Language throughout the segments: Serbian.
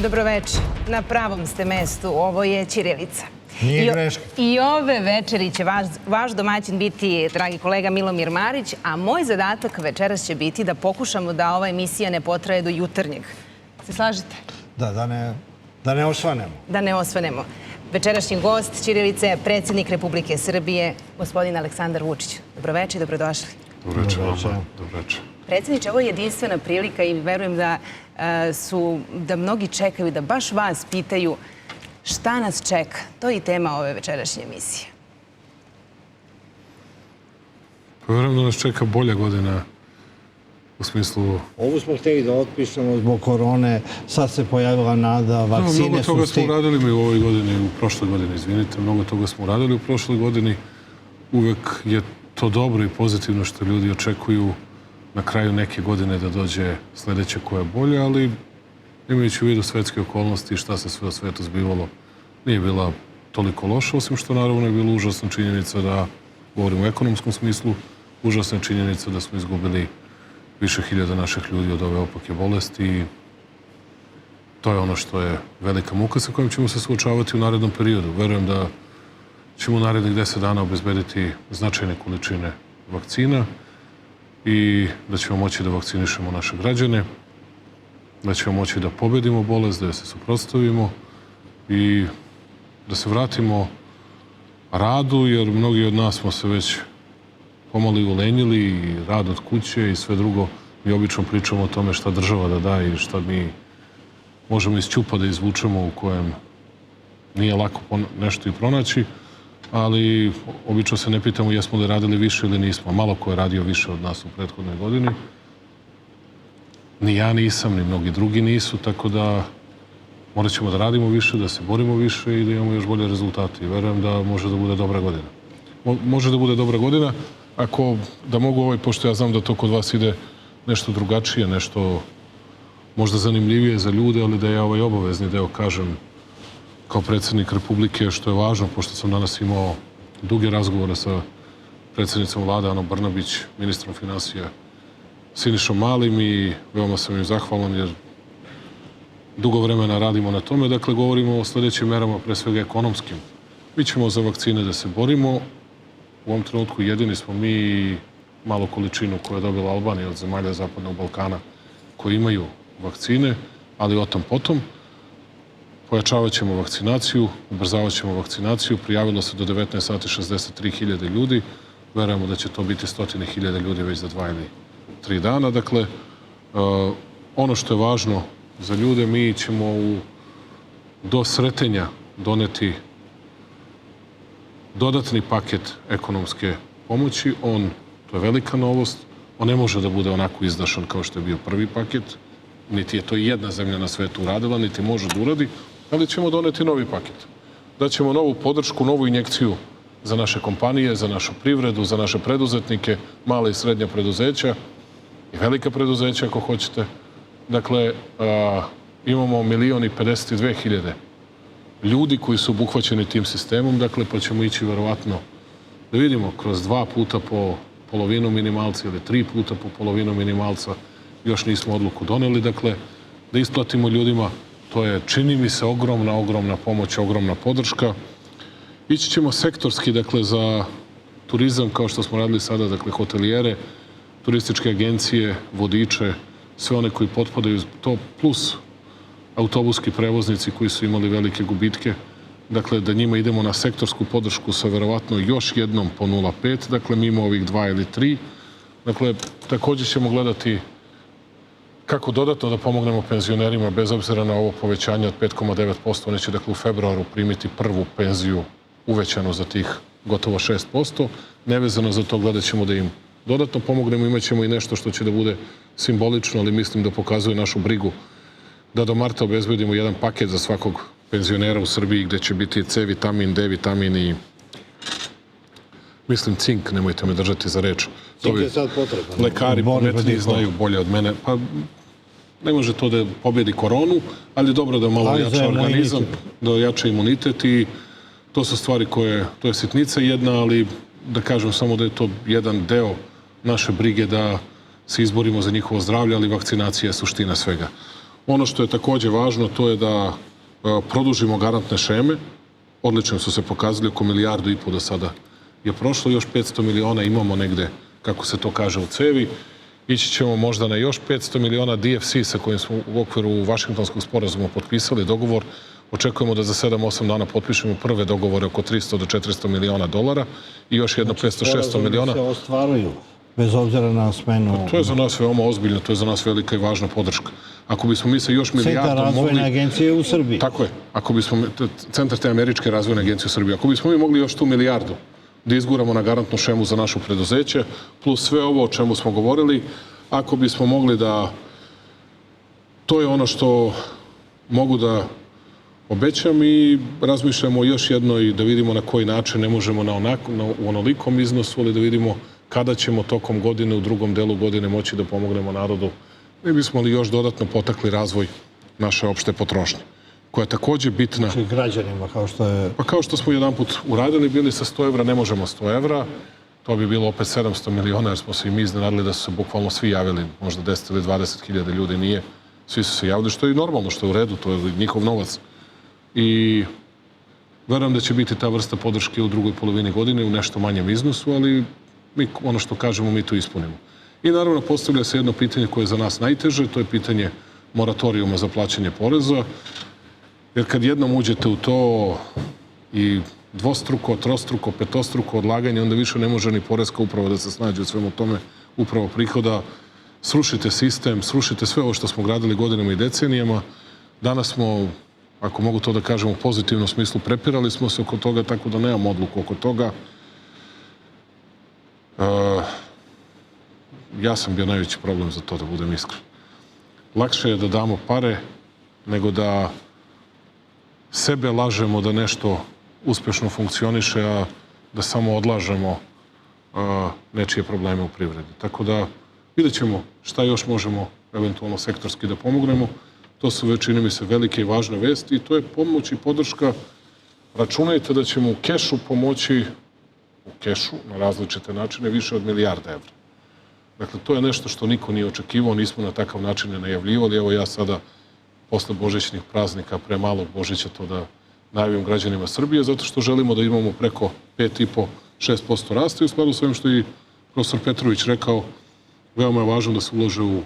Dobroveče. Na pravom ste mestu. Ovo je Ćirilica. Nije greška. I ove večeri će vaš domaćin biti, dragi kolega, Milomir Marić, a moj zadatak večeras će biti da pokušamo da ova emisija ne potraje do jutarnjeg. Se slažete? Da ne osvanemo. Da ne osvanemo. Večerašnji gost Ćirilice je predsjednik Republike Srbije, gospodin Aleksandar Vučić. Dobroveče i dobrodošli. Dobroveče vama. Dobroveče. Predsjedniče, ovo je jedinstvena prilika i verujem da mnogi čekaju, da baš vas pitaju šta nas čeka. To je i tema ove večerašnje emisije. Pa verujem da nas čeka bolja godina u smislu... Ovu smo htjeli da otpišemo zbog korone, sad se pojavila nada, vakcine su... Mnogo toga smo uradili mi u ovoj godini, u prošloj godini, izvinite, mnogo toga smo uradili u prošloj godini. Uvek je to dobro i pozitivno što ljudi očekuju na kraju neke godine da dođe sljedeće koja je bolje, ali imajući u vidu svetske okolnosti i šta se sve u svetu zbivalo, nije bila toliko loša, osim što naravno je bila užasna činjenica da, govorim u ekonomskom smislu, užasna činjenica da smo izgubili više hiljada naših ljudi od ove opake bolesti i to je ono što je velika muka sa kojom ćemo se suočavati u narednom periodu. Verujem da ćemo u narednih 10 dana obezbediti značajne količine vakcina i da ćemo moći da vakcinišemo naše građane, da ćemo moći da pobedimo bolest, da je se suprotstavimo i da se vratimo radu, jer mnogi od nas smo se već pomalo i ulenjili i rad od kuće i sve drugo. Mi obično pričamo o tome šta država da daje i šta mi možemo iz ćupa da izvučemo u kojem nije lako nešto i pronaći, ali obično se ne pitamo jesmo li radili više ili nismo. Malo ko je radio više od nas u prethodnoj godini. Ni ja nisam, ni mnogi drugi nisu, tako da morat ćemo da radimo više, da se borimo više i da imamo još bolje rezultate. I verujem da može da bude dobra godina. Može da bude dobra godina ako da mogu pošto ja znam da to kod vas ide nešto drugačije, nešto možda zanimljivije za ljude, ali da ja obavezni deo kažem kao predsjednik Republike, što je važno, pošto sam danas imao duge razgovore sa predsjednicom vlade Anom Brnabić, ministrom finansija Sinišom Malim i veoma sam im zahvalan jer dugo vremena radimo na tome. Dakle, govorimo o sljedećim merama, pre svega ekonomskim. Mi ćemo za vakcine da se borimo. U ovom trenutku jedini smo mi i malu količinu koju je dobila Albanija od zemalja Zapadnog Balkana koji imaju vakcine, ali o tom potom. Pojačavat ćemo vakcinaciju, ubrzavat ćemo vakcinaciju. Prijavilo se do 19 sati 63.000 ljudi. Verujemo da će to biti 100.000 ljudi već za 2 ili 3 dana. Dakle, ono što je važno za ljude, mi ćemo do Sretenja doneti dodatni paket ekonomske pomoći. To je velika novost. On ne može da bude onako izdašan kao što je bio prvi paket. Niti je to jedna zemlja na svetu uradila, niti može da uradi, ali ćemo doneti novi paket. Daćemo novu podršku, novu injekciju za naše kompanije, za našu privredu, za naše preduzetnike, male i srednje preduzeća i velika preduzeća ako hoćete. Dakle, imamo 1.052.000 ljudi koji su obuhvaćeni tim sistemom, dakle, pa ćemo ići verovatno da vidimo kroz 2 puta po polovinu minimalca ili 3 puta po polovinu minimalca. Još nismo odluku doneli, dakle, da isplatimo ljudima. To je, čini mi se, ogromna pomoć, ogromna podrška. Ići ćemo sektorski, dakle, za turizam, kao što smo radili sada, dakle, hotelijere, turističke agencije, vodiče, sve one koji potpadaju to, plus autobuski prevoznici koji su imali velike gubitke. Dakle, da njima idemo na sektorsku podršku sa verovatno još jednom po 0,5, dakle, mimo ovih 2 ili 3. Dakle, također ćemo gledati kako dodatno da pomognemo penzionerima bez obzira na ovo povećanje od 5,9%. Oni će, dakle, u februaru primiti prvu penziju uvećanu za tih gotovo 6%. Nevezano za to gledat ćemo da im dodatno pomognemo. Imaćemo i nešto što će da bude simbolično, ali mislim da pokazuje našu brigu da do marta obezbedimo jedan paket za svakog penzionera u Srbiji gde će biti C vitamin, D vitamin i mislim cink, nemojte me držati za reč. Cink je sad potreban. Lekari pametniji znaju bolje od mene. Pa ne može to da pobjedi koronu, ali je dobro da malo jača organizam, da jača imunitet i to su stvari koje, to je sitnica jedna, ali da kažem samo da je to jedan deo naše brige da se izborimo za njihovo zdravlje, ali vakcinacija je suština svega. Ono što je takođe važno, to je da produžimo garantne šeme. Odlično su se pokazali, oko 1,5 milijarde do sada je prošlo, još 500 miliona imamo negde, kako se to kaže, u cevi. Ići ćemo možda na još 500 miliona. DFC sa kojim smo u okviru Vašingtonskog sporazuma potpisali dogovor. Očekujemo da za 7-8 dana potpišemo prve dogovore oko 300 do 400 miliona dolara i još jedno 500-600 miliona. Se ostvaruju, bez obzira na smenu. To je za nas veoma ozbiljno, to je za nas velika i važna podrška. Ako bismo mi sa još milijardom Centar razvojne mogli... agencije u Srbiji. Tako je. Ako bismo... Centar te Američke razvojne agencije u Srbiji. Ako bismo mi mogli još tu milijardu da izguramo na garantnu šemu za našu preduzeće, plus sve ovo o čemu smo govorili, ako bismo mogli da... To je ono što mogu da obećam i razmišljamo još jedno i da vidimo na koji način ne možemo u onolikom iznosu, ali da vidimo kada ćemo tokom godine, u drugom delu godine moći da pomognemo narodu. Ne bismo li još dodatno potakli razvoj naše opšte potrošnje, koja je takođe bitna. Znači građanima, kao što je... Pa kao što smo jedan put uradili, bili sa 100 evra, ne možemo 100 evra. To bi bilo opet 700 miliona, jer smo se i mi iznenadili da su se bukvalno svi javili. Možda 10 ili 20 hiljada ljudi nije. Svi su se javili, što je i normalno, što je u redu, to je njihov novac. I verujem da će biti ta vrsta podrške u drugoj polovini godine u nešto manjem iznosu, ali mi, ono što kažemo, mi to ispunimo. I naravno postavlja se jedno pitanje koje je za nas najteže, to je pitanje moratorijuma za plaćanje poreza, jer kad jednom uđete u to i dvostruko, trostruko, petostruko odlaganje, onda više ne može ni poreska uprava da se snađe u svemu tome, upravo prihoda, srušite sistem, srušite sve ovo što smo gradili godinama i decenijama. Danas smo, ako mogu to da kažem u pozitivnom smislu, prepirali smo se oko toga, tako da nemam odluku oko toga. Ja sam bio najveći problem za to, da budem iskren. Lakše je da damo pare nego da sebe lažemo da nešto uspešno funkcioniše, a da samo odlažemo nečije probleme u privredi. Tako da vidjet ćemo šta još možemo eventualno sektorski da pomognemo. To su već, čini mi se, velike i važne vesti i to je pomoć i podrška. Računajte da ćemo u kešu pomoći, na različite načine, više od 1 milijarda evra. Dakle, to je nešto što niko nije očekivao, nismo na takav način ne najavljivali. Evo ja sada, posle božićnih praznika, pre malog Božića, to da najavim građanima Srbije, zato što želimo da imamo preko 5,5-6% rasta i u skladu s ovim što je i profesor Petrović rekao, veoma je važno da se ulože u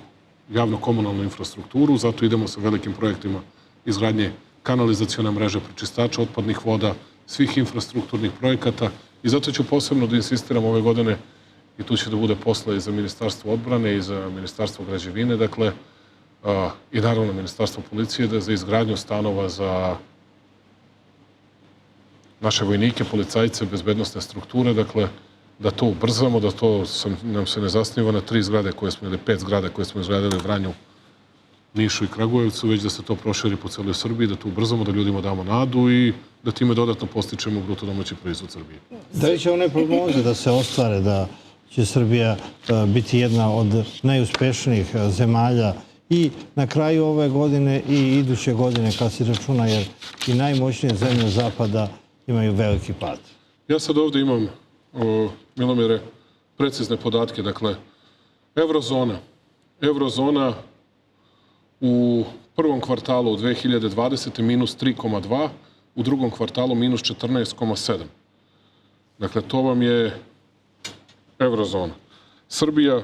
javno-komunalnu infrastrukturu, zato idemo sa velikim projektima izgradnje kanalizacione mreže, prečistača otpadnih voda, svih infrastrukturnih projekata i zato ću posebno da insistiram ove godine i tu će da bude posla i za Ministarstvo odbrane i za Ministarstvo građevine, dakle, i naravno Ministarstvo policije, da za izgradnju stanova za naše vojnike, policajce, bezbednostne strukture, dakle, da to ubrzamo, da to nam se ne zasniva na 3 zgrade koje smo, ili 5 zgrada koje smo izgradili u Vranju, Nišu i Kragujevcu, već da se to proširi po celoj Srbiji, da to ubrzamo, da ljudima damo nadu i da time dodatno postičemo bruto domaći proizvod Srbije. Da li će one prognoze da se ostvare, da će Srbija biti jedna od najuspešnijih zemalja i na kraju ove godine i iduće godine, kad se računa, jer i najmoćnije zemlje Zapada imaju veliki pad? Ja sad ovde imam, Milomire, precizne podatke. Dakle, Eurozona u prvom kvartalu 2020. minus 3,2, u drugom kvartalu minus 14,7. Dakle, to vam je Eurozona. Srbija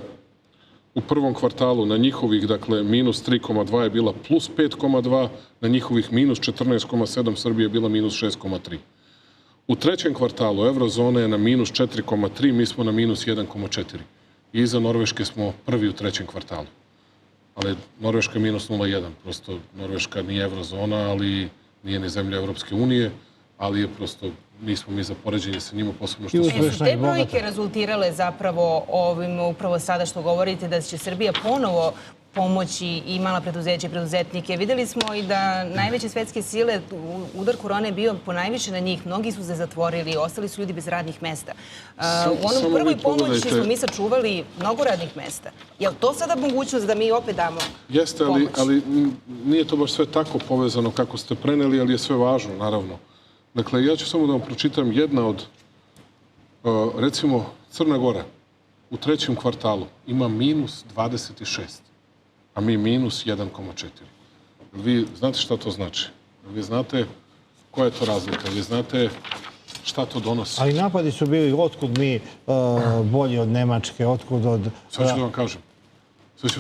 u prvom kvartalu na njihovih, dakle, minus 3,2 je bila plus 5,2, na njihovih minus 14,7 Srbija je bila minus 6,3. U trećem kvartalu Eurozona je na minus 4,3, mi smo na minus 1,4. I iza Norveške smo prvi u trećem kvartalu. Ali Norveška je minus 0,1. Prosto Norveška nije Eurozona, ali nije ni zemlja Evropske unije, ali je prosto, nismo mi za poređenje sa njima, posebno što su... Su te brojke rezultirale zapravo ovim, upravo sada što govorite, da će Srbija ponovo pomoći i mala preduzeća i preduzetnike. Videli smo i da najveće svetske sile, udar korone je bio ponajviše na njih. Mnogi su se zatvorili, ostali su ljudi bez radnih mesta. U onom prvoj pomoći smo mi sačuvali mnogo radnih mesta. Je li to sada mogućnost da mi opet damo pomoć? Jeste, ali nije to baš sve tako povezano kako ste preneli, ali je sve važno, naravno. Dakle, ja ću samo da vam pročitam jedna od, recimo, Crna Gora u trećem kvartalu ima minus 26, a mi minus 1,4. Vi znate šta to znači? Vi znate koja je to razlika? Vi znate šta to donosi? Ali napadi su bili otkud mi bolji od Nemačke, otkud od... Sve ću da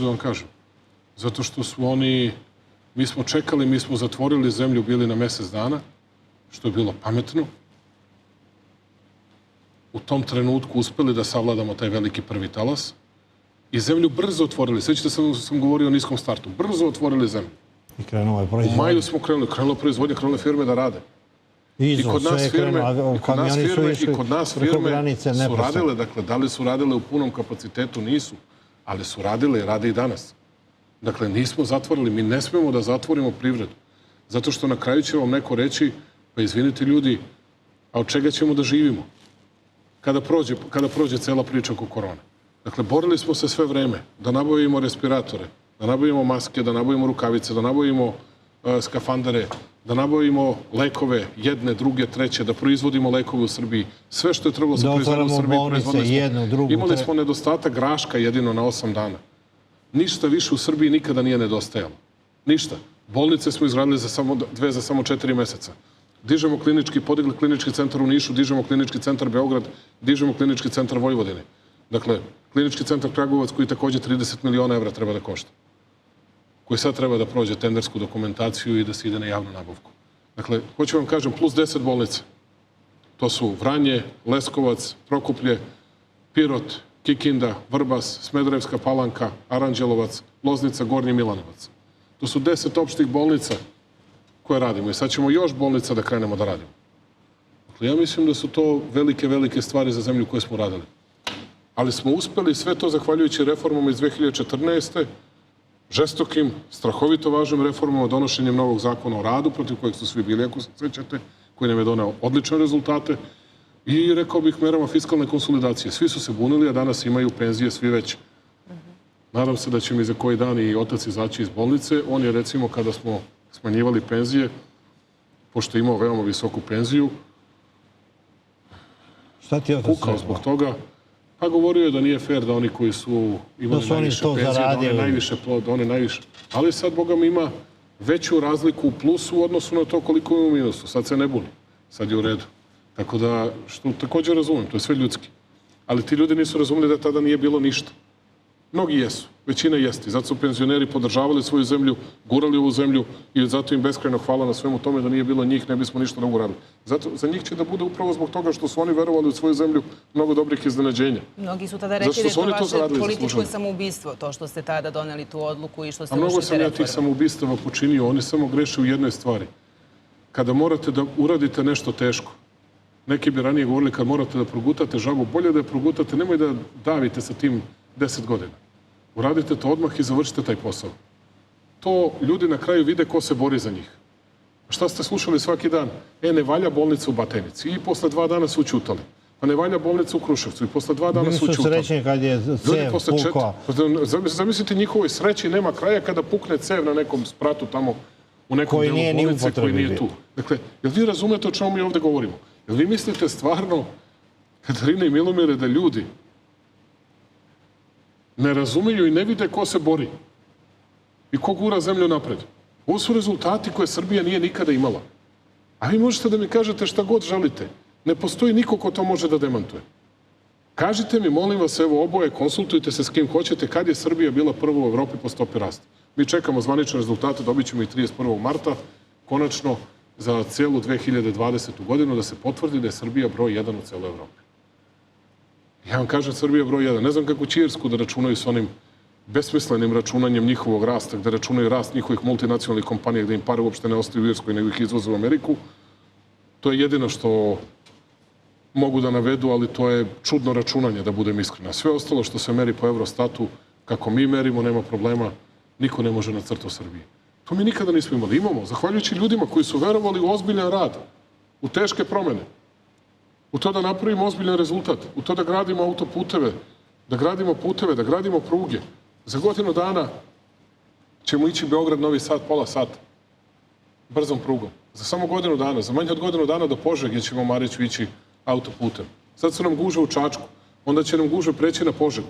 vam kažem. Zato što su oni... Mi smo čekali, mi smo zatvorili zemlju, bili na mjesec dana, što je bilo pametno. U tom trenutku uspeli da savladamo taj veliki prvi talas i zemlju brzo otvorili. Svećate sam govorio o niskom startu. Brzo otvorili zemlju. I krenulo je U proizvodnje. maju smo krenula proizvodnja, krenule firme da rade. I kod nas firme su radile, dakle, da li su radile u punom kapacitetu? Nisu, ali su radile i rade i danas. Dakle, nismo zatvorili, mi ne smemo da zatvorimo privredu. Zato što na kraju će vam neko reći, pa izvinite ljudi, a od čega ćemo da živimo? Kada prođe cela priča oko korone. Dakle, borili smo se sve vreme da nabavimo respiratore, da nabavimo maske, da nabavimo rukavice, da nabavimo skafandere, da nabavimo lekove, jedne, druge, treće, da proizvodimo lekove u Srbiji. Sve što je trebalo za proizvoditi u Srbiji, proizvodili smo. Imali smo nedostatak graška jedino na 8 dana. Ništa više u Srbiji nikada nije nedostajalo. Ništa. Bolnice smo izgradili za samo 4 meseca. Dižemo podigli klinički centar u Nišu, dižemo klinički centar Beograd, dižemo klinički centar Vojvodine. Dakle, klinički centar Kragujevac koji takođe 30 miliona evra treba da košta. Koji sad treba da prođe tendersku dokumentaciju i da se ide na javnu nabavku. Dakle, hoću vam kažem, plus 10 bolnice. To su Vranje, Leskovac, Prokuplje, Pirot, Kikinda, Vrbas, Smederevska Palanka, Aranđelovac, Loznica, Gornji Milanovac. To su 10 opštih bolnica koje radimo i sad ćemo još bolnica da krenemo da radimo. Dakle, ja mislim da su to velike, velike stvari za zemlju koje smo radili. Ali smo uspeli sve to zahvaljujući reformama iz 2014. Žestokim, strahovito važnim reformama, donošenjem novog zakona o radu, protiv kojeg su svi bili, ako se sećate, koji nam je doneo odlične rezultate, i, rekao bih, merama fiskalne konsolidacije. Svi su se bunili, a danas imaju penzije svi veće. Nadam se da će mi za koji dan i otac izaći iz bolnice. On je, recimo, kada smo smanjivali penzije, pošto je imao veoma visoku penziju, kukao zbog toga. Pa govorio je da nije fair da oni koji su imali najviše penzije, da oni najviše. Ali sad, Boga mi, ima veću razliku u plusu u odnosu na to koliko ima u minusu. Sad se ne buni. Sad je u redu. Tako da, što također razumem, to je sve ljudski. Ali ti ljudi nisu razumeli da tada nije bilo ništa. Mnogi jesu, većina jeste. Zato su penzioneri podržavali svoju zemlju, gurali ovu zemlju i zato im beskrajno hvala na svemu tome. Da nije bilo njih, ne bismo ništa drugo radili. Zato za njih će da bude upravo zbog toga što su oni verovali u svoju zemlju mnogo dobrih iznenađenja. Mnogi su tada rekli da je to vaše političko samoubistvo, to što ste tada doneli tu odluku i što ste ušli te reforme. A mnogo sam ja tih samoubistava počinio, oni samo greše u jednoj stvari. Kada morate da uradite nešto teško, neki bi ranije govorili kad morate da progutate žabu, bolje da je progutate, nemoj da davite sa tim 10 godina. Uradite to odmah i završite taj posao. To ljudi na kraju vide ko se bori za njih. Šta ste slušali svaki dan? Ne valja bolnica u Batajnici. I posle 2 dana su učutali. Pa ne valja bolnica u Kruševcu. I posle 2 dana su učutali. Bili su srećni kad je cev pukao. Zamislite njihovoj sreći nema kraja kada pukne cev na nekom spratu tamo u nekom delu bolnice koji nije tu. Dakle, jel vi razumete o čemu mi ovde govorimo? Jel vi mislite stvarno, Katarina i Milomire, da ljudi ne razumiju i ne vide ko se bori i ko gura zemlju napred? Ovo su rezultati koje Srbija nije nikada imala. A vi možete da mi kažete šta god želite. Ne postoji niko ko to može da demantuje. Kažite mi, molim vas, evo oboje, konsultujte se s kim hoćete, kad je Srbija bila prva u Evropi po stopi rasta. Mi čekamo zvanične rezultate, dobit ćemo i 31. marta, konačno za celu 2020. godinu, da se potvrdi da je Srbija broj 1 u celoj Evropi. Ja vam kažem, Srbija je broj 1. Ne znam kako će Irsku da računaju s onim besmislenim računanjem njihovog rasta, gde računaju rast njihovih multinacionalnih kompanija, gde im pare uopšte ne ostaju u Irskoj, nego ih izvoze u Ameriku. To je jedino što mogu da navedu, ali to je čudno računanje, da budem iskrena. Sve ostalo što se meri po Eurostatu, kako mi merimo, nema problema, niko ne može na crtu Srbije. To mi nikada nismo imali. Imamo, zahvaljujući ljudima koji su verovali u ozbiljan rad, u teške promene, u to da napravimo ozbiljan rezultat, u to da gradimo autoputeve, da gradimo puteve, da gradimo pruge. Za godinu dana ćemo ići Beograd-Novi Sad, pola sata, brzom prugom. Za samo godinu dana, za manje od godinu dana do Požege ćemo Mariću ići autoputem. Sad su nam gužve u Čačku, onda će nam gužve preći na Požegu,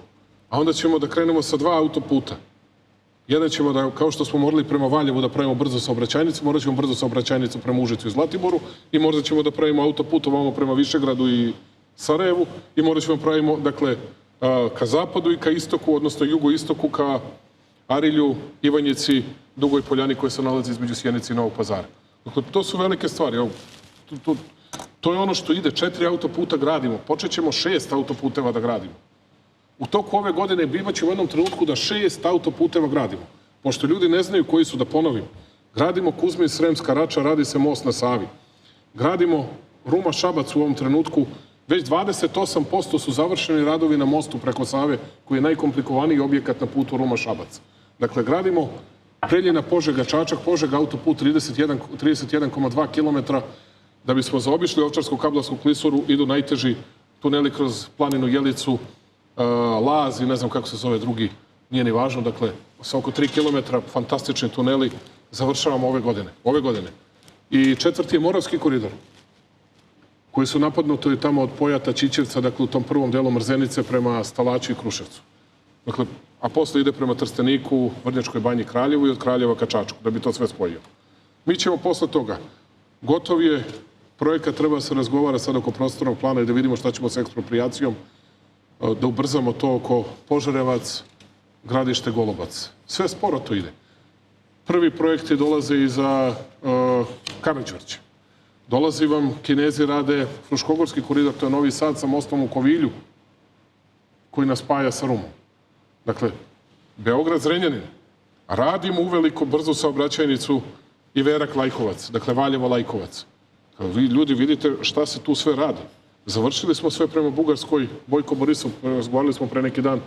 a onda ćemo da krenemo sa 2 autoputa. Jedan ćemo da, kao što smo morali prema Valjevu da pravimo brzo saobraćajnicu, morat ćemo brzo saobraćajnicu prema Užicu i Zlatiboru i možda ćemo da pravimo autoput ovamo prema Višegradu i Sarajevu i morat ćemo pravimo, dakle, ka zapadu i ka istoku, odnosno jugoistoku, ka Arilju, Ivanjici, Dugoj Poljani koja se nalazi između Sjenice i Novog Pazara. Dakle, to su velike stvari. To je ono što ide. 4 autoputa gradimo. Počet ćemo 6 autoputeva da gradimo. U toku ove godine bivaće u jednom trenutku da 6 autoputeva gradimo. Pošto ljudi ne znaju koji su, da ponovim. Gradimo Kuzmin, Sremska Rača, radi se most na Savi. Gradimo Ruma-Šabac u ovom trenutku. Već 28% su završeni radovi na mostu preko Save, koji je najkomplikovaniji objekat na putu Ruma-Šabac. Dakle, gradimo Preljina-Požega-Čačak, Požega autoput 31,2 km, da bismo zaobišli Ovčarsko-Kablarsku klisuru, idu najteži tuneli kroz planinu Jelicu, Laz i ne znam kako se zove drugi, nije ni važno. Dakle, sa oko 3 km, fantastični tuneli, završavamo ove godine. I 4. je Moravski koridor, koji su napadnuti tamo od Pojata, Ćićevca, dakle u tom prvom delu Mrzenice prema Stalaću i Kruševcu. Dakle, a posle ide prema Trsteniku, Vrnjačkoj Banji, Kraljevu i od Kraljeva ka Čačku, da bi to sve spojio. Mi ćemo posle toga, gotov je projekat, treba se razgovara sad oko prostornog plana i da vidimo šta ćemo sa eksproprijacijom, da ubrzamo to oko Požarevac, Gradište, Golubac. Sve sporo to ide. Prvi projekti dolaze i za Karađorđe. Dolazi vam, Kinezi rade Fruškogorski koridor, to je Novi Sad sa mostom u Kovilju, koji nas spaja sa Rumom. Dakle, Beograd-Zrenjanin. Radimo uveliko brzu saobraćajnicu Iverak-Lajkovac, dakle Valjevo-Lajkovac. Vi ljudi vidite šta se tu sve radi. Završili smo sve prema Bugarskoj, Bojko Borisov, razgovarali smo pre neki dan,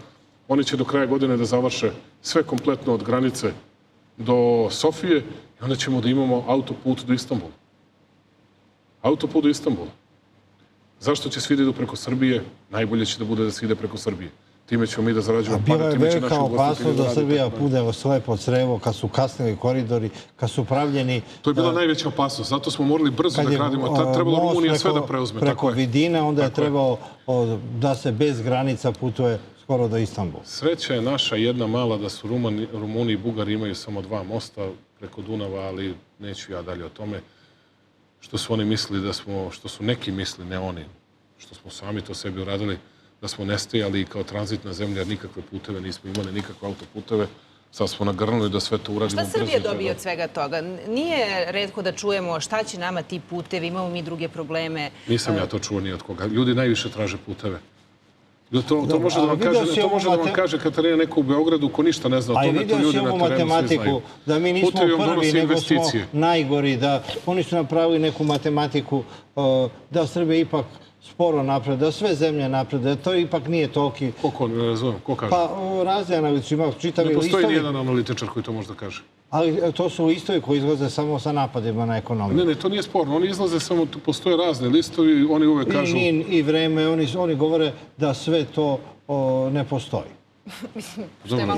oni će do kraja godine da završe sve kompletno od granice do Sofije i onda ćemo da imamo autoput do Istanbula. Autoput do Istanbula. Zašto će svi da idu preko Srbije? Najbolje će da bude da se ide preko Srbije. Time ćemo mi da zarađujemo pare. Bila je velika opasnost da Srbija bude slepo crevo kad su kasnili koridori, kad su pravljeni... To je bila najveća opasnost. Zato smo morali brzo da gradimo. Tad trebalo Rumunija sve da preuzme. Preko Vidine, onda je trebalo da se bez granica putuje skoro do Istanbula. Sreća je naša jedna mala da su Rumuni i Bugari imaju samo 2 mosta preko Dunava, ali neću ja dalje o tome. Što su oni mislili da smo, što su neki mislili, ne oni, što smo sami to sebi uradili, da smo nestajali kao tranzitna zemlja, nikakve puteve nismo imali, nikakve autoputeve. Sad smo nagrnuli da sve to uradimo brzo. Šta Srbija dobije od svega toga? Nije retko da čujemo šta će nama ti putevi, imamo mi druge probleme. Nisam ja to čuo ni od koga. Ljudi najviše traže puteve. To može da vam kaže Katarina neko u Beogradu ko ništa ne zna o tome, to ljudi na terenu sve znaju. Da mi nismo prvi, nego smo najgori, da oni su napravili neku matematiku, da Srbija ipak sporo napred, da sve zemlje napred, da to ipak nije toliki... Koliko, ne razumijem, ko kaže? Pa razne analitici ima čitavi listovi. Ne postoji nijedan analitičar koji to može da kaže. Ali to su listovi koji izlaze samo sa napadima na ekonomiju. Ne, to nije sporno. Oni izlaze samo, postoje razni listovi, oni uvek kažu... I vreme, oni govore da sve to ne postoji.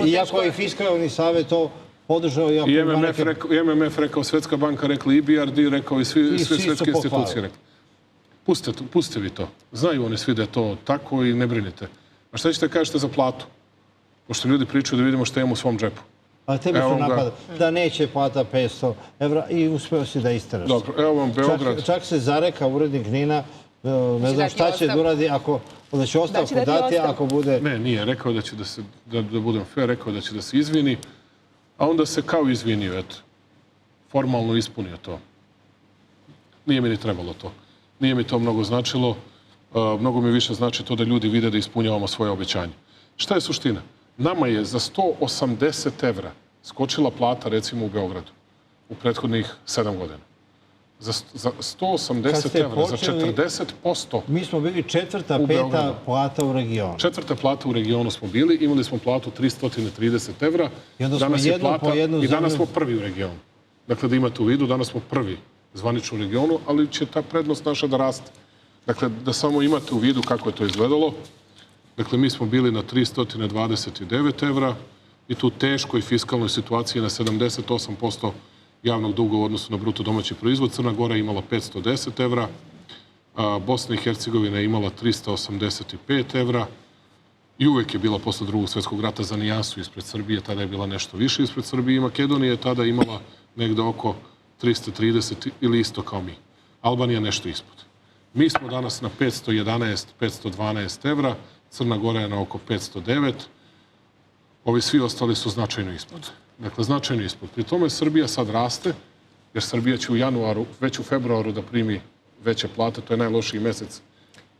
Iako je Fiskalni savet to podržao... I MMF rekao, Svetska banka rekla, i BRD rekao, i sve svetske institucije rekli. Pustite vi to. Znaju oni svi da je to tako i ne brinite. A šta ćete kažete za platu? Pošto ljudi pričaju da vidimo šta imamo u svom džepu. A tebi su napada da neće plata 500 evra i uspeo si da isteraš. Dobro, evo vam Beograd. Čak se zareka urednik NIN-a, ne znam šta će da uradi, da će ostavku dati ako bude... Ne, nije. Rekao da će da budem fair, rekao da će da se izvini, a onda se kao izvinio, eto. Formalno ispunio to. Nije mi ni trebalo to. Nije mi to mnogo značilo. Mnogo mi više znači to da ljudi vide da ispunjavamo svoje obećanje. Šta je suština? Nama je za 180 evra skočila plata, recimo, u Beogradu u prethodnih 7 godina. Za 180 evra, za 40%. Mi smo bili 4., 5. plata u regionu. 4. plata u regionu smo bili, imali smo platu 330 evra. I danas smo prvi u regionu. Dakle, da imate u vidu, danas smo prvi zvanično u regionu, ali će ta prednost naša da raste. Dakle, da samo imate u vidu kako je to izgledalo. Dakle, mi smo bili na 329 evra i tu teškoj fiskalnoj situaciji na 78% javnog duga u odnosu na bruto domaći proizvod. Crna Gora je imala 510 evra, Bosna i Hercegovina je imala 385 evra i uvek je bila posle drugog svjetskog rata za nijansu ispred Srbije, tada je bila nešto više ispred Srbije i Makedonija je tada imala negde oko 330 ili isto kao mi. Albanija nešto ispod. Mi smo danas na 511, 512 evra, Crna Gora je na oko 509, ovi svi ostali su značajno ispod. Dakle, značajno ispod. Pri tome Srbija sad raste, jer Srbija će u januaru, već u februaru da primi veće plate, to je najlošiji mesec.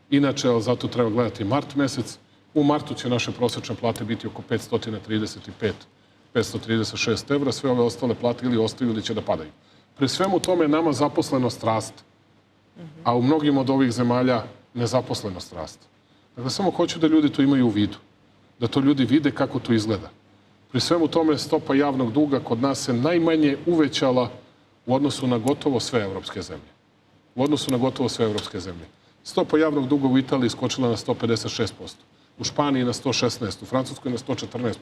Inače, ali zato treba gledati mart mesec. U martu će naše prosječne plate biti oko 535, 536 evra, sve ove ostale plate ili ostaju ili će da padaju. Pri svemu tome nama zaposlenost raste, a u mnogim od ovih zemalja nezaposlenost raste. Dakle, samo hoću da ljudi to imaju u vidu, da to ljudi vide kako to izgleda. Pri svemu tome stopa javnog duga kod nas se najmanje uvećala u odnosu na gotovo sve evropske zemlje. U odnosu na gotovo sve evropske zemlje. Stopa javnog duga u Italiji skočila na 156%, u Španiji na 116%, u Francuskoj na 114%,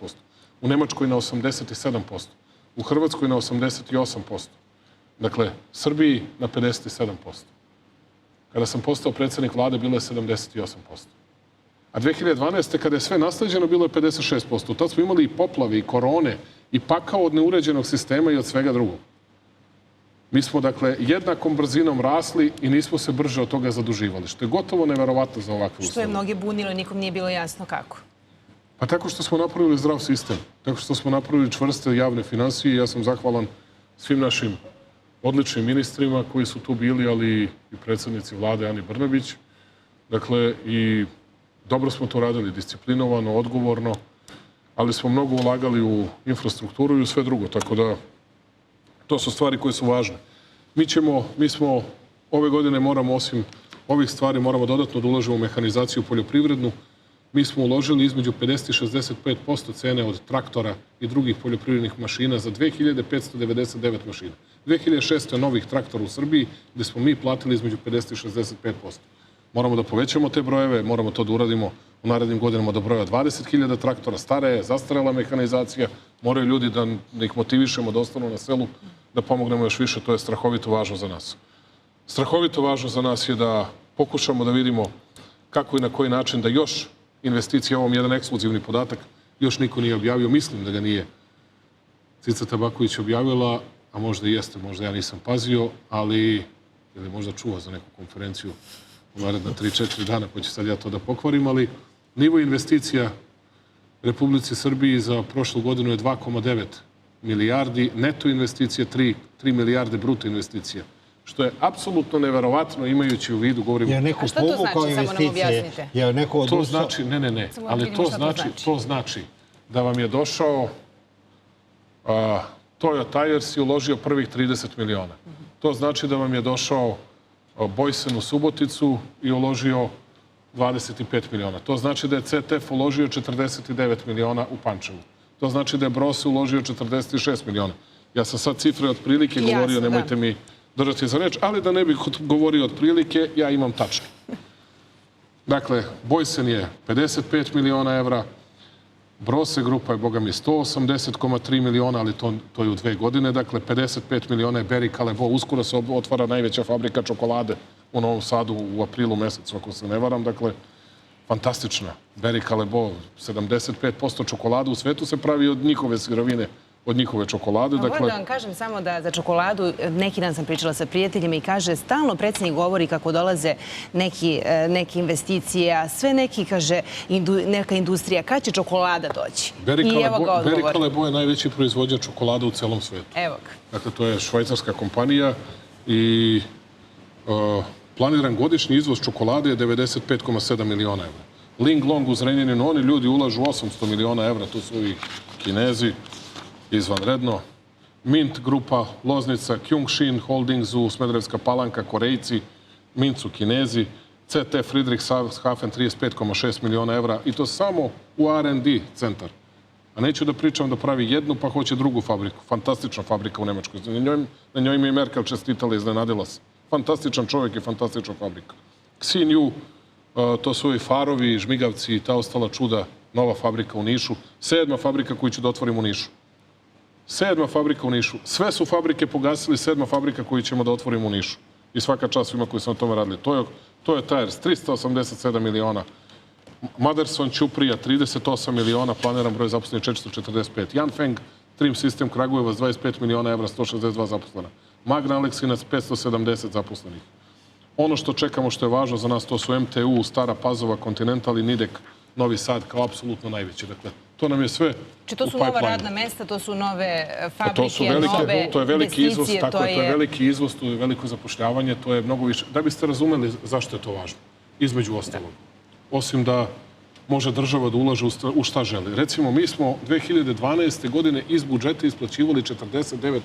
u Nemačkoj na 87%, u Hrvatskoj na 88%. Dakle, Srbiji na 57%. Kada sam postao predsjednik vlade, bilo je 78%. A 2012. kada je sve nasleđeno, bilo je 56%. Tad smo imali i poplave, i korone, i pakao od neuređenog sistema i od svega drugog. Mi smo, dakle, jednakom brzinom rasli i nismo se brže od toga zaduživali, što je gotovo neverovatno za ovakve uslove. Što je mnoge bunilo, nikom nije bilo jasno kako. Pa tako što smo napravili zdrav sistem, tako što smo napravili čvrste javne finansije. Ja sam zahvalan svim našim odličnim ministrima koji su tu bili, ali i predsjednici vlade Ani Brnabić. Dakle, i dobro smo to radili, disciplinovano, odgovorno, ali smo mnogo ulagali u infrastrukturu i u sve drugo, tako da to su stvari koje su važne. Mi smo ove godine moramo, osim ovih stvari, moramo dodatno da ulažemo u mehanizaciju poljoprivrednu. Mi smo uložili između 50 i 65% cene od traktora i drugih poljoprivrednih mašina za 2599 mašina. 2600 novih traktora u Srbiji, gde smo mi platili između 50 i 65%. Moramo da povećamo te brojeve, moramo to da uradimo u narednim godinama do broja 20.000 traktora, stare, zastarela mehanizacija, moraju ljudi da ih motivišemo da ostanu na selu, da pomognemo još više, to je strahovito važno za nas. Strahovito važno za nas je da pokušamo da vidimo kako i na koji način da još investicije, ovom jedan ekskluzivni podatak, još niko nije objavio, mislim da ga nije Cica Tabaković objavila, a možda i jeste, možda ja nisam pazio, ali ili možda čuva za neku konferenciju u naredna 3-4 dana, pa ću sad ja to da pokvarim, ali nivo investicija Republici Srbiji za prošlu godinu je 2,9 milijardi, neto investicije 3 milijarde bruto investicija, što je apsolutno neverovatno imajući u vidu, govorimo... A šta to znači, samo nam objasnite? To znači, ne, ali to znači da vam je došao Toyo Tires i uložio prvih 30 miliona. To znači da vam je došao Bojsen u Suboticu i uložio 25 miliona. To znači da je CTF uložio 49 miliona u Pančevu. To znači da je Brose uložio 46 miliona. Ja sam sad cifre otprilike govorio, nemojte mi držati za reč, ali da ne bih govorio otprilike, ja imam tačke. Dakle, Bojsen je 55 miliona evra, Brose grupa je, boga mi, 180,3 miliona, ali to je u 2 godine. Dakle, 55 miliona je Barry Callebaut. Uskoro se otvara najveća fabrika čokolade u Novom Sadu u aprilu mesecu, ako se ne varam. Dakle, fantastična. Barry Callebaut, 75% čokolade u svetu se pravi od njihove sirovine, od njihove čokolade. Moram da vam kažem samo da za čokoladu, neki dan sam pričala sa prijateljima i kaže, stalno predsjednik govori kako dolaze neke investicije, a sve neki, kaže, neka industrija. Kad će čokolada doći? Barry Callebaut je najveći proizvođač čokolada u celom svetu. Evo ga. Dakle, to je švajcarska kompanija i planiran godišnji izvoz čokolade je 95,7 miliona evra. Ling Long u Zrenjaninu, oni ljudi ulažu 800 miliona evra, to su ovi Kinezi, izvanredno. Mint grupa Loznica, Kyungshin Holdings u Smederevska Palanka, Korejci, Mint su Kinezi, CT Friedrichshafen 35,6 miliona evra i to samo u R&D centar. A neću da pričam da pravi jednu pa hoće drugu fabriku. Fantastična fabrika u Nemačkoj. Na njoj mi je Merkel čestitala, iznenadila se. Fantastičan čovjek i fantastična fabrika. Xinyu, to su ovi farovi, žmigavci i ta ostala čuda, nova fabrika u Nišu. 7. fabrika koju ću da otvorim u Nišu. 7. fabrika u Nišu. Sve su fabrike pogasili, 7. fabrika koju ćemo da otvorimo u Nišu. I svaka čast svima koji su na tome radili. Toyo Tires, 387 miliona Maderson, Ćuprija, 38 miliona, planiran broj zaposlenih 445. Janfeng, Trim Sistem, Kragujevac, 25 miliona evra, 162 zaposlena. Magna Aleksinac, 570 zaposlenih. Ono što čekamo, što je važno za nas, to su MTU, Stara Pazova, Continental i Nidek, Novi Sad, kao apsolutno najveći. Dakle, to nam je sve Či to su u nova pipeline. radna mesta, to su nove fabrike, To su velike, to je veliki izvoz, investicije, tako je, to je veliki izvoz, to je veliko zapošljavanje, to je mnogo više. Da biste razumeli zašto je to važno, između ostalog. Osim da može država da ulaže u šta želi. Recimo, mi smo 2012. godine iz budžeta isplaćivali 49%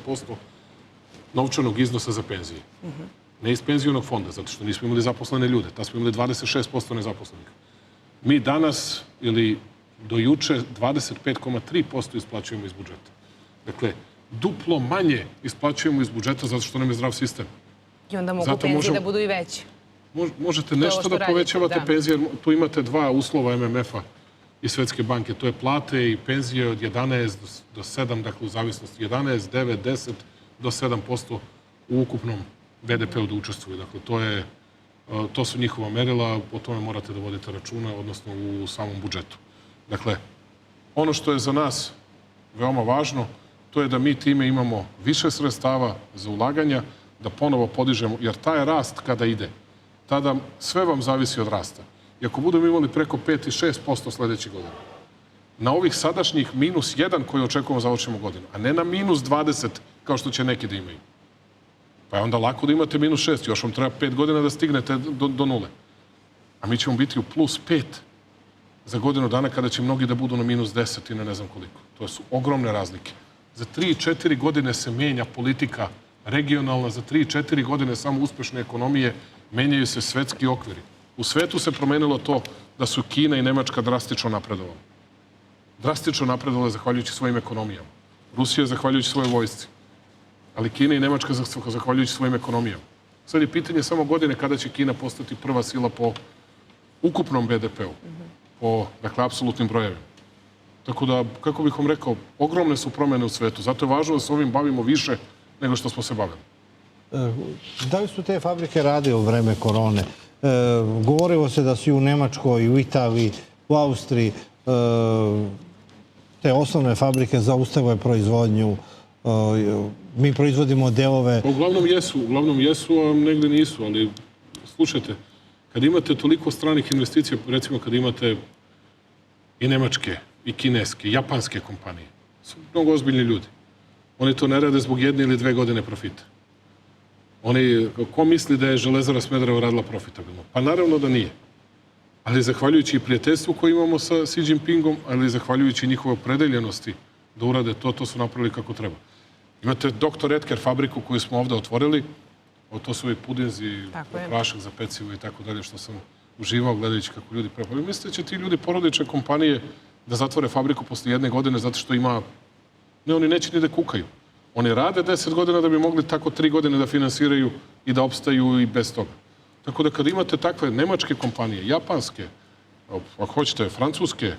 novčanog iznosa za penzije. Ne iz penzionog fonda, zato što nismo imali zaposlene ljude. Ta smo imali 26% nezaposlenih. Mi danas, ili do juče, 25,3% isplaćujemo iz budžeta. Dakle, duplo manje isplaćujemo iz budžeta zato što nam je zdrav sistem. I onda mogu penzije da budu i veće. Možete nešto da povećavate penzije, jer tu imate dva uslova MMF-a i Svetske banke. To je plate i penzije od 11 do 7, dakle u zavisnosti 11, 9, 10 do 7% u ukupnom BDP-u da učestvuju. Dakle, to su njihova merila, o tome morate da vodite računa, odnosno u samom budžetu. Dakle, ono što je za nas veoma važno, to je da mi time imamo više sredstava za ulaganja, da ponovo podižemo, jer taj rast kada ide, tada sve vam zavisi od rasta. I ako budemo imali preko 5 i 6% sledeće godine, na ovih sadašnjih -1 koji očekujemo završimo godinu, a ne na -20 kao što će neki da imaju. Pa je onda lako da imate -6, još vam treba 5 godina da stignete do nule. A mi ćemo biti u +5 za godinu dana kada će mnogi da budu na -10 i ne znam koliko. To su ogromne razlike. Za 3-4 godine se menja politika regionalna, za 3-4 godine samo uspešne ekonomije menjaju se svetski okviri. U svetu se promenilo to da su Kina i Nemačka drastično napredovali. Drastično napredovali zahvaljujući svojim ekonomijama. Rusija zahvaljujući svojoj vojsci. Ali Kina i Nemačka zahvaljujući svojim ekonomijama. Sad je pitanje samo godine kada će Kina postati prva sila po ukupnom BDP-u, po, dakle, apsolutnim brojevima. Tako da, kako bih vam rekao, ogromne su promene u svetu. Zato je važno da se ovim bavimo više nego što smo se bavili. Da li su te fabrike radile u vreme korone? Govorilo se da su i u Nemačkoj, i u Italiji, u Austriji te osnovne fabrike zaustavile proizvodnju. Mi proizvodimo delove. Uglavnom jesu, a negde nisu. Ali, slušajte, kad imate toliko stranih investicija, recimo kad imate i nemačke, i kineske, i japanske kompanije, su mnogo ozbiljni ljudi. Oni to ne rade zbog 1 ili 2 godine profita. Ko misli da je Železara Smederevo radila profitabilno? Pa naravno da nije. Ali zahvaljujući i prijateljstvu koje imamo sa Xi Jinpingom, ali zahvaljujući njihove opredeljenosti da urade to su napravili kako treba. Imate Dr. Edker fabriku koju smo ovde otvorili, to su i pudinzi, prašak za pecivo i tako dalje, što sam uživao gledajući kako ljudi prepravljaju. Mislite da će ti ljudi porodične kompanije da zatvore fabriku posle 1 godine zato što ima... Ne, oni neće ni da kukaju. Oni rade 10 godina da bi mogli tako 3 godine da finansiraju i da opstaju i bez toga. Tako da kad imate takve nemačke kompanije, japanske, ako hoćete, francuske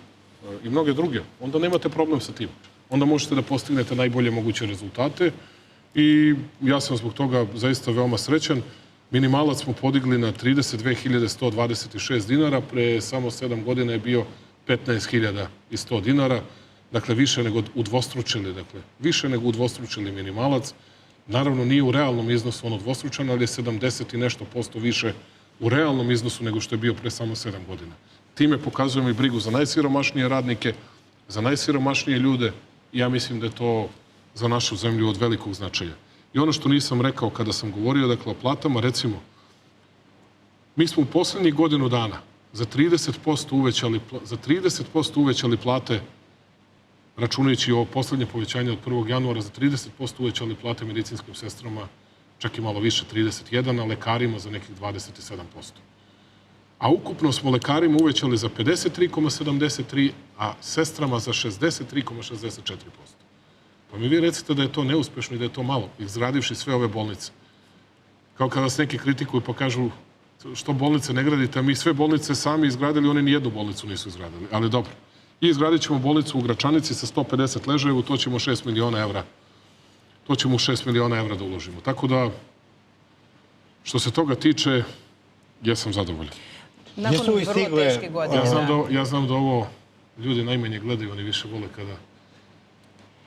i mnoge druge, onda nemate problem sa tim. Onda možete da postignete najbolje moguće rezultate i ja sam zbog toga zaista veoma srećan. Minimalac smo podigli na 32.126 dinara, pre samo 7 godina je bio 15.100 dinara, dakle više nego udvostručili minimalac. Naravno nije u realnom iznosu ono dvostručan, ali je 70 i nešto % više u realnom iznosu nego što je bio pre samo 7 godina. Time pokazujemo i brigu za najsiromašnije radnike, za najsiromašnije ljude i ja mislim da je to za našu zemlju od velikog značaja. I ono što nisam rekao kada sam govorio, dakle, o platama, recimo, mi smo u poslednjih godinu dana za 30% uvećali plate, računajući ovo poslednje povećanje od 1. januara, za 30% uvećali plate medicinskim sestrama, čak i malo više, 31%, a lekarima za nekih 27%. A ukupno smo lekarima uvećali za 53,73%, a sestrama za 63,64%. Pa mi vi recite da je to neuspešno i da je to malo, izgradivši sve ove bolnice. Kao kada vas neki kritikuju pa kažu što bolnice ne gradite, a mi sve bolnice sami izgradili, oni ni jednu bolnicu nisu izgradili, ali dobro. I izgradit ćemo bolnicu u Gračanici sa 150 ležajeva, to ćemo 6 miliona evra. To ćemo 6 miliona evra da uložimo. Tako da, što se toga tiče, ja sam zadovoljan. Nakon Jesu li vrlo stigle- teške godine. Ja znam da ovo ljudi najmanje gledaju, oni više vole kada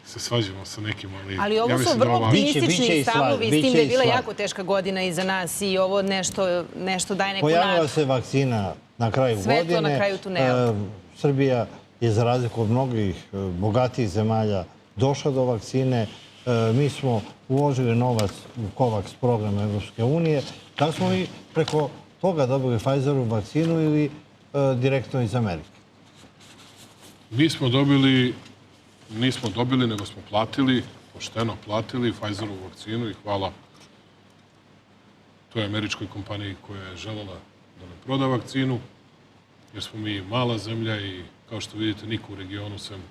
se svađamo sa nekim, Ali ovo ja su mislim da vrlo ovo važno. Biće optimistični i stavovi, s biće tim da je i bila slavlje. jako teška godina iza nas i ovo nešto daje neku Pojavila nadu. se vakcina na kraju Svetlo godine. na kraju tunela. Srbija je za razliku od mnogih bogatijih zemalja došla do vakcine. Mi smo uložili novac u COVAX program Evropske unije. Da li smo i preko toga dobili Pfizeru vakcinu ili direktno iz Amerike? Nismo dobili, nego smo platili, pošteno platili Pfizerovu vakcinu i hvala toj američkoj kompaniji koja je želela da nam proda vakcinu, jer smo mi mala zemlja i kao što vidite niko u regionu sem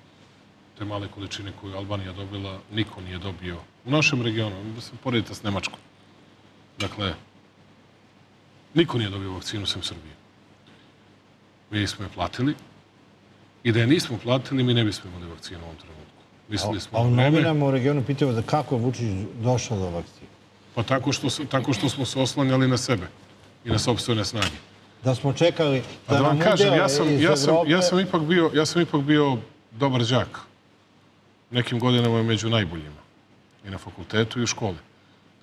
te male količine koju je Albanija dobila, niko nije dobio u našem regionu, da se poredite s Nemačkom. Dakle, niko nije dobio vakcinu sem Srbije. Mi smo je platili i da je nismo platili, mi ne bismo imali vakcinu u ovom trenutku. Mislili smo A u na vreme, novinama u regionu pitaju da kako je Vučić došao do vakcine. pa tako što smo se oslanjali na sebe i na sopstvene snage. Da smo čekali A da da nam vam kažem, udele iz Evrope... ja sam ipak bio dobar đak. Nekim godinama među najboljima. I na fakultetu i u školi.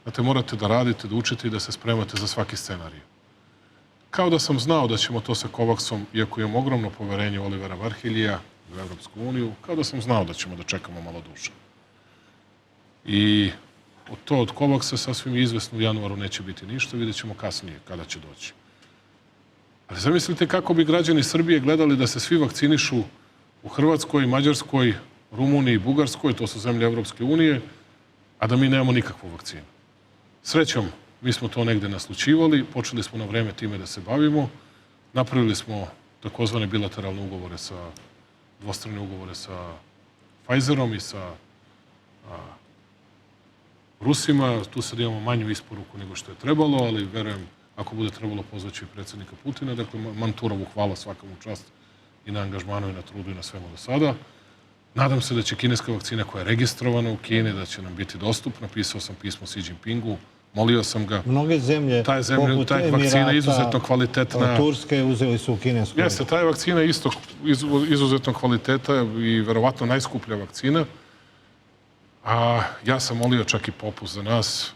Znate, morate da radite, da učite i da se spremate za svaki scenarij. Kao da sam znao da ćemo to sa COVAX-om, iako imam ogromno poverenje u Olivera Varheljija, u Evropsku uniju, kao da sam znao da ćemo da čekamo malo duže. I od COVAX-a sasvim izvesno u januaru neće biti ništa, vidjet ćemo kasnije kada će doći. Ali zamislite kako bi građani Srbije gledali da se svi vakcinišu u Hrvatskoj, Mađarskoj, Rumuniji i Bugarskoj, to su zemlje Evropske unije, a da mi nemamo nikakvu vakcinu. Srećom, mi smo to negde naslučivali, počeli smo na vreme time da se bavimo, napravili smo takozvane bilateralne ugovore dvostrane ugovore sa Pfizerom i sa Rusima. Tu sad imamo manju isporuku nego što je trebalo, ali verujem, ako bude trebalo, pozvaću i predsjednika Putina. Dakle, Manturovu hvala svakamu čast i na angažmanu i na trudu i na svemu do sada. Nadam se da će kineska vakcina koja je registrovana u Kini, da će nam biti dostupna. Pisao sam pismo Xi Jinpingu, molio sam ga. Mnoge zemlje, poput ta vakcina je izuzetno kvalitetna. Turske uzeli su u kinesku. Jeste, ta je vakcina isto izuzetno kvaliteta i verovatno najskuplja vakcina. A ja sam molio čak i Popu za nas,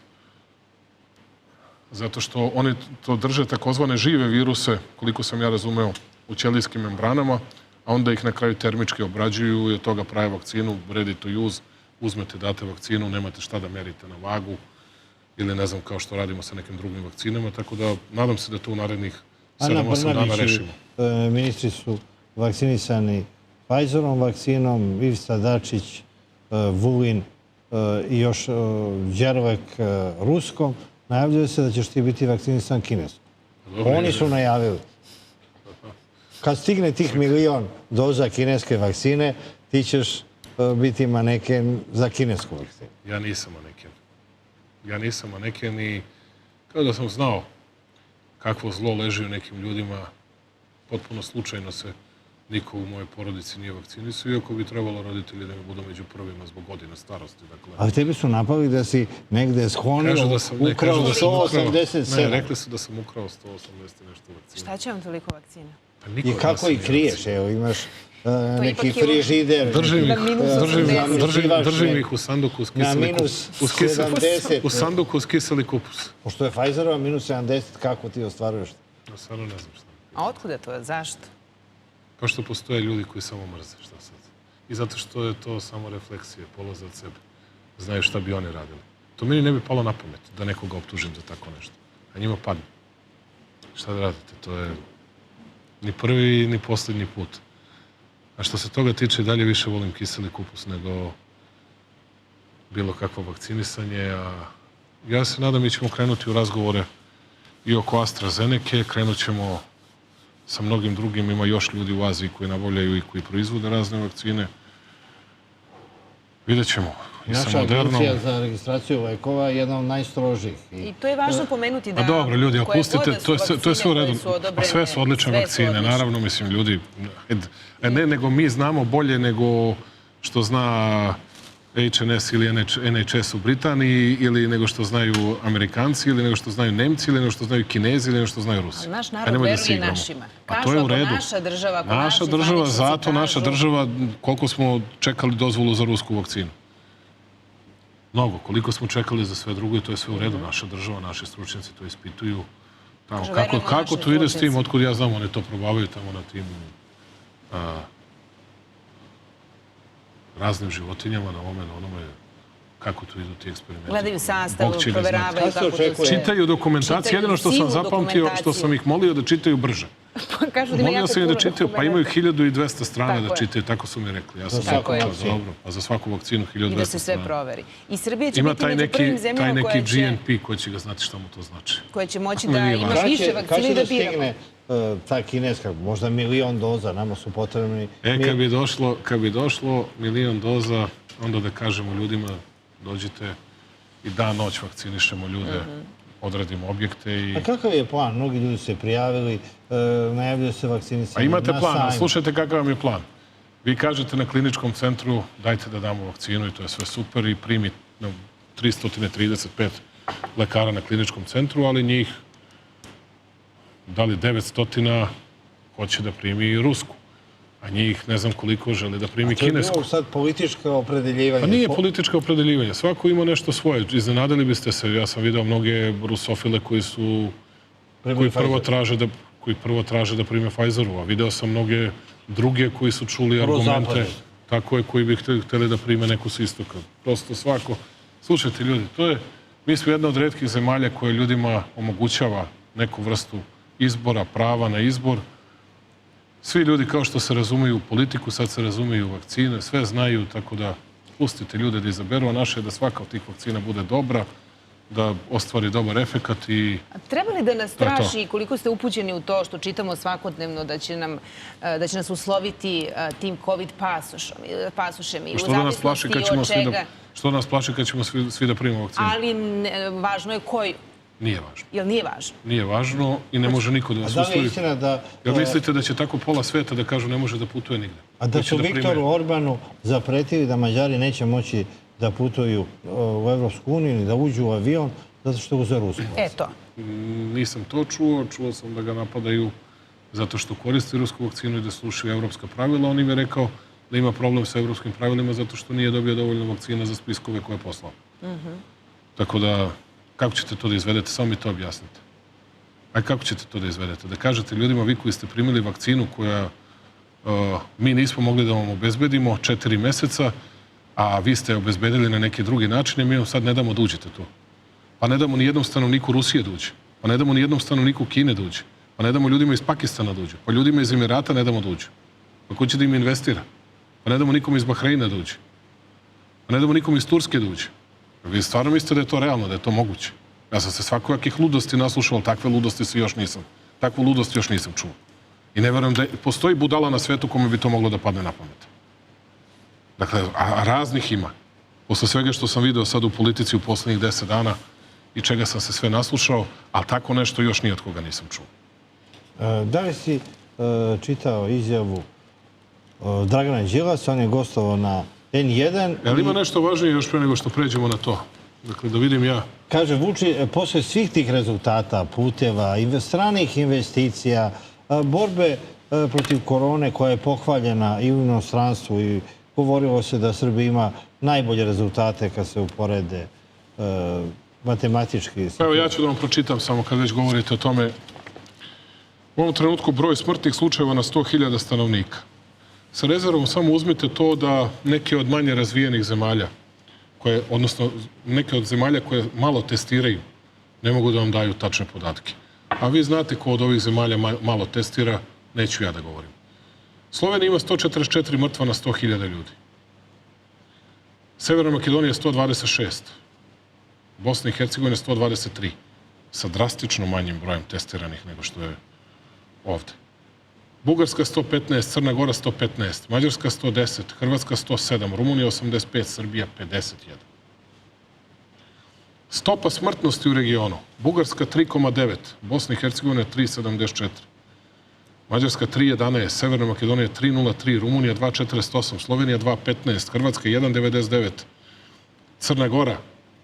zato što oni to drže takozvane žive viruse, koliko sam ja razumeo, u ćelijskim membranama, a onda ih na kraju termički obrađuju i od toga prave vakcinu, ready to use, uzmete, date vakcinu, nemate šta da merite na vagu ili ne znam kao što radimo sa nekim drugim vakcinama, tako da nadam se da to u narednih 7-8 dana rešimo. Ministri su vakcinisani Pfizerom vakcinom, Ivica Dačić, Vulin i još Đerovek ruskom. Najavljuje se da ćeš ti biti vakcinisan kineskom. Oni su najavili. Kad stigne tih 1 milion doza kineske vakcine, ti ćeš biti maneken za kinesku vakcinu. Ja nisam maneken i kao da sam znao kakvo zlo leži u nekim ljudima, potpuno slučajno se niko u mojoj porodici nije vakcinisao, iako bi trebalo roditelji da mi budu među prvima zbog godina starosti. Ali tebi su napali da si negde sklonio, ukrao 187. Ne, rekli su da sam ukrao 180 nešto vakcina. Šta će vam toliko vakcina? I kako ih kriješ? Evo, imaš neki frižider. Držim ih u sanduku uz sanduku s kiseli kupus. Pošto je Pfizerova minus 70, kako ti ostvaruješ? Ja stvarno ne znam šta. A otkuda to? Zašto? Pa što postoje ljudi koji samo mrze, šta sad? I zato što je to samo refleksija, polaze od sebe. Znaju šta bi oni radili. To meni ne bi palo na pamet da nekoga optužim za tako nešto. A njima padne. Šta da radite? To je ni prvi, ni posljednji put. A što se toga tiče, dalje više volim kiseli kupus nego bilo kakvo vakcinisanje. A ja se nadam mi ćemo krenuti u razgovore i oko AstraZeneca, krenut ćemo sa mnogim drugim, ima još ljudi u Aziji koji nabavljaju i koji proizvode razne vakcine. Vidjet ćemo. Naša agencija za registraciju lekova je jedna od najstrožih. I to je važno pomenuti da... A dobro, ljudi, opustite, to je sve u redu. Pa sve su odlične vakcine, naravno, mislim, ljudi. Ne, nego mi znamo bolje nego što zna HNS ili NHS u Britaniji, ili nego što znaju Amerikanci, ili nego što znaju Nemci, ili nego što znaju Kinezi, ili nego što znaju Rusi. Ali naš narod veruje našima. A to je u redu. Naša država, Naša država, zato naša država, koliko smo čekali dozvolu za rusku vakcinu. Mnogo. Koliko smo čekali za sve drugo i to je sve u redu. Naša država, naši stručnjaci to ispituju. Kako to ide s tim, otkud ja znam, oni to probavaju tamo na tim raznim životinjama, na ovome, na onome, kako tu idu ti eksperimenti. Gledaju sastav, proveravaju kako to sve. Čitaju dokumentaciju, jedino što sam zapamtio, što sam ih molio da čitaju brže. Molio sam ih da čitaju, pa imaju 1200 strana da čitaju, tako su mi rekli. Ja sam rekao, dobro, a za svaku vakcinu 1200 strana. I da se sve proveri. I Srbija će biti među prvim zemljama koje će... Taj neki GNP koji će ga znati šta mu to znači. Koje će moći da ima više vakcine i da biramo. Ta kineska, možda 1.000.000 doza, nama su potrebni... Kad bi došlo 1.000.000 doza, onda da kažemo ljudima, dođite i dan-noć vakcinišemo ljude, odradimo objekte i... A kakav je plan? Mnogi ljudi se prijavili, najavljaju se vakcinisanje. A imate plan, slušajte kakav vam je plan. Vi kažete na kliničkom centru, dajte da damo vakcinu i to je sve super i primi 335 lekara na kliničkom centru, ali njih da li 900 hoće da primi i rusku, a njih ne znam koliko žele da primi kinesku. A to je sad političko opredeljivanje? Pa nije političko opredeljivanje. Svako ima nešto svoje. Iznenadili biste se. Ja sam video mnoge rusofile koji prvo traže da prime Pfizeru, a video sam mnoge druge koji su čuli argumente tako je, koji bi hteli da prime neku s istoka. Prosto svako. Slušajte ljudi, mi smo jedna od retkih zemalja koja ljudima omogućava neku vrstu izbora, prava na izbor. Svi ljudi kao što se razumeju u politiku, sad se razumeju u vakcine, sve znaju, tako da pustite ljude da izaberu, a naše je da svaka od tih vakcina bude dobra, da ostvari dobar efekat i... Treba li da nas straši koliko ste upućeni u to što čitamo svakodnevno da će nas usloviti tim COVID pasušem i u zavisnosti od čega? Što nas plaši kad ćemo svi da primimo vakcinu? Ali važno je koju. Nije važno. Jel nije važno? Nije važno i ne može niko da vas uslovi. A da li je istina da... Jel mislite da će tako pola sveta da kažu ne može da putuje nigde? A da su Viktoru Orbanu zapretili da Mađari neće moći da putuju u Evropsku uniju ili da uđu u avion zato što je uzeo rusku. Eto. Nisam to čuo. Čuo sam da ga napadaju zato što koristi rusku vakcinu i da slušaju evropska pravila. On im je rekao da ima problem sa evropskim pravilima zato što nije dobio dovoljno vakcina za spiskove koje je poslao. Tako da... Kako ćete to da izvedete? Samo mi to objasnite. A kako ćete to da izvedete? Da kažete ljudima, vi koji ste primili vakcinu koja mi nismo mogli da vam obezbedimo 4 meseca, a vi ste obezbedili na neki drugi način, mi vam sad ne damo da uđete tu. Pa ne damo ni jednom stanovniku Rusije da uđe. Pa ne damo ni jednom stanovniku Kine da uđe. Pa ne damo ljudima iz Pakistana da uđe. Pa ljudima iz Emirata ne damo da uđe. Pa ko će da im investira? Pa ne damo nikom iz Bahreina da uđe. Pa ne damo nikom iz Turske da uđe. Vi stvarno mislite da je to realno, da je to moguće? Ja sam se svakojakih ludosti naslušao, ali takve ludosti takvu ludost još nisam čuo. I ne verujem da postoji budala na svetu kome bi to moglo da padne na pamet. Dakle, a raznih ima. Posle svega što sam video sad u politici u poslednjih 10 dana i čega sam se sve naslušao, ali tako nešto još ni od koga nisam čuo. Da li si čitao izjavu Dragana Đilasa? On je gostovao na N1. Jel ima nešto važnije još pre nego što pređemo na to? Dakle, da vidim ja... Kaže, Vučić, posle svih tih rezultata, puteva, stranih investicija, borbe protiv korone koja je pohvaljena i u inostranstvu i govorilo se da Srbija ima najbolje rezultate kad se uporede matematički. Evo, ja ću da vam pročitam samo kad već govorite o tome. U ovom trenutku broj smrtnih slučajeva na 100.000 stanovnika. Sa rezervom samo uzmite to da neke od manje razvijenih zemalja, odnosno neke od zemalja koje malo testiraju, ne mogu da vam daju tačne podatke. A vi znate ko od ovih zemalja malo testira, neću ja da govorim. Slovenija ima 144 mrtva na 100.000 ljudi. Severna Makedonija 126. Bosna i Hercegovina 123. Sa drastično manjim brojem testiranih nego što je ovde. Bugarska 115, Crna Gora 115, Mađarska 110, Hrvatska 107, Rumunija 85, Srbija 51. Stopa smrtnosti u regionu. Bugarska 3,9, Bosna i Hercegovina 3,74, Mađarska 3,11, Severna Makedonija 3,03, Rumunija 2,48, Slovenija 2,15, Hrvatska 1,99, Crna Gora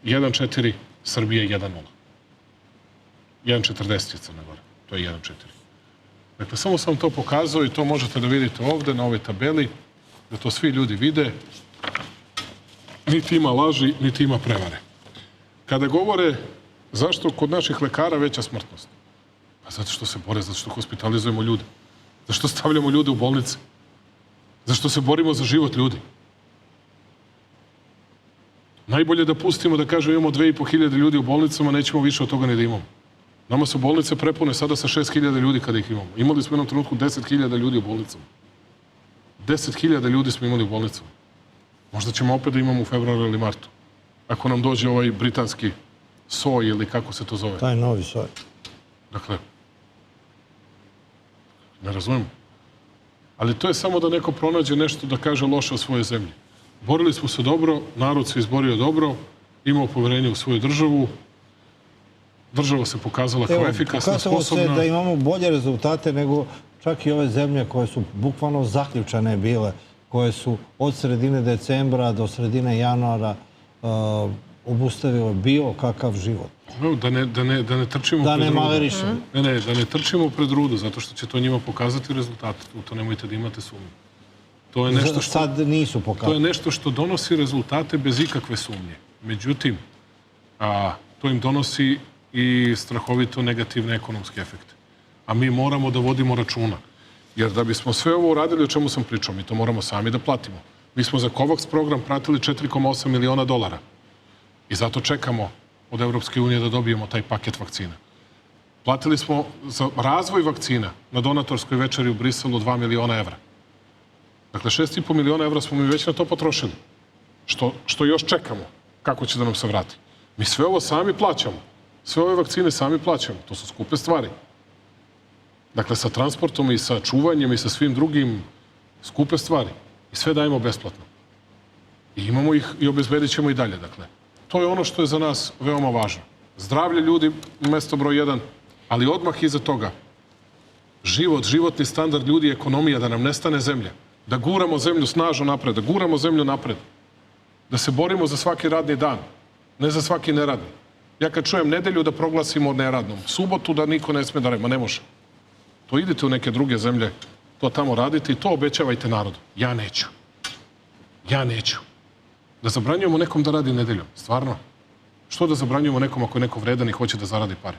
1,4, Srbija 1,0. 1,40 je Crna Gora, to je 1,4. Dakle, samo sam to pokazao i to možete da vidite ovde na ovoj tabeli, da to svi ljudi vide. Niti ima laži, niti ima prevare. Kada govore zašto kod naših lekara veća smrtnost? Pa zato što se bore, zato što hospitalizujemo ljude. Zašto stavljamo ljude u bolnice? Zašto se borimo za život ljudi? Najbolje da pustimo da kažemo imamo 2.500 ljudi u bolnicama, nećemo više od toga ni da imamo. Nama su bolnice prepune sada sa 6.000 ljudi kada ih imamo. Imali smo u jednom trenutku 10.000 ljudi u bolnicama. 10.000 ljudi smo imali u bolnicama. Možda ćemo opet da imamo u februaru ili martu. Ako nam dođe ovaj britanski soj ili kako se to zove. Taj novi soj. Dakle, ne razumemo. Ali to je samo da neko pronađe nešto da kaže loše o svojoj zemlji. Borili smo se dobro, narod se izborio dobro, imao poverenje u svoju državu, država se pokazala kao efikasna, sposobna. Pokazalo se da imamo bolje rezultate nego čak i ove zemlje koje su bukvalno zaključane bile, koje su od sredine decembra do sredine januara obustavile bilo kakav život. Da ne trčimo da pred ne rudu. malerišemo. Ne, da ne trčimo pred rudu, zato što će to njima pokazati rezultate. U to nemojte da imate sumnju. To je nešto što... Sad nisu To pokazali. je nešto što donosi rezultate bez ikakve sumnje. Međutim, to im donosi i strahovito negativne ekonomske efekte. A mi moramo da vodimo računa. Jer da bismo sve ovo uradili o čemu sam pričao, mi to moramo sami da platimo. Mi smo za COVAX program pratili $4,8 miliona. I zato čekamo od Evropske unije da dobijemo taj paket vakcina. Platili smo za razvoj vakcina na donatorskoj večeri u Briselu 2 miliona evra. Dakle, 6,5 miliona evra smo mi već na to potrošili. Što još čekamo? Kako će da nam se vrati? Mi sve ovo sami plaćamo. Sve ove vakcine sami plaćamo. To su skupe stvari. Dakle, sa transportom i sa čuvanjem i sa svim drugim skupe stvari. I sve dajemo besplatno. I imamo ih i obezbedit ćemo i dalje. Dakle, to je ono što je za nas veoma važno. Zdravlje ljudi, mesto broj 1, ali odmah iza toga životni standard ljudi, ekonomija, da nam nestane zemlja. Da guramo zemlju snažno napred, da guramo zemlju napred. Da se borimo za svaki radni dan, ne za svaki neradni. Ja kad čujem nedelju da proglasimo neradnom, subotu da niko ne sme da radi, ma ne može. To idete u neke druge zemlje, to tamo radite i to obećavajte narodu. Ja neću. Ja neću. Da zabranjujemo nekom da radi nedeljom. Stvarno. Što da zabranjujemo nekom ako je neko vredan i hoće da zaradi pare?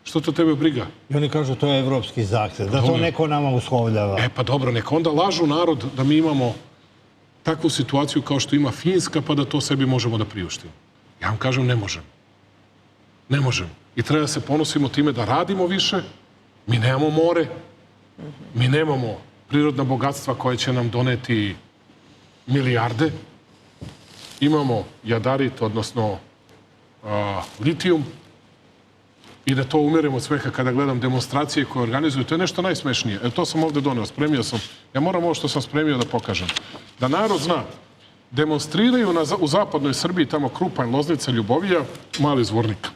Što to tebe briga? I oni kažu to je evropski zahtev, da to neko nama uslovljava. Pa dobro, neka onda lažu narod da mi imamo takvu situaciju kao što ima Finska, pa da to sebi možemo da priuštimo. Ja vam kažem, ne možemo. Ne možemo. I treba da se ponosimo time da radimo više. Mi nemamo more. Mi nemamo prirodna bogatstva koje će nam doneti milijarde. Imamo jadarit, odnosno litijum. I da to umirem od smeha kada gledam demonstracije koje organizuju. To je nešto najsmešnije. To sam ovde doneo, spremio sam. Ja moram ovo što sam spremio da pokažem. Da narod zna, demonstriraju u zapadnoj Srbiji, tamo Krupanj, Loznica, Ljubovija, Mali Zvornik.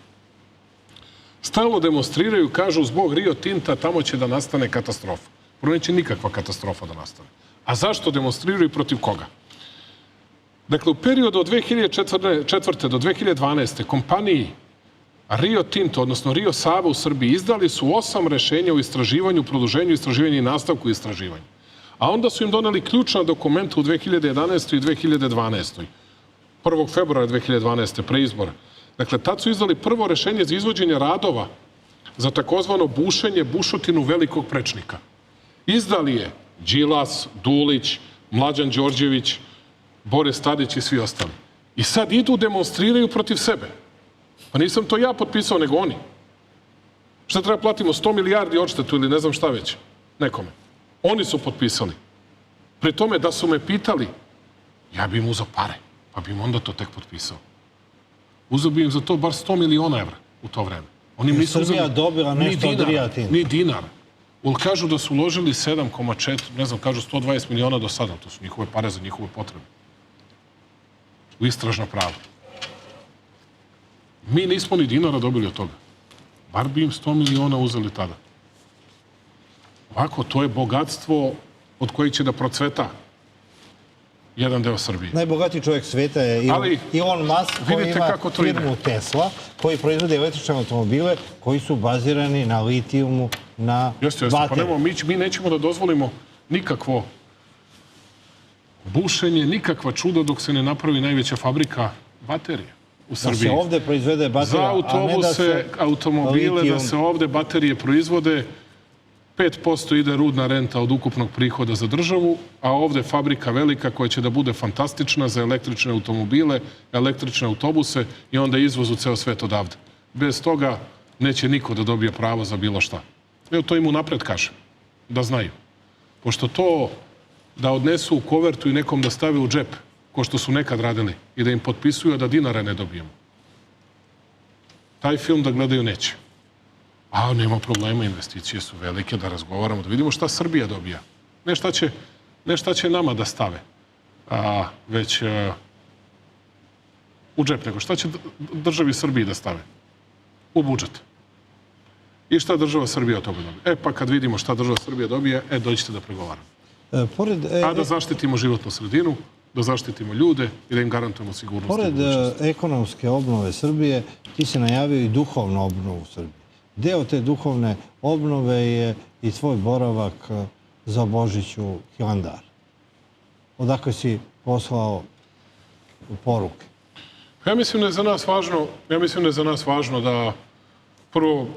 Stalno demonstriraju, kažu zbog Rio Tinta tamo će da nastane katastrofa. Prvo neće nikakva katastrofa da nastane. A zašto demonstriraju i protiv koga? Dakle, u periodu od 2004. do 2012. kompaniji Rio Tinto, odnosno Rio Sava u Srbiji, izdali su 8 rešenja o istraživanju, produženju istraživanja i nastavku istraživanja. A onda su im doneli ključna dokumenta u 2011. i 2012. 1. februara 2012. pre izbora. Dakle, tad su izdali prvo rešenje za izvođenje radova za takozvano bušenje bušotinu velikog prečnika. Izdali je Đilas, Dulić, Mlađan Đorđević, Boris Tadić i svi ostali. I sad idu, demonstriraju protiv sebe. Pa nisam to ja potpisao, nego oni. Šta treba platimo? 100 milijardi odštetu ili ne znam šta već nekome. Oni su potpisali. Pri tome da su me pitali, ja bi im uzao pare, pa bi im onda to tek potpisao. Uzao bi im za to bar 100 miliona evra u to vreme. Oni nisu uzeli Srbija dobila nešto od Rio Tinta. Ni dinar. Kažu da su uložili 7,4, ne znam, kažu 120 miliona do sada. To su njihove pare za njihove potrebe. U istražna prava. Mi nismo ni dinara dobili od toga. Bar bi im 100 miliona uzeli tada. Ovako, to je bogatstvo od kojeg će da procveta. jedan deo Srbije. Najbogatiji čovjek sveta je Elon Musk, koji ima firmu Tesla, koji proizvode električne automobile koji su bazirani na litijumu, na bateriju. Mi nećemo da dozvolimo nikakvo bušenje, nikakva čuda dok se ne napravi najveća fabrika baterije u Srbiji. Da se ovde proizvede baterija, za autobuse, automobile, da se ovde baterije proizvode, 5% ide rudna renta od ukupnog prihoda za državu, a ovde fabrika velika koja će da bude fantastična za električne automobile, električne autobuse i onda izvoz u ceo svet odavde. Bez toga neće niko da dobije pravo za bilo šta. Evo to im unapred kažem, da znaju. Pošto to da odnesu u kovertu i nekom da stave u džep, ko što su nekad radili, i da im potpisuju, a da dinara ne dobijemo. Taj film da gledaju neće. A nema problema, investicije su velike, da razgovaramo, da vidimo šta Srbija dobija. Ne šta će nama da stave, već u džep, nego šta će državi Srbiji da stave u budžet. I šta država Srbija od toga dobija. Pa kad vidimo šta država Srbija dobija, dođite da pregovaramo. A da zaštitimo životnu sredinu, da zaštitimo ljude i da im garantujemo sigurnost. Pored ekonomske obnove Srbije, ti si najavio i duhovnu obnovu Srbije. Deo te duhovne obnove je i tvoj boravak za Božić u Hilandar. Odakle si poslao poruke? Ja mislim da je za nas važno da prvo,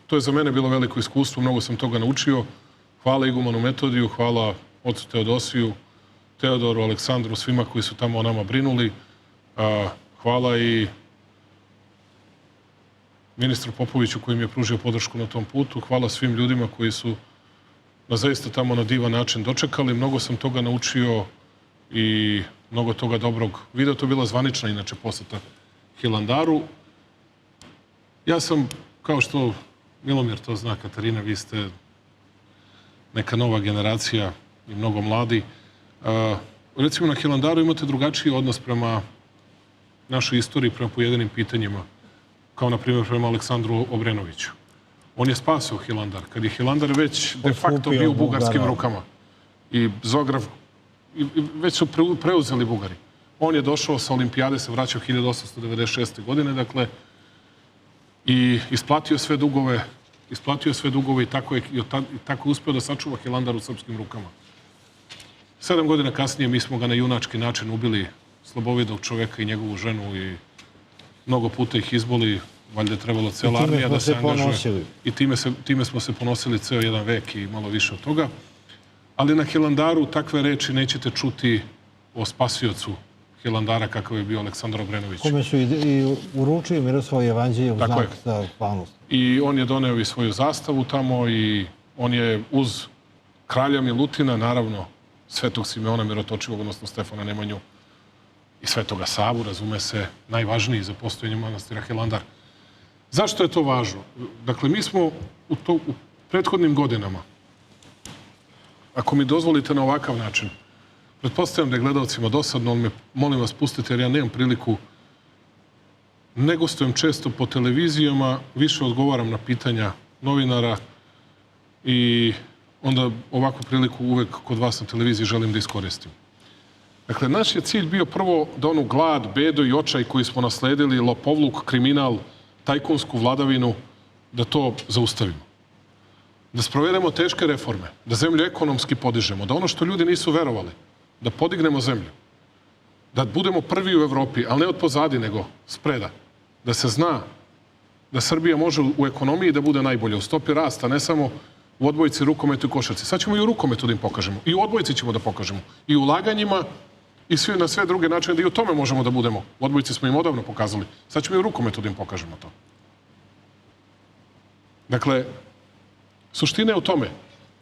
to je za mene bilo veliko iskustvo, mnogo sam toga naučio. Hvala igumanu Metodiju, hvala ocu Teodosiju, Teodoru, Aleksandru, svima koji su tamo o nama brinuli. Hvala i ministru Popoviću koji mi je pružio podršku na tom putu. Hvala svim ljudima koji su nas zaista tamo na divan način dočekali. Mnogo sam toga naučio i mnogo toga dobrog video. To je bila zvanična, inače, poseta Hilandaru. Ja sam, kao što Milomir to zna, Katarina, vi ste neka nova generacija i mnogo mladi. Recimo, na Hilandaru imate drugačiji odnos prema našoj istoriji, prema pojedinim pitanjima, kao na primjer prema Aleksandru Obrenoviću. On je spasio Hilandar, kad je Hilandar već de facto bio u bugarskim rukama. I Zograf, već su preuzeli Bugari. On je došao sa olimpijade, se vraćao 1896. godine, dakle, i isplatio sve dugove i tako je uspeo da sačuva Hilandar u srpskim rukama. 7 godina kasnije mi smo ga na junački način ubili, slabovidog čoveka i njegovu ženu, i mnogo puta ih izboli, valjda je trebalo cela armija da se angažuje. I time smo se ponosili ceo jedan vek i malo više od toga. Ali na Hilandaru takve reči nećete čuti o spasiocu Hilandara kakav je bio Aleksandar Obrenović. Kome su i uručili Miroslav Jevanđelje u znak za hvalnost. I on je doneo i svoju zastavu tamo i on je uz kralja Milutina, naravno, Svetog Simeona Mirotočivog, odnosno Stefana Nemanju, i Svetoga Savu, razume se, najvažniji za postojanje manastira Hilandar. Zašto je to važno? Dakle, mi smo u prethodnim godinama, ako mi dozvolite na ovakav način, pretpostavljam da je gledalcima dosadno, ali me, molim vas, pustite, jer ja nemam priliku, ne gostujem često po televizijama, više odgovaram na pitanja novinara i onda ovakvu priliku uvek kod vas na televiziji želim da iskoristim. Dakle, naš je cilj bio prvo da onu glad, bedu i očaj koji smo nasledili, lopovluk, kriminal, tajkunsku vladavinu, da to zaustavimo. Da sprovedemo teške reforme, da zemlju ekonomski podižemo, da ono što ljudi nisu verovali, da podignemo zemlju, da budemo prvi u Evropi, ali ne od pozadi, nego spreda, da se zna da Srbija može u ekonomiji da bude najbolja, u stopi rasta, ne samo u odbojci, rukometu i košarci. Sad ćemo i u rukometu da im pokažemo, i u odbojci ćemo da pokažemo, i u ulaganjima, i na sve druge načine, da i u tome možemo da budemo. U odbojci smo im odavno pokazali. Sad ćemo i u rukometu da im pokažemo to. Dakle, suština je u tome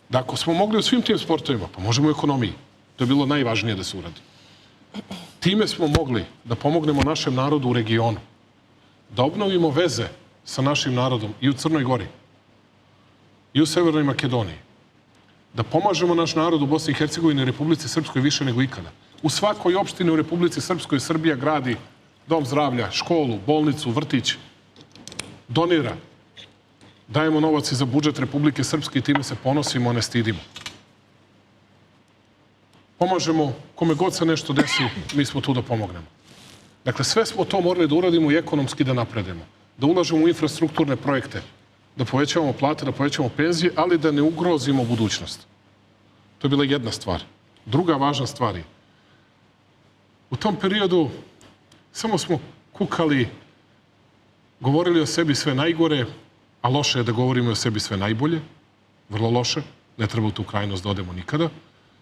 da ako smo mogli u svim tim sportovima, pa možemo u ekonomiji. To je bilo najvažnije da se uradi. Time smo mogli da pomognemo našem narodu u regionu, da obnovimo veze sa našim narodom i u Crnoj Gori, i u Severnoj Makedoniji, da pomažemo naš narod u Bosni i Hercegovini i Republici Srpskoj više nego ikada. U svakoj opštini u Republici Srpskoj Srbija gradi dom zdravlja, školu, bolnicu, vrtić, donira. Dajemo novac i za budžet Republike Srpske i time se ponosimo, a ne stidimo. pomažemo, kome god se nešto desi, mi smo tu da pomognemo. Dakle, sve smo to morali da uradimo i ekonomski da napredemo. Da ulažemo u infrastrukturne projekte, da povećavamo plate, da povećavamo penzije, ali da ne ugrozimo budućnost. To je bila jedna stvar. Druga važna stvar je, u tom periodu samo smo kukali, govorili o sebi sve najgore, a loše je da govorimo o sebi sve najbolje, vrlo loše, ne treba u tu krajnost da odemo nikada.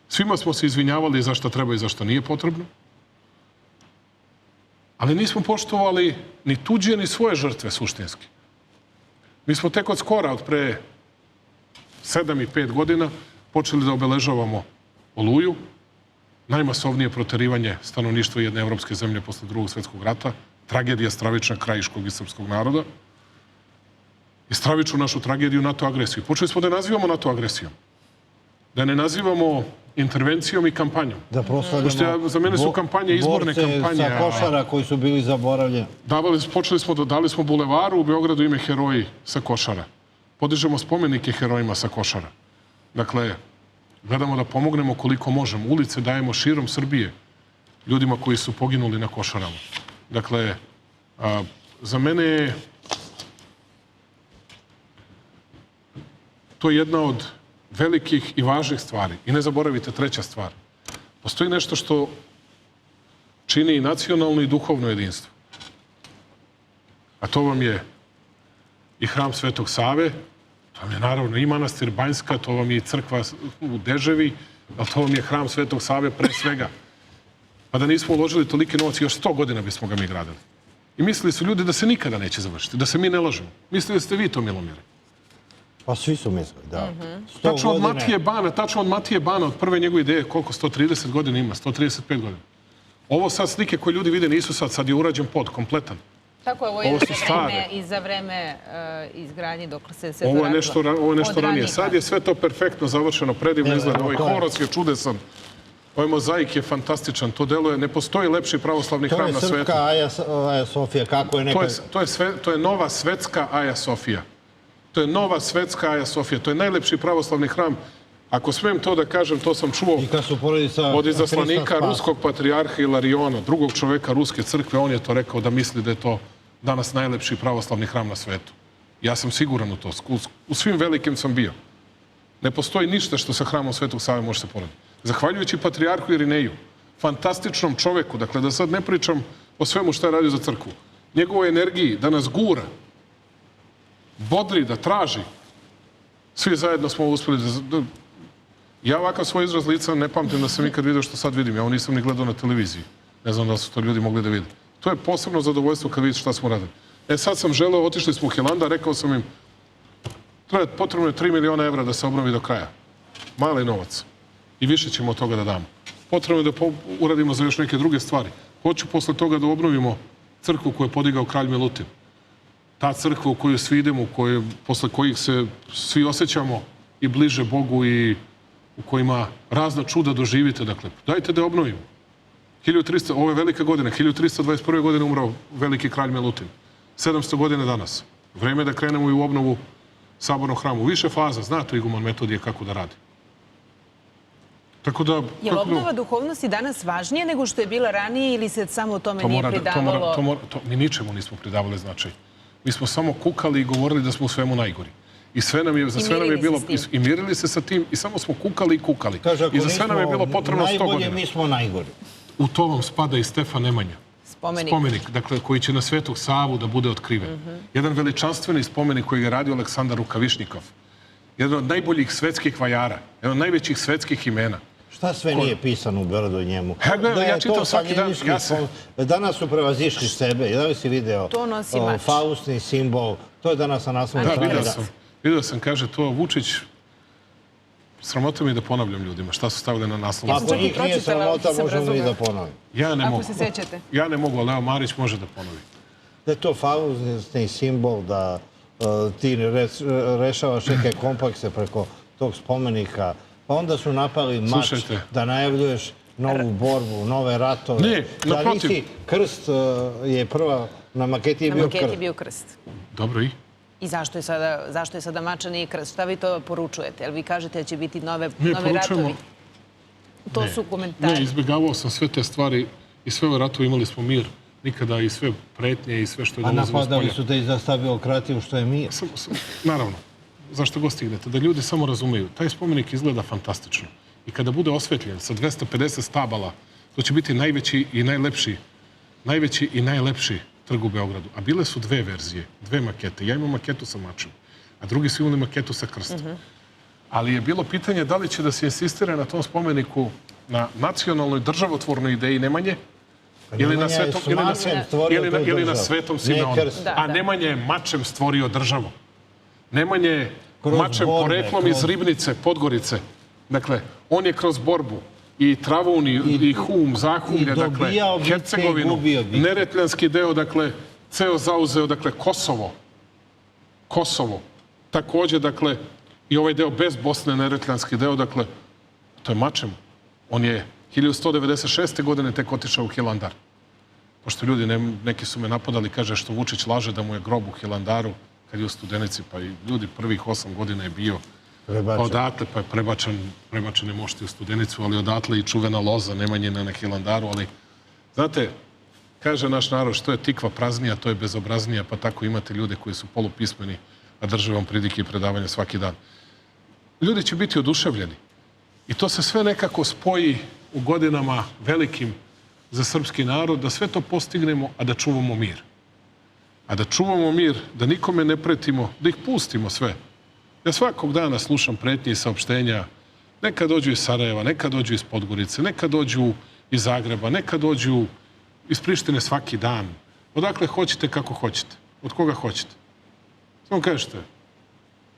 Svima smo se izvinjavali za šta treba i za šta nije potrebno, ali nismo poštovali ni tuđe, ni svoje žrtve suštinski. Mi smo tek od skora, od pre 7 i 5 godina, počeli da obeležavamo Oluju, najmasovnije proterivanje stanovništva jedne evropske zemlje posle Drugog svetskog rata, tragedija stravična krajiškog i srpskog naroda i stravičnu našu tragediju NATO agresiju. Počeli smo da je nazivamo NATO agresijom. Da ne nazivamo intervencijom i kampanjom. Da proslavljamo za mene su kampanje, izborne kampanje. borce sa Košara koji su bili zaboravljeni. Dali smo bulevaru u Beogradu ime Heroji sa Košara. Podižemo spomenike herojima sa Košara. Dakle, gledamo da pomognemo koliko možemo. Ulice dajemo širom Srbije ljudima koji su poginuli na Košarama. Dakle, za mene je to jedna od velikih i važnih stvari. I ne zaboravite, treća stvar. Postoji nešto što čini i nacionalno i duhovno jedinstvo. A to vam je i hram Svetog Save, to vam je naravno i manastir Banjska, to vam je i crkva u Deževi, ali to vam je hram Svetog Save pre svega. Pa da nismo uložili toliki novac, još 100 godina bismo ga mi gradili. I mislili su ljudi da se nikada neće završiti, da se mi ne lažemo. Mislili ste vi to, Milomire. Pa svi su mislili, da. Tačno od Matije Bana, od prve njegove ideje, koliko 130 godina ima, 135 godina. Ovo sad slike koje ljudi vide nisu sad je urađen pod, kompletan. Tako je, ovo je i za vreme izgradnje dok se sve Ovo je nešto ranije. Sad je sve to perfektno završeno, predivno izgleda. Ovaj horos je čudesan. Ovaj mozaik je fantastičan. To deluje, ne postoji lepši pravoslavni hram na svetu. To je srpska Aja Sofija, kako je nekad... To je nova svetska Aja Sofija. To je nova svetska Aja Sofija. To je najlepši pravoslavni hram. Ako smem to da kažem, to sam čuo od izaslanika ruskog patrijarha Ilariona, drugog čoveka ruske crkve. On je to rekao da misli da je to danas najlepši pravoslavni hram na svetu. Ja sam siguran u to. U svim velikim sam bio. Ne postoji ništa što sa hramom Svetog Save može se porediti. Zahvaljujući patrijarhu Irineju, fantastičnom čoveku, dakle da sad ne pričam o svemu što je radio za crkvu, njegovoj energiji da nas gura, bodri, da traži, svi zajedno smo uspeli da... Ja ovakav svoj izraz lica ne pamtim da sam ikad vidio što sad vidim. Ja ovo nisam ni gledao na televiziji. Ne znam da su to ljudi mogli da vide. To je posebno zadovoljstvo kad vidiš šta smo radili. Sad sam želeo, otišli smo u Hilandar, rekao sam im, potrebno je 3 miliona evra da se obnovi do kraja. Mali novac. I više ćemo od toga da damo. Potrebno je da uradimo za još neke druge stvari. Hoću posle toga da obnovimo crkvu koju je podigao kralj Milutin. Ta crkva u koju svi idemo, posle kojih se svi osjećamo i bliže Bogu i u kojima razna čuda doživite. Dakle, dajte da je obnovimo. Ovo je velika godina. 1321. godine umrao veliki kralj Milutin. 700 godina danas. Vreme je da krenemo i u obnovu sabornog hrama. U više faza. Zna to iguman Metodije kako da radi. Tako da... Je li obnova duhovnosti danas važnije nego što je bila ranije ili se samo tome nije pridavalo? Mi ničemu nismo pridavali značaj. Mi smo samo kukali i govorili da smo u svemu najgori. I sve nam je bilo... I mirili se sa tim i samo smo kukali i kukali. I za sve nam je bilo potrebno 100 godina. Najbolje, mi smo najgori. U to vam spada i Stefan Nemanja. Spomenik, dakle, koji će na Svetog Savu da bude otkriven. Jedan veličanstveni spomenik koji je radio Aleksandar Rukavišnikov. Jedan od najboljih svetskih vajara. Jedan od najvećih svetskih imena. Šta sve nije pisano u Beogradu njemu? Ja čitam svaki dan. Danas su prevazišli sebe. Da li si video faustni simbol? To je danas na naslovnoj strani. Vidio sam, kaže to Vučić. Sramota mi da ponavljam ljudima šta su stavili na naslovnoj strani. Ako njih nije sramota, možemo i da ponovim. Ja ne mogu. Ako se sećate. Ja ne mogu, ali evo Marić može da ponovi. Da je to faustni simbol, da ti rešavaš neke komplekse preko tog spomenika. Pa onda su napali mač da najavljuješ novu borbu, nove ratove. Ne, naprotiv. Da nisi, krst je prva, na maketi je bio krst. Na maketi je bio krst. Dobro i? I zašto je sada mača nije krst? Šta vi to poručujete? Jel vi kažete da će biti nove poručujemo, ratovi? To su komentari. Ne, izbjegavao sam sve te stvari i sve ove ratove imali smo mir. Nikada i sve pretnje i sve što je A dolazilo s polja. napadali su te i za stabilokratiju, što je mir. Naravno, zašto god stignete, da ljudi samo razumeju. Taj spomenik izgleda fantastično. I kada bude osvetljen sa 250 stabala, to će biti najveći i najlepši trg u Beogradu. A bile su dve verzije, dve makete. Ja imam maketu sa mačem, a drugi su imali maketu sa krstom. Ali je bilo pitanje da li će da se insistira na tom spomeniku na nacionalnoj državotvornoj ideji Nemanje, ili na Svetom Simeonu. A Nemanja je mačem stvorio državu. Nemanja je mačem poreklom iz Ribnice, Podgorice. Dakle, on je kroz borbu i Travun, i Hum, Zahumlje, dakle, Hercegovinu, Neretljanski deo, dakle, ceo zauzeo, dakle, Kosovo. Takođe, dakle, i ovaj deo bez Bosne, Neretljanski deo, dakle, to je mačem. On je 1196. godine tek otišao u Hilandar. Pošto ljudi, neki su me napadali, kaže što Vučić laže da mu je grob u Hilandaru kad je u Studenici, pa i ljudi prvih 8 godina je bio. Pa odatle, pa je prebačen je mošti u Studenicu, ali odatle i čuvena loza Nemanjina na Hilandaru, ali znate, kaže naš narod, što je tikva praznija, to je bezobraznija, pa tako imate ljude koji su polupismeni, a drže vam pridike i predavanja svaki dan. Ljudi će biti oduševljeni. I to se sve nekako spoji u godinama velikim za srpski narod, da sve to postignemo, a da čuvamo mir. A da čuvamo mir, da nikome ne pretimo, da ih pustimo sve. Ja svakog dana slušam pretnje i saopštenja, neka dođu iz Sarajeva, neka dođu iz Podgorice, neka dođu iz Zagreba, neka dođu iz Prištine svaki dan. Odakle hoćete, kako hoćete. Od koga hoćete. Samo kažete,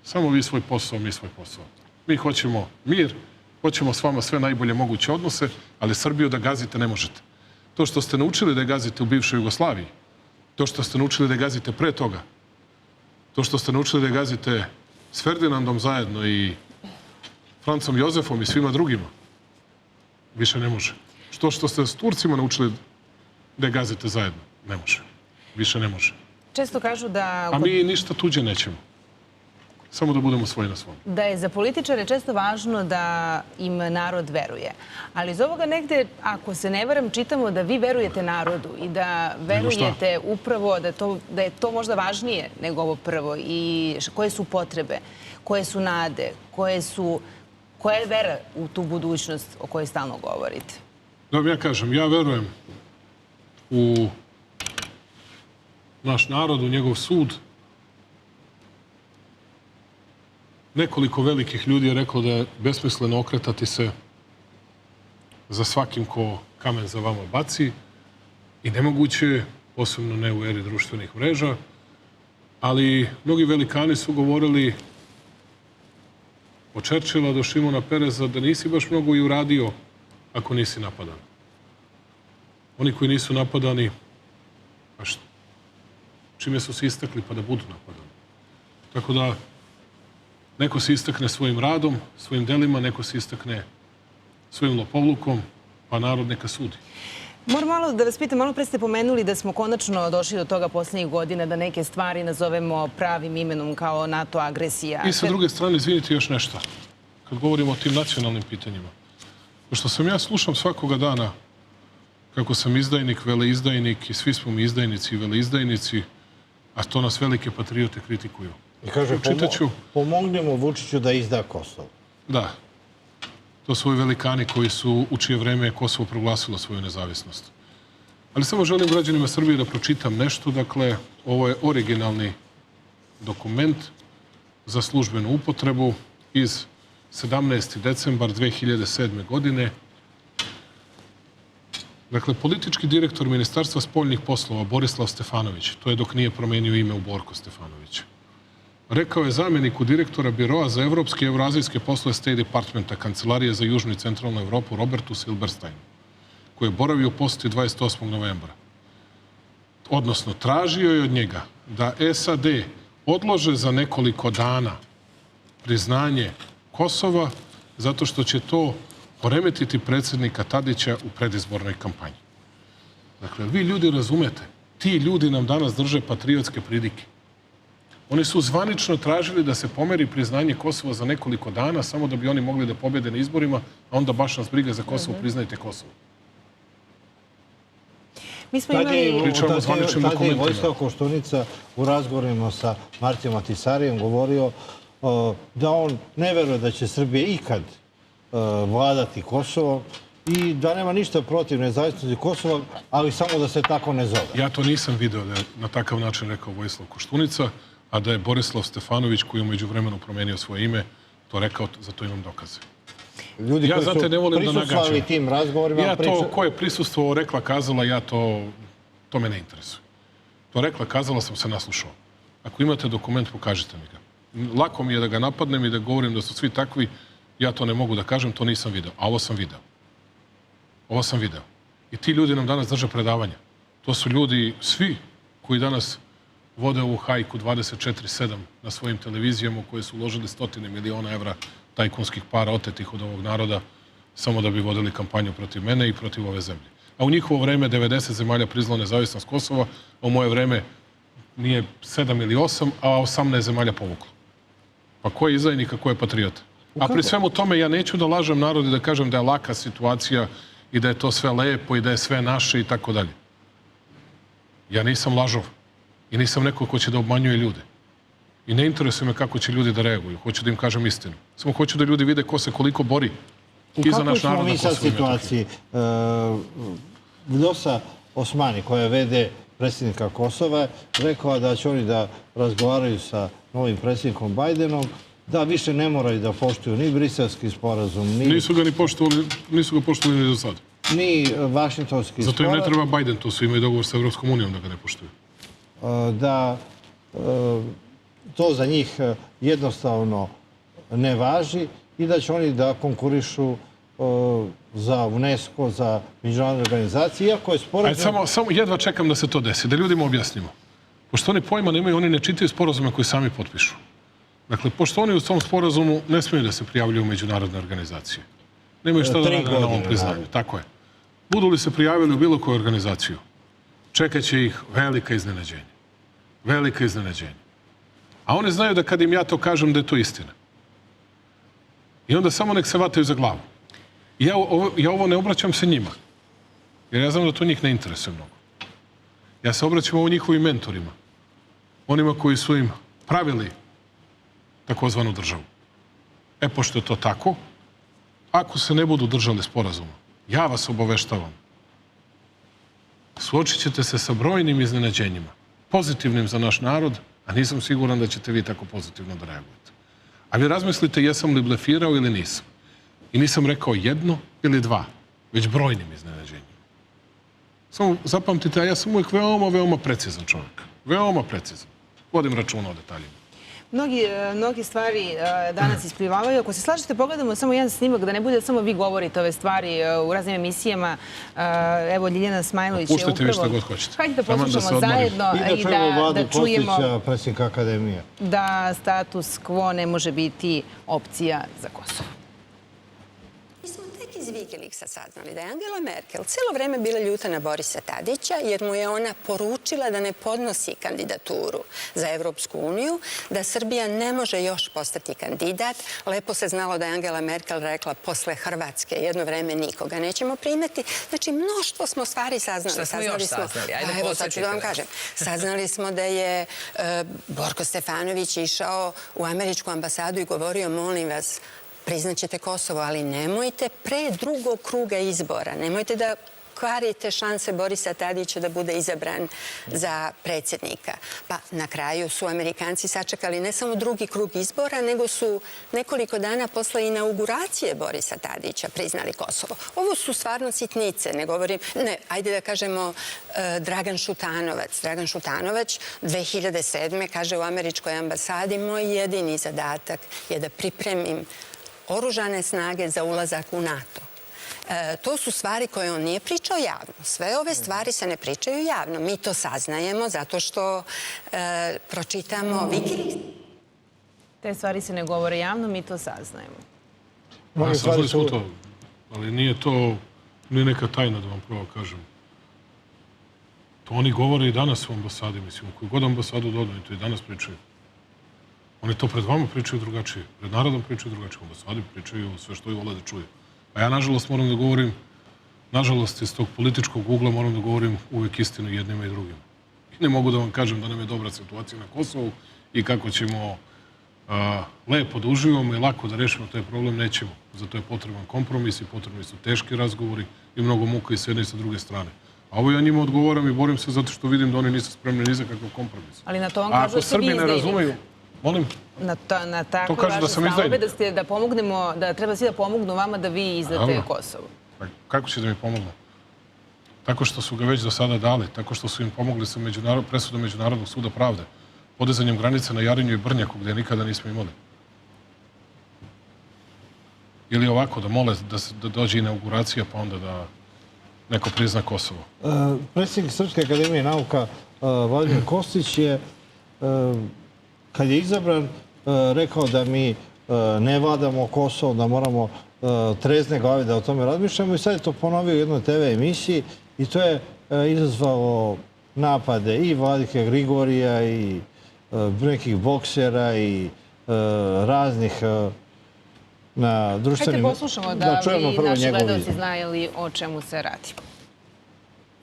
samo vi svoj posao, mi svoj posao. Mi hoćemo mir, hoćemo s vama sve najbolje moguće odnose, ali Srbiju da gazite ne možete. To što ste naučili da je gazite u bivšoj Jugoslaviji, to što ste naučili da je gazite pre toga, to što ste naučili da je gazite s Ferdinandom zajedno i Francom Jozefom i svima drugima, više ne može. Što ste s Turcima naučili da je gazite zajedno, ne može. Više ne može. Često kažu da... A mi ništa tuđe nećemo. Samo da budemo svoji na svom. Da je za političare često važno da im narod veruje. Ali iz ovoga negde, ako se ne varam, čitamo da vi verujete narodu i da verujete upravo da je to možda važnije nego ovo prvo. I koje su potrebe, koje su nade, koja je vera u tu budućnost o kojoj stalno govorite? Da vam ja kažem, ja verujem u naš narod, u njegov sud. Nekoliko velikih ljudi je reklo da je besmisleno okretati se za svakim ko kamen za vama baci i nemoguće je, posebno ne u eri društvenih mreža, ali mnogi velikani su govorili od Churchilla do Šimona Pereza da nisi baš mnogo i uradio ako nisi napadan. Oni koji nisu napadani, a čime su se istakli pa da budu napadani. Tako da neko se istakne svojim radom, svojim delima, neko se istakne svojim lopovlukom, pa narod neka sudi. Moram malo da vas pitam, malo pre ste pomenuli da smo konačno došli do toga poslednjih godina da neke stvari nazovemo pravim imenom kao NATO agresija. I sa druge strane, izvinite još nešto, kad govorimo o tim nacionalnim pitanjima. Pošto ja slušam svakoga dana kako sam izdajnik, veleizdajnik i svi smo mi izdajnici i veleizdajnici, a to nas velike patriote kritikuju. I kaže, pomognemo Vučiću da izda Kosovo. Da. To su ovi velikani koji su, u čije vreme je Kosovo proglasilo svoju nezavisnost. Ali samo želim građanima Srbije da pročitam nešto. Dakle, ovo je originalni dokument za službenu upotrebu iz 17. decembar 2007. godine. Dakle, politički direktor Ministarstva spoljnih poslova Borislav Stefanović, to je dok nije promenio ime u Borko Stefanović, rekao je zamjeniku direktora Biroa za evropske i evrazijske poslove State Departmenta, Kancelarije za Južnu i Centralnu Evropu, Robertu Silbersteinu, koji je boravio u poseti 28. novembra. Odnosno, tražio je od njega da SAD odlože za nekoliko dana priznanje Kosova, zato što će to poremetiti predsjednika Tadića u predizbornoj kampanji. Dakle, vi ljudi razumete, ti ljudi nam danas drže patriotske pridike. Oni su zvanično tražili da se pomeri priznanje Kosova za nekoliko dana, samo da bi oni mogli da pobede na izborima, a onda baš nas briga za Kosovo, priznajte Kosovo. Mi smo imali... Pričamo o zvaničnim Tada je dokumentima. Vojislav Koštunica u razgovorima sa Martijom Ahtisarijem govorio da on ne veruje da će Srbija ikad vladati Kosovom i da nema ništa protiv nezavisnosti Kosova, ali samo da se tako ne zove. Ja to nisam video da je na takav način rekao Vojislav Koštunica, a da je Borislav Stefanović, koji je umeđu vremenu promenio svoje ime, to rekao, za to imam dokaze. Ljudi Ja, koji znate, ne su volim da prisustvovali nagađam. tim razgovorima... Ja to, ko je prisustvovao, rekla, kazala, ja to me ne interesuje. To rekla, kazala, sam se naslušao. Ako imate dokument, pokažite mi ga. Lako mi je da ga napadnem i da govorim da su svi takvi, ja to ne mogu da kažem, to nisam video. A ovo sam video. Ovo sam video. I ti ljudi nam danas drže predavanja. To su ljudi, svi koji danas vode ovu hajku 24/7 na svojim televizijama u koje su uložili 100 miliona evra tajkunskih para otetih od ovog naroda samo da bi vodili kampanju protiv mene i protiv ove zemlje. A u njihovo vreme 90 zemalja priznalo nezavisnost Kosova, a u moje vreme nije 7 ili 8, a 18 zemalja povuklo. Pa ko je izdajnik, a ko je patriota? A pri svemu tome ja neću da lažem narod i da kažem da je laka situacija i da je to sve lepo i da je sve naše i tako dalje. Ja nisam lažov i nisam neko ko će da obmanjuje ljude. I ne interesuje me kako će ljudi da reaguju. Hoću da im kažem istinu. Samo hoću da ljudi vide ko se koliko bori i za naš narod na Kosovu i Metohiji. U kakvoj smo mi sad situaciji? Vjosa Osmani, koja je vede predsjednika Kosova, rekao da će oni da razgovaraju sa novim predsjednikom Bajdenom, da više ne moraju da poštuju ni briselski sporazum, Nisu ga poštovali ni do sada. ni vašingtonski Zato im ne sporazum. treba Bajden, to su imaju dogovor sa Evropskom unijom da ga ne poštuju. Da to za njih jednostavno ne važi i da će oni da konkurišu za UNESCO, za međunarodne organizacije, iako je sporazum... Samo jedva čekam da se to desi, da ljudima objasnimo. Pošto oni pojma nemaju, oni ne čitaju sporazume koji sami potpišu. Dakle, pošto oni u tom sporazumu ne smiju da se prijavljuju u međunarodne organizacije. Nemaju šta da rade na ovom priznanju. Tako je. Budu li se prijavili u bilo koju organizaciju, čekat će ih velika iznenađenja. Velika iznenađenja. A oni znaju da kad im ja to kažem da je to istina. I onda samo nek se vataju za glavu. I ja ovo ne obraćam se njima. Jer ja znam da to njih ne interesuje mnogo. Ja se obraćam ovo njihovim mentorima. Onima koji su im pravili takozvanu državu. Pošto je to tako, ako se ne budu držali sporazuma, ja vas obaveštavam, suočit ćete se sa brojnim iznenađenjima, pozitivnim za naš narod, a nisam siguran da ćete vi tako pozitivno da reagujete. A vi razmislite jesam li blefirao ili nisam. I nisam rekao jedno ili dva, već brojnim iznenađenjima. Samo zapamtite, a ja sam uvijek veoma precizan čovjek. Veoma precizan. Vodim računa o detaljima. Mnogi stvari danas isplivavaju. Ako se slažete, pogledamo samo jedan snimak, da ne bude samo vi govorite ove stvari u raznim emisijama. Evo, Ljiljana Smajlović je upravo... Puštajte vi šta god hoćete. Hajde da poslušamo zajedno i da čujemo predsjednika Akademije. Da status quo ne može biti opcija za Kosovo. Mi smo tek iz Wikileaksa saznali da je Angela Merkel cijelo vreme bila ljuta na Borisa Tadića jer mu je ona poručila da ne podnosi kandidaturu za Evropsku uniju, da Srbija ne može još postati kandidat. Lepo se znalo da je Angela Merkel rekla posle Hrvatske jedno vreme nikoga nećemo primeti. Znači, mnoštvo smo stvari saznali. Šta smo još saznali? Ajde, evo, sad ću da vam kažem. Saznali smo da je Borko Stefanović išao u američku ambasadu i govorio, molim vas, priznaćete Kosovo, ali nemojte pre drugog kruga izbora, nemojte da kvarite šanse Borisa Tadića da bude izabran za predsjednika. Pa na kraju su Amerikanci sačekali ne samo drugi krug izbora, nego su nekoliko dana posle inauguracije Borisa Tadića priznali Kosovo. Ovo su stvarno sitnice, ne govorim, ne, ajde da kažemo Dragan Šutanovac. Dragan Šutanovac 2007. kaže u američkoj ambasadi, moj jedini zadatak je da pripremim oružane snage za ulazak u NATO. To su stvari koje on nije pričao javno. Sve ove stvari se ne pričaju javno. Mi to saznajemo zato što pročitamo Wikileaks. Te stvari se ne govore javno, mi to saznajemo. Saznali smo to, ali nije to nije neka tajna, da vam prvo kažem. To oni govore i danas u ambasadi, mislim, u koju god ambasadu dodaju, to i danas pričaju. Oni to pred vama pričaju drugačije. Pred narodom pričaju drugačije. U ambasadi pričaju sve što i vole da čuju. A ja, nažalost, moram da govorim, nažalost, iz tog političkog ugla moram da govorim uvek istinu jednima i drugima. I ne mogu da vam kažem da nam je dobra situacija na Kosovu i kako ćemo lepo da uživamo i lako da rešimo taj problem, nećemo. Zato je potreban kompromis i potrebni su teški razgovori i mnogo muka i s jedne i sa druge strane. A ovo ja njima odgovoram i borim se zato što vidim da oni nisu spremni ni za kakav kompromis. Ali na to vam kažu da ste vi Srbi ne izdajnik. razumeju, molim? Na tako kažu da vaše sam stavove izdajnik. da pomognemo, da treba svi da pomognu vama da vi izdate Dobro. Kosovo. Kako će da mi pomognu? Tako što su ga već do sada dali, tako što su im pomogli sa presudom Međunarodnog suda pravde, podizanjem granice na Jarinju i Brnjaku, gde nikada nismo imali. Ili ovako, da mole da dođe inauguracija, pa onda da neko prizna Kosovo. Predsjednik Srpske akademije nauka Vladimir Kostić je, kad je izabran, rekao da mi ne vladamo Kosovo, da moramo trezne glave da o tome razmišljamo i sad je to ponovio u jednoj TV emisiji i to je izazvalo napade i Vladike Grigorija i nekih boksera i raznih na društvenim... Hajde poslušamo da vi, naši gledalci, znaju o čemu se radi.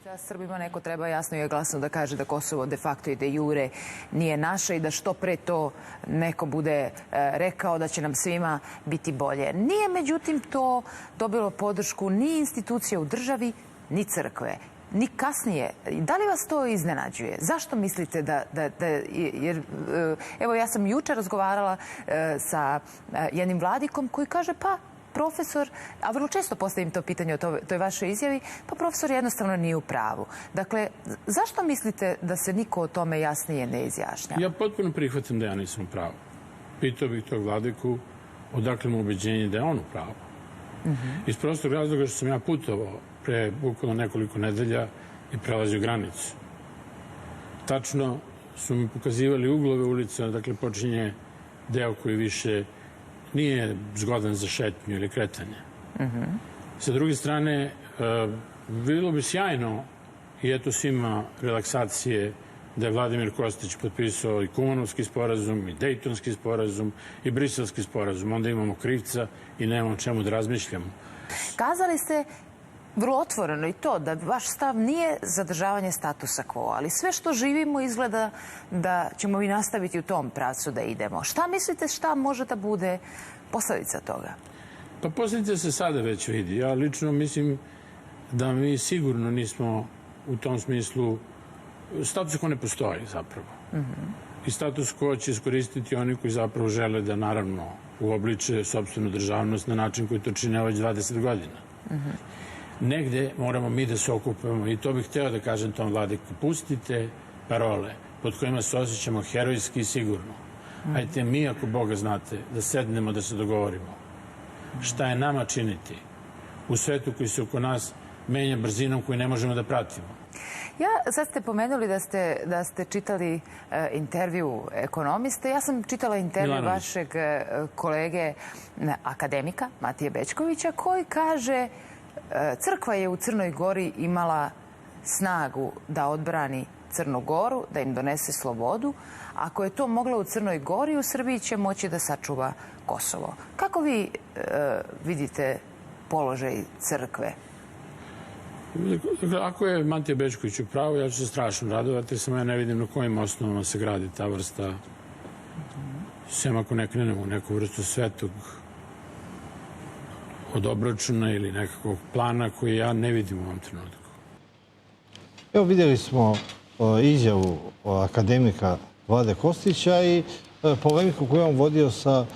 Za Srbima neko treba jasno i glasno da kaže da Kosovo de facto i de jure nije naše i da što pre to neko bude rekao da će nam svima biti bolje. Nije, međutim, to dobilo podršku ni institucija u državi, ni crkve, ni kasnije. Da li vas to iznenađuje? Zašto mislite da jer, evo, ja sam juče razgovarala sa jednim vladikom koji kaže pa profesor, a vrlo često postavim to pitanje o toj vašoj izjavi, pa profesor jednostavno nije u pravu. Dakle, zašto mislite da se niko o tome jasnije ne izjašnjava? Ja potpuno prihvatam da ja nisam u pravu. Pitao bih tog vladiku odakle mu ubeđenje da je on u pravu. Iz prostog razloga što sam ja putovao pre bukvalno nekoliko nedelja i prelazio granicu. Tačno su mi pokazivali uglove ulica, dakle počinje deo koji više nije zgodan za šetnju ili kretanje. Sa druge strane, bilo bi sjajno i eto svima relaksacije da je Vladimir Kostić potpisao i Kumanovski sporazum, i Dejtonski sporazum, i Briselski sporazum. Onda imamo krivca i nemamo čemu da razmišljamo. Kazali ste vrlo otvoreno i to da vaš stav nije zadržavanje statusa quo, ali sve što živimo izgleda da ćemo i nastaviti u tom pravcu da idemo. Šta mislite šta može da bude posledica toga? Pa posledica se sada već vidi. Ja lično mislim da mi sigurno nismo u tom smislu... Status quo ne postoji zapravo. I status quo će iskoristiti oni koji zapravo žele da naravno uobliče sopstvenu državnost na način koji to čine već 20 godina. Negde moramo mi da se okupimo i to bih hteo da kažem tom vladiku. Pustite parole pod kojima se osjećamo herojski i sigurno. Hajde mi, ako Boga znate, da sednemo da se dogovorimo. Šta je nama činiti u svetu koji se oko nas menja brzinom koju ne možemo da pratimo? Sad ste pomenuli da ste čitali intervju ekonomiste. Ja sam čitala intervju vašeg kolege akademika Matije Bećkovića koji kaže crkva je u Crnoj Gori imala snagu da odbrani Crnu Goru, da im donese slobodu. Ako je to mogla u Crnoj Gori, u Srbiji će moći da sačuva Kosovo. Kako vi vidite položaj crkve? Ako je Matija Bećković u pravu, ja ću se strašno radovati, samo ja ne vidim na kojim osnovama se gradi ta vrsta, sem ako ne krenemo u neku vrstu svetog od obračuna ili nekakvog plana koji ja ne vidim u ovom trenutku. Evo, vidjeli smo izjavu akademika Vlade Kostića i polemiku koju on vodio sa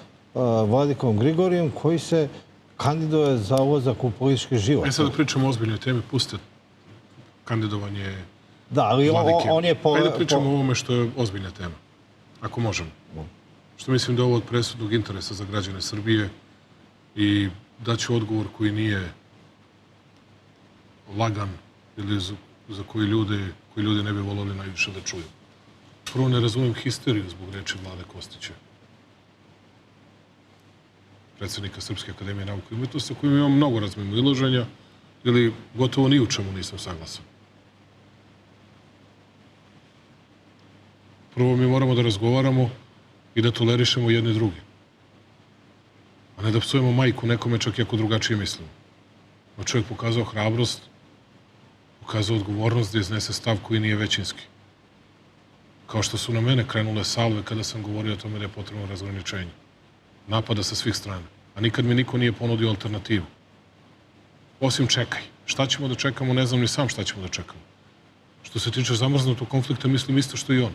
Vladikom Grigorijem, koji se kandiduje za ulazak u politički život. Sada pričamo o ozbiljnoj temi, pustite kandidovanje Vladike. Da, ali on je... Ajde pričamo o ovome što je ozbiljna tema, ako možemo. Što mislim da je ovo od presudnog interesa za građane Srbije i daću odgovor koji nije lagan ili za koji ljudi ne bi volili najviše da čuju. Prvo, ne razumem histeriju zbog reči Vlade Kostića, predsjednika Srpske akademije nauke i umetnosti, sa kojim imam mnogo razmimoilaženja ili gotovo ni u čemu nisam saglasan. Prvo, mi moramo da razgovaramo i da tolerišemo jedni drugi. A ne da psujemo majku nekome čak i ako drugačije mislimo. No čovjek pokazao hrabrost, pokazao odgovornost da iznese stav koji nije većinski. Kao što su na mene krenule salve kada sam govorio o tome da je potrebno razgraničenje. Napada sa svih strana. A nikad mi niko nije ponudio alternativu. Osim čekaj. Šta ćemo da čekamo, ne znam ni sam šta ćemo da čekamo. Što se tiče zamrznutog konflikta, mislim isto što i on.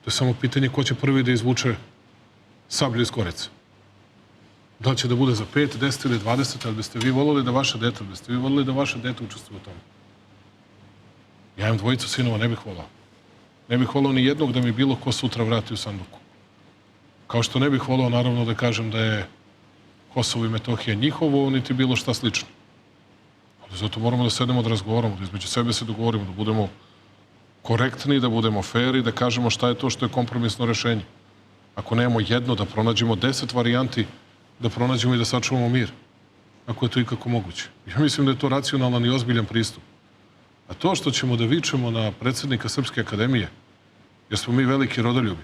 To je samo pitanje ko će prvi da izvuče sablju iz koreca. Da li će da bude za 5, 10 ili 20, ali biste vi volili da vaše dete, učestvuje u tome. Ja imam 2 sinova, ne bih volao. Ne bih volao ni jednog da mi bilo ko sutra vrati u sanduku. Kao što ne bih volao, naravno, da kažem da je Kosovo i Metohija njihovo, niti bilo šta slično. Ali zato moramo da sedemo da razgovaramo, da između sebe se dogovorimo, da budemo korektni, da budemo fair i da kažemo šta je to što je kompromisno rešenje. Ako nemamo jedno, da pronađemo 10 varijanti, da pronađemo i da sačuvamo mir. Ako je to ikako moguće. Ja mislim da je to racionalan i ozbiljan pristup. A to što ćemo da vičemo na predsjednika Srpske akademije, jer smo mi veliki rodoljubi.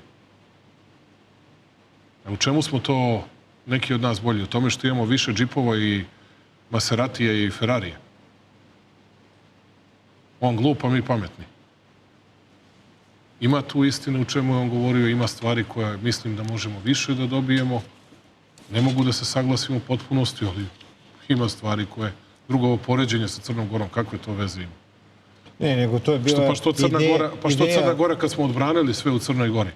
A u čemu smo to neki od nas bolji? U tome što imamo više džipova i Maseratija i Ferrarija. On glup, a mi pametni. Ima tu istine u čemu je on govorio, ima stvari koje mislim da možemo više da dobijemo. Ne mogu da se saglasim u potpunosti, ali ima stvari koje... Drugo, poređenje sa Crnom Gorom, kakve to veze ima? Ne, nego to je bila Pa što Crna Gora kad smo odbranili sve u Crnoj Gori?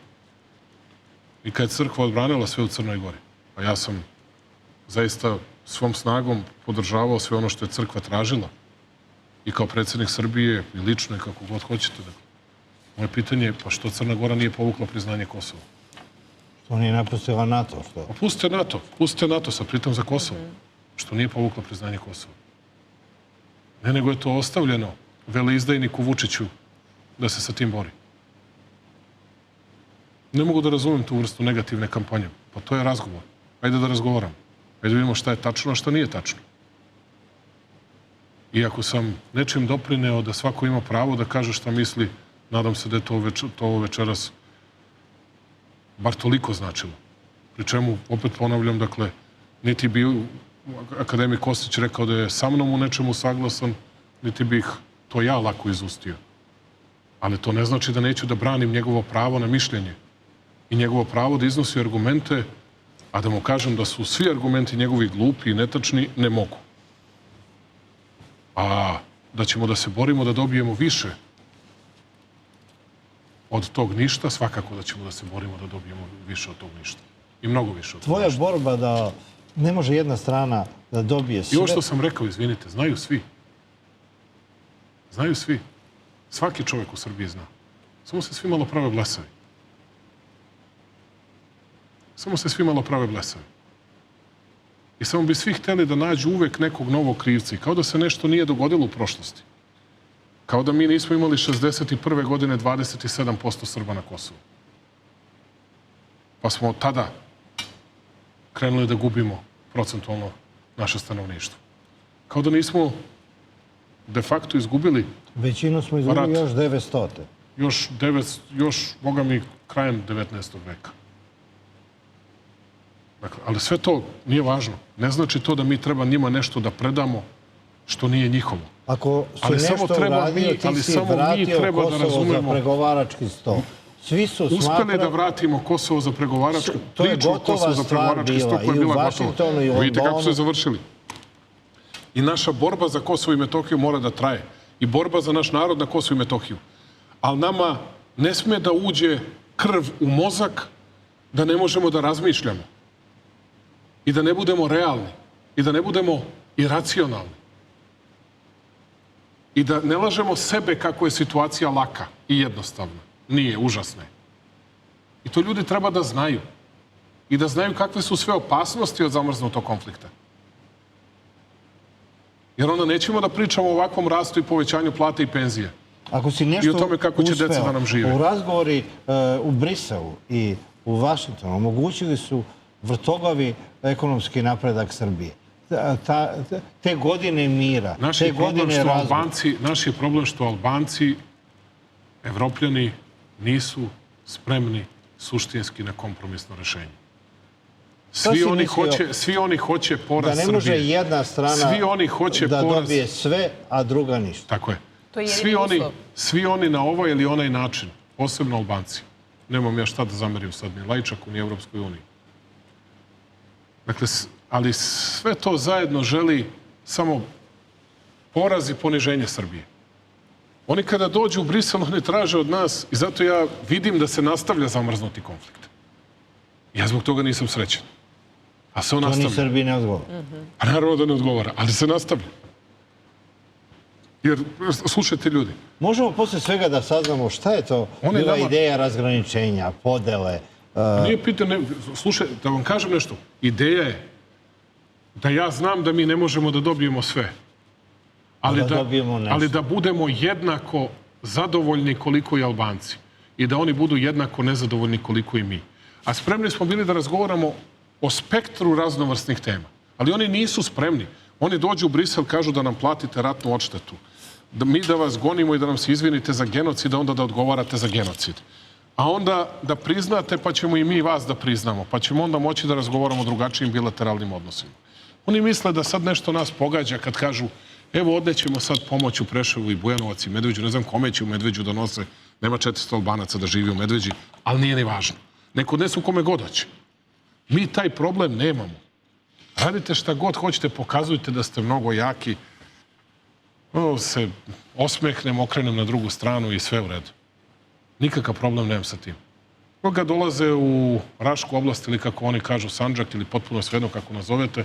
I kad je crkva odbranila sve u Crnoj Gori? Pa ja sam zaista svom snagom podržavao sve ono što je crkva tražila. I kao predsjednik Srbije, i lično, i kako god hoćete. Moje pitanje je, pa što Crna Gora nije povukla priznanje Kosova? Što nije napustila NATO, što? Pa pustite NATO, sad pritom za Kosovo. Što nije povukla priznanje Kosova? Ne, nego je to ostavljeno veleizdajniku Vučiću da se sa tim bori. Ne mogu da razumem tu vrstu negativne kampanje. Pa to je razgovor. Ajde da razgovaram. Ajde da vidimo šta je tačno, a šta nije tačno. Iako sam nečim doprineo da svako ima pravo da kaže šta misli, nadam se da je to večeras bar toliko značilo. Pri čemu, opet ponavljam, dakle, niti bi akademik Kostić rekao da je sa mnom u nečemu saglasan, niti bih to ja lako izustio. Ali to ne znači da neću da branim njegovo pravo na mišljenje i njegovo pravo da iznosi argumente, a da mu kažem da su svi argumenti njegovi glupi i netačni, ne mogu. A da ćemo da se borimo da dobijemo više od tog ništa, svakako da ćemo da se borimo da dobijemo više od tog ništa. I mnogo više od tog ništa. Tvoja borba da ne može jedna strana da dobije sve... I ovo što sam rekao, izvinite, znaju svi. Znaju svi. Svaki čovjek u Srbiji zna. Samo se svi malo prave blesavi. I samo bi svi hteli da nađu uvek nekog novog krivca. I kao da se nešto nije dogodilo u prošlosti. Kao da mi nismo imali 61. godine 27% Srba na Kosovu. Pa smo tada krenuli da gubimo procentualno naše stanovništvo. Kao da nismo de facto izgubili Većinu smo izgubili još 900. Još, boga mi, krajem 19. veka. Dakle, ali sve to nije važno. Ne znači to da mi treba njima nešto da predamo što nije njihovo. Ako si nešto uradio, ti si vratio Kosovo za pregovarački sto. Svi su uspeli da vratimo Kosovo za pregovarački sto. To je gotova stvar bila. I u Vašingtonu i u Londonu. Vidite kako su je završili. I naša borba za Kosovo i Metohiju mora da traje. I borba za naš narod na Kosovo i Metohiju. Ali nama ne sme da uđe krv u mozak da ne možemo da razmišljamo. I da ne budemo realni. I da ne budemo iracionalni. I da ne lažemo sebe kako je situacija laka i jednostavna. Nije, užasna je. I to ljudi treba da znaju. I da znaju kakve su sve opasnosti od zamrznutog konflikta. Jer onda nećemo da pričamo o ovakvom rastu i povećanju plate i penzije. Ako si nešto i o tome kako će deca da nam žive. U razgovori u Briselu i u Vašingtonu omogućili su vrtoglavi ekonomski napredak Srbije. Te godine mira, te godine razvoja. Naš je problem što Albanci, Evropljani, nisu spremni suštinski na kompromisno rešenje. Što si mislio? Svi oni hoće poraz Da Srbije. ne može jedna strana Svi oni hoće da poraz... dobije sve, a druga ništa. Tako je. To je jedini uslov. Svi oni na ovaj ili onaj način, posebno Albanci, nemam ja šta da zamerim sad ni Lajčaku, ni Evropskoj uniji. Dakle, ali sve to zajedno želi samo poraz i poniženje Srbije. Oni kada dođu u Brisel, oni traže od nas i zato ja vidim da se nastavlja zamrznuti konflikt. Ja zbog toga nisam srećan. A se on To ni nastavlja. Srbiji ne odgovara. Pa naravno da ne odgovara, ali se nastavlja. Jer, slušajte ljudi, Možemo posle svega da saznamo šta je to One bila nama- ideja razgraničenja, podele. nije pitanje, slušaj, da vam kažem nešto, ideja je da ja znam da mi ne možemo da dobijemo sve, Da dobijemo nešto. ali da budemo jednako zadovoljni koliko i Albanci i da oni budu jednako nezadovoljni koliko i mi. A spremni smo bili da razgovaramo o spektru raznovrsnih tema. Ali oni nisu spremni. Oni dođu u Brisel, kažu da nam platite ratnu odštetu. Mi da vas gonimo i da nam se izvinite za genocid, a onda da odgovarate za genocid. A onda da priznate, pa ćemo i mi vas da priznamo. Pa ćemo onda moći da razgovaramo o drugačijim bilateralnim odnosima. Oni misle da sad nešto nas pogađa kad kažu evo, odnećemo sad pomoć u Preševu i Bujanovac i Medveđu. Ne znam kome će u Medveđu da nose. Nema 400 Albanaca da živi u Medveđi, ali nije ni važno. Neko odnesu kome god hoće. Mi taj problem nemamo. Radite šta god hoćete, pokazujte da ste mnogo jaki. Se osmehnem, okrenem na drugu stranu i sve u redu. Nikakav problem nemam sa tim. Koga dolaze u Rašku oblast ili kako oni kažu Sandžak ili potpuno svejedno kako nazovete,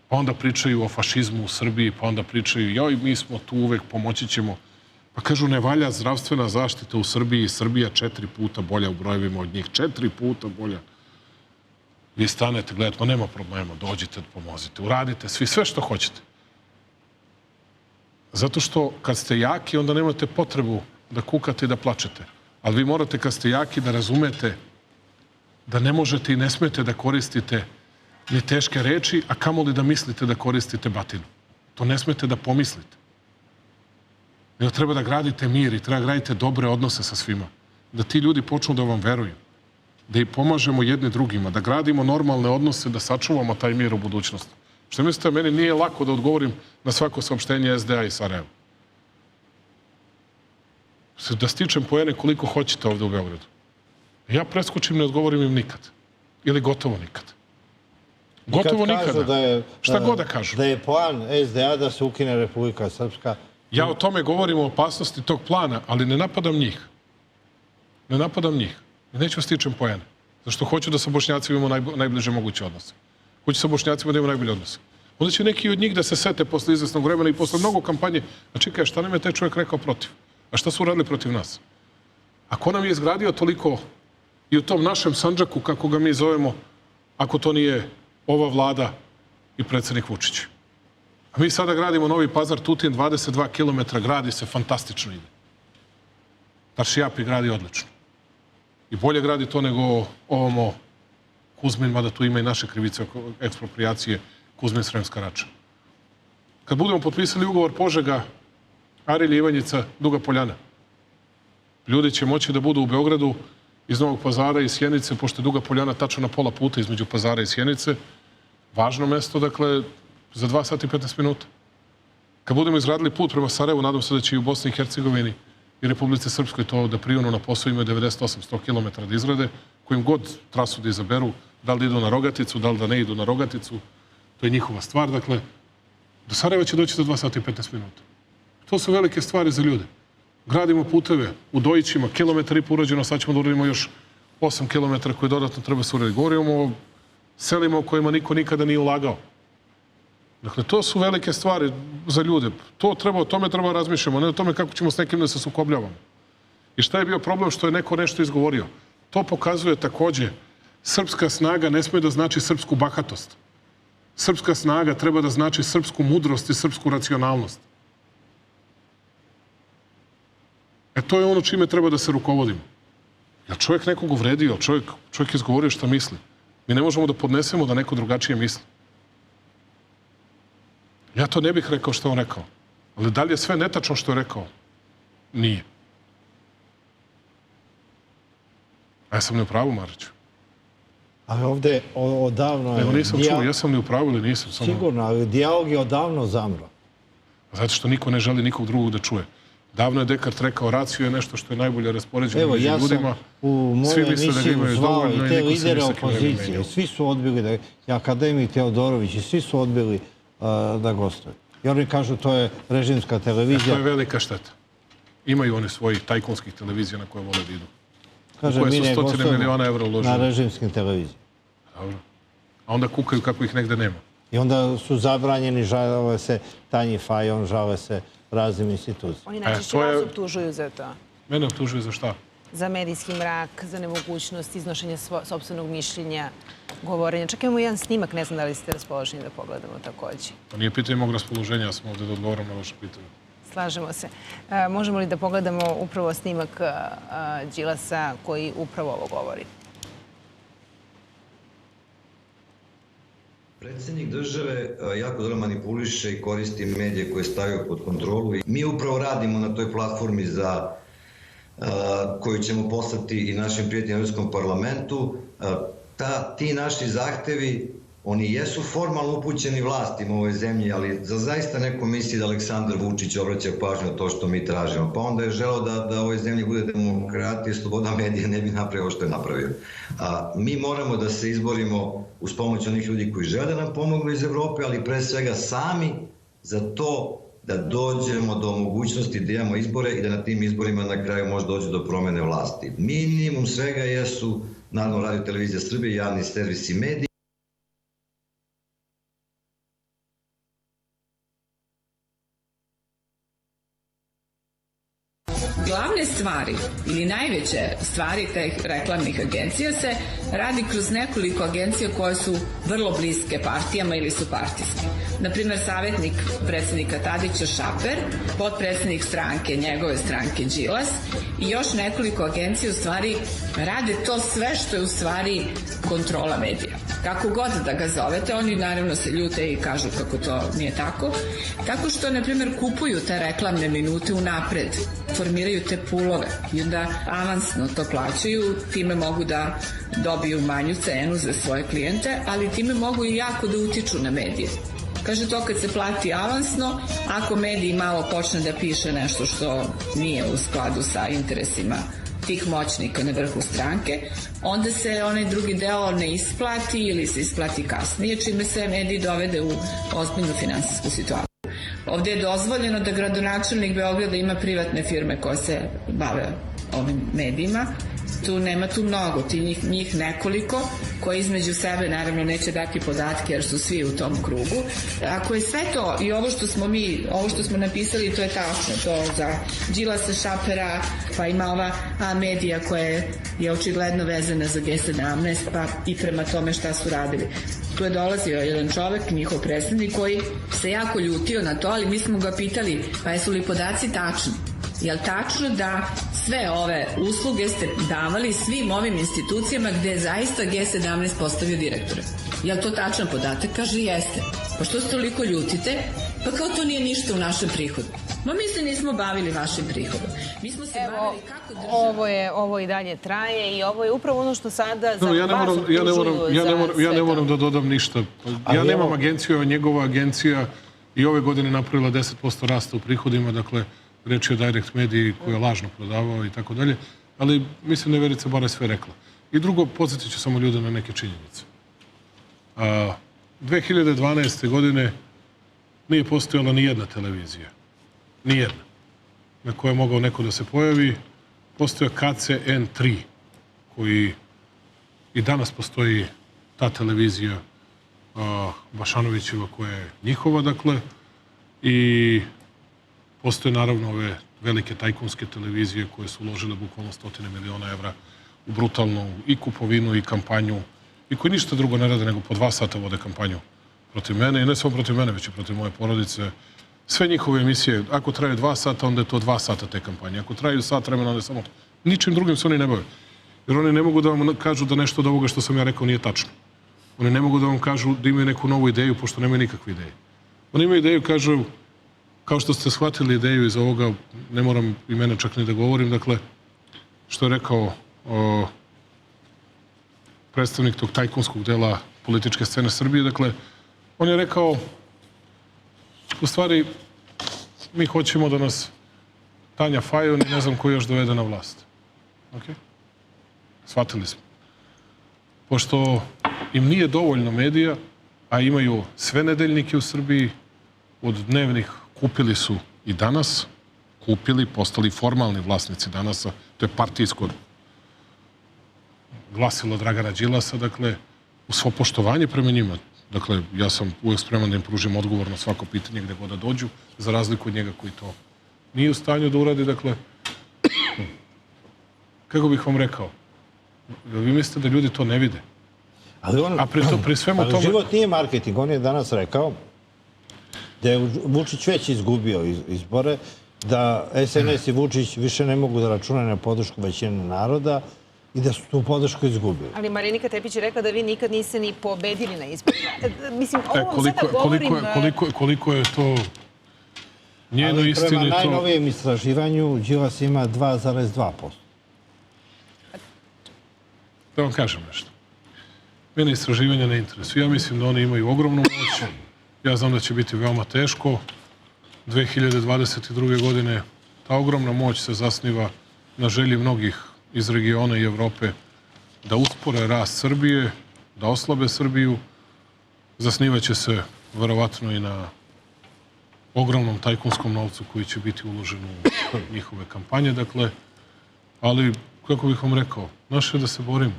pa onda pričaju o fašizmu u Srbiji, pa onda pričaju joj, mi smo tu uvek, pomoći ćemo. Pa kažu ne valja zdravstvena zaštita u Srbiji, Srbija 4 puta bolja u brojevima od njih, 4 puta bolja. Vi stanete, gledate, pa nema problema, dođite, pomozite, uradite svi, sve što hoćete. Zato što kad ste jaki, onda nemate potrebu da kukate i da plačete. Ali vi morate kad ste jaki da razumete da ne možete i ne smete da koristite ni teške reči, a kamoli da mislite da koristite batinu. To ne smete da pomislite. Nego treba da gradite mir i treba da gradite dobre odnose sa svima. Da ti ljudi počnu da vam veruju. Da i pomažemo jedni drugima, da gradimo normalne odnose, da sačuvamo taj mir u budućnosti. Što mislite, meni nije lako da odgovorim na svako saopštenje SDA i Sarajeva. Da stičem poene koliko hoćete ovde u Beogradu. Ja preskočim, ne odgovorim im nikad. Ili gotovo nikad. Gotovo nikada. Šta god da kažu. Da je plan SDA da se ukine Republika Srpska. Ja o tome govorim o opasnosti tog plana, ali ne napadam njih. Ne napadam njih. I neću stičem poene. Zašto hoću da sa Bošnjacima imamo najbliže moguće odnose. Hoću sa Bošnjacima da imamo najbolje odnose. Onda će neki od njih da se sete posle izvesnog vremena i posle mnogo kampanje. A čekaj, šta nam je taj čovjek rekao protiv? A šta su uradili protiv nas? A ko nam je izgradio toliko i u tom našem Sandžaku, kako ga mi zovemo, ako to nije ova vlada i predsednik Vučić? A mi sada gradimo Novi Pazar, Tutin, 22 km, gradi se, fantastično ide. Taršijapi gradi odlično. I bolje gradi to nego ovamo Kuzmin, mada tu ima i naše krivice oko ekspropriacije, Kuzmin Sremska Rača. Kad budemo potpisali ugovor Požega, Arilje, Ivanjica, Duga Poljana, ljudi će moći da budu u Beogradu iz Novog Pazara i Sjenice, pošto je Duga Poljana tačno na pola puta između Pazara i Sjenice. Važno mesto, dakle, za 2 sata i 15 minuta. Kad budemo izgradili put prema Sarajevu, nadam se da će i u Bosni i Hercegovini i Republice Srpskoj to da prionu na posao, imaju 98-100 km da izgrade, kojim god trasu da izaberu, da li idu na Rogaticu, da li da ne idu na Rogaticu, to je njihova stvar. Dakle, do Sarajeva će doći za 2 sata i 15 minuta. To su velike stvari za ljude. Gradimo puteve u Dojićima, kilometar i po urađeno, sad ćemo da uradimo još 8 kilometara koje dodatno treba se uraditi. Govorimo o selima u kojima niko nikada nije ulagao. Dakle, to su velike stvari za ljude. O tome treba razmišljamo, ne o tome kako ćemo s nekim da se sukobljavamo. I šta je bio problem što je neko nešto izgovorio? To pokazuje takođe, srpska snaga ne sme da znači srpsku bahatost. Srpska snaga treba da znači srpsku mudrost i srpsku racionalnost. To je ono čime treba da se rukovodimo. Jel čovjek nekog uvredio, čovjek izgovorio šta misli. Mi ne možemo da podnesemo da neko drugačije misli. Ja to ne bih rekao što on rekao. Ali da li je sve netačno što je rekao? Nije. A ja sam li u pravu, Mariću? Ali ovde odavno... Nego nisam čuo, jesam li u pravu ili nisam. Sigurno, ali dijalog je odavno zamro. Zato što niko ne želi nikog drugog da čuje. Davno je Dekart rekao, raciju je nešto što je najbolje raspoređeno među ljudima. Evo, ja sam u moju emisiju zvao i te lidere opozicije. Svi su odbili, i akademik Teodorović, i svi su odbili da gostuju. I oni kažu, to je režimska televizija. To je velika šteta. Imaju oni svojih tajkunskih televizija na koje vole da idu. Kaže, koje mi su ne 100 miliona evra gostujemo uložili. na režimskim televizijama. Dobro. A onda kukaju kako ih negde nema. I onda su zabranjeni, žale se Tanji Fajon, žale se raznim institucijama. Oni najčešće vas optužuju za to. Mene optužuju za šta? Za medijski mrak, za nemogućnost iznošenja sopstvenog mišljenja, govorenja. Čak imamo jedan snimak, ne znam da li ste raspoloženi da pogledamo takođe. To nije pitanje mog raspoloženja, ja sam ovde da odgovoram na vaše pitanje. Slažemo se. Možemo li da pogledamo upravo snimak Đilasa koji upravo ovo govori? Predsjednik države jako dobro manipuliše i koristi medije koje stavio pod kontrolu. Mi upravo radimo na toj platformi koju ćemo poslati i našim prijateljima u Evropskom parlamentu. Ti naši zahtevi, oni jesu formalno upućeni vlastima u ovoj zemlji, ali za zaista neko misli da Aleksandar Vučić obraća pažnju na to što mi tražimo. Pa onda je želeo da u ovoj zemlji bude demokratija i sloboda medija, ne bi napravio što je napravio. Mi moramo da se izborimo uz pomoć onih ljudi koji žele da nam pomognu iz Evrope, ali pre svega sami za to da dođemo do mogućnosti da imamo izbore i da na tim izborima na kraju može doći do promene vlasti. Minimum svega jesu, naravno, Radio Televizija Srbije, javni servis i mediji. Glavne stvari ili najveće stvari teh reklamnih agencija se radi kroz nekoliko agencija koje su vrlo bliske partijama ili su partijske. Naprimer, savjetnik predsjednika Tadića Šaper, potpredsjednik stranke, njegove stranke Đilas i još nekoliko agencija u stvari rade to sve što je u stvari kontrola medija. Kako god da ga zovete, oni naravno se ljute i kažu kako to nije tako. Tako što, na primjer, kupuju te reklamne minute unapred, formiraju te pulove i onda avansno to plaćaju, time mogu da dobiju manju cenu za svoje klijente, ali time mogu i jako da utiču na medije. Kaže, to kad se plati avansno, ako mediji malo počne da piše nešto što nije u skladu sa interesima tih moćnika na vrhu stranke, onda se onaj drugi deo ne isplati ili se isplati kasnije, čime se mediji dovede u ozbiljnu finansijsku situaciju. Ovde je dozvoljeno da gradonačelnik Beograda ima privatne firme koje se bave ovim medijima. Nema tu mnogo, njih nekoliko, koji između sebe naravno neće dati podatke jer su svi u tom krugu. Ako je sve to i ovo što smo napisali, to je tačno, to za Đilasa, Šapera, pa ima ova medija koja je očigledno vezana za G17, pa i prema tome šta su radili. Tu je dolazio jedan čovek, njihov predstavnik, koji se jako ljutio na to, ali mi smo ga pitali, pa jesu li podaci tačni? Je li tačno da sve ove usluge ste davali svim ovim institucijama gde je zaista G17 postavio direktore? Je li to tačan podatak? Kaže, jeste. Pa što se toliko ljutite? Pa kao to nije ništa u našem prihodu. Ma mi se nismo bavili vašim prihodom. Mi smo se bavili kako država... Ovo i dalje traje i ovo je upravo ono što sada za vas optužuju za sve Ja ne to. moram da dodam ništa. Ja nemam agenciju, a njegova agencija i ove godine napravila 10% rasta u prihodima, dakle, reč je o Direct Mediji koju je lažno prodavao i tako dalje, ali mislim da je Verica Baraj sve rekla. I drugo, podsjetit ću samo ljude na neke činjenice. 2012. godine nije postojala ni jedna televizija. Ni jedna. Na kojoj je mogao neko da se pojavi. Postoja KCN3, koji i danas postoji ta televizija Bašanovićeva koja je njihova, dakle, i postoje naravno ove velike tajkunske televizije koje su uložile bukvalno 100 miliona evra u brutalnu i kupovinu i kampanju i koji ništa drugo ne rade nego po 2 sata vode kampanju protiv mene i ne samo protiv mene, već i protiv moje porodice. Sve njihove emisije, ako traju 2 sata, onda je to 2 sata te kampanje. Ako traju sat vremena, onda je samo... Ničim drugim se oni ne bave. Jer oni ne mogu da vam kažu da nešto od ovoga što sam ja rekao nije tačno. Oni ne mogu da vam kažu da imaju neku novu ideju, pošto nemaju nikakve ideje. Oni imaju ideju, kažu, kao što ste shvatili ideju iz ovoga, ne moram imena čak ni da govorim, dakle, što je rekao predstavnik tog tajkunskog dela političke scene Srbije. Dakle, on je rekao, u stvari, mi hoćemo da nas Tanja Fajon i ne znam ko još dovede na vlast. Okay? Shvatili smo. Pošto im nije dovoljno medija, a imaju sve nedeljnike u Srbiji, od dnevnih kupili su i Danas, postali formalni vlasnici Danasa, to je partijsko glasilo Dragana Đilasa, dakle, u svo poštovanje prema njima. Dakle, ja sam uvek spreman da im pružim odgovor na svako pitanje gde god da dođu, za razliku od njega koji to nije u stanju da uradi. Dakle, kako bih vam rekao, vi mislite da ljudi to ne vide? A pri svemu tome... Život nije marketing. On je danas rekao da je Vučić već izgubio izbore, da SNS i Vučić više ne mogu da računaju na podršku većine naroda i da su tu podršku izgubili. Ali Marinika Tepić je rekla da vi nikad niste ni pobedili na izborima. Mislim, ovo vam sada govorim... Koliko je to njeno istine? Ali prema najnovijem istraživanju Đilas ima 2,2%. Da vam kažem nešto. Mene istraživanja ne interesuju. Ja mislim da oni imaju ogromnu moć. Ja znam da će biti veoma teško. 2022. godine ta ogromna moć se zasniva na želji mnogih iz regiona i Evrope da uspore rast Srbije, da oslabe Srbiju. Zasnivaće se verovatno i na ogromnom tajkunskom novcu koji će biti uložen u njihove kampanje. Dakle, ali, kako bih vam rekao, naše je da se borimo.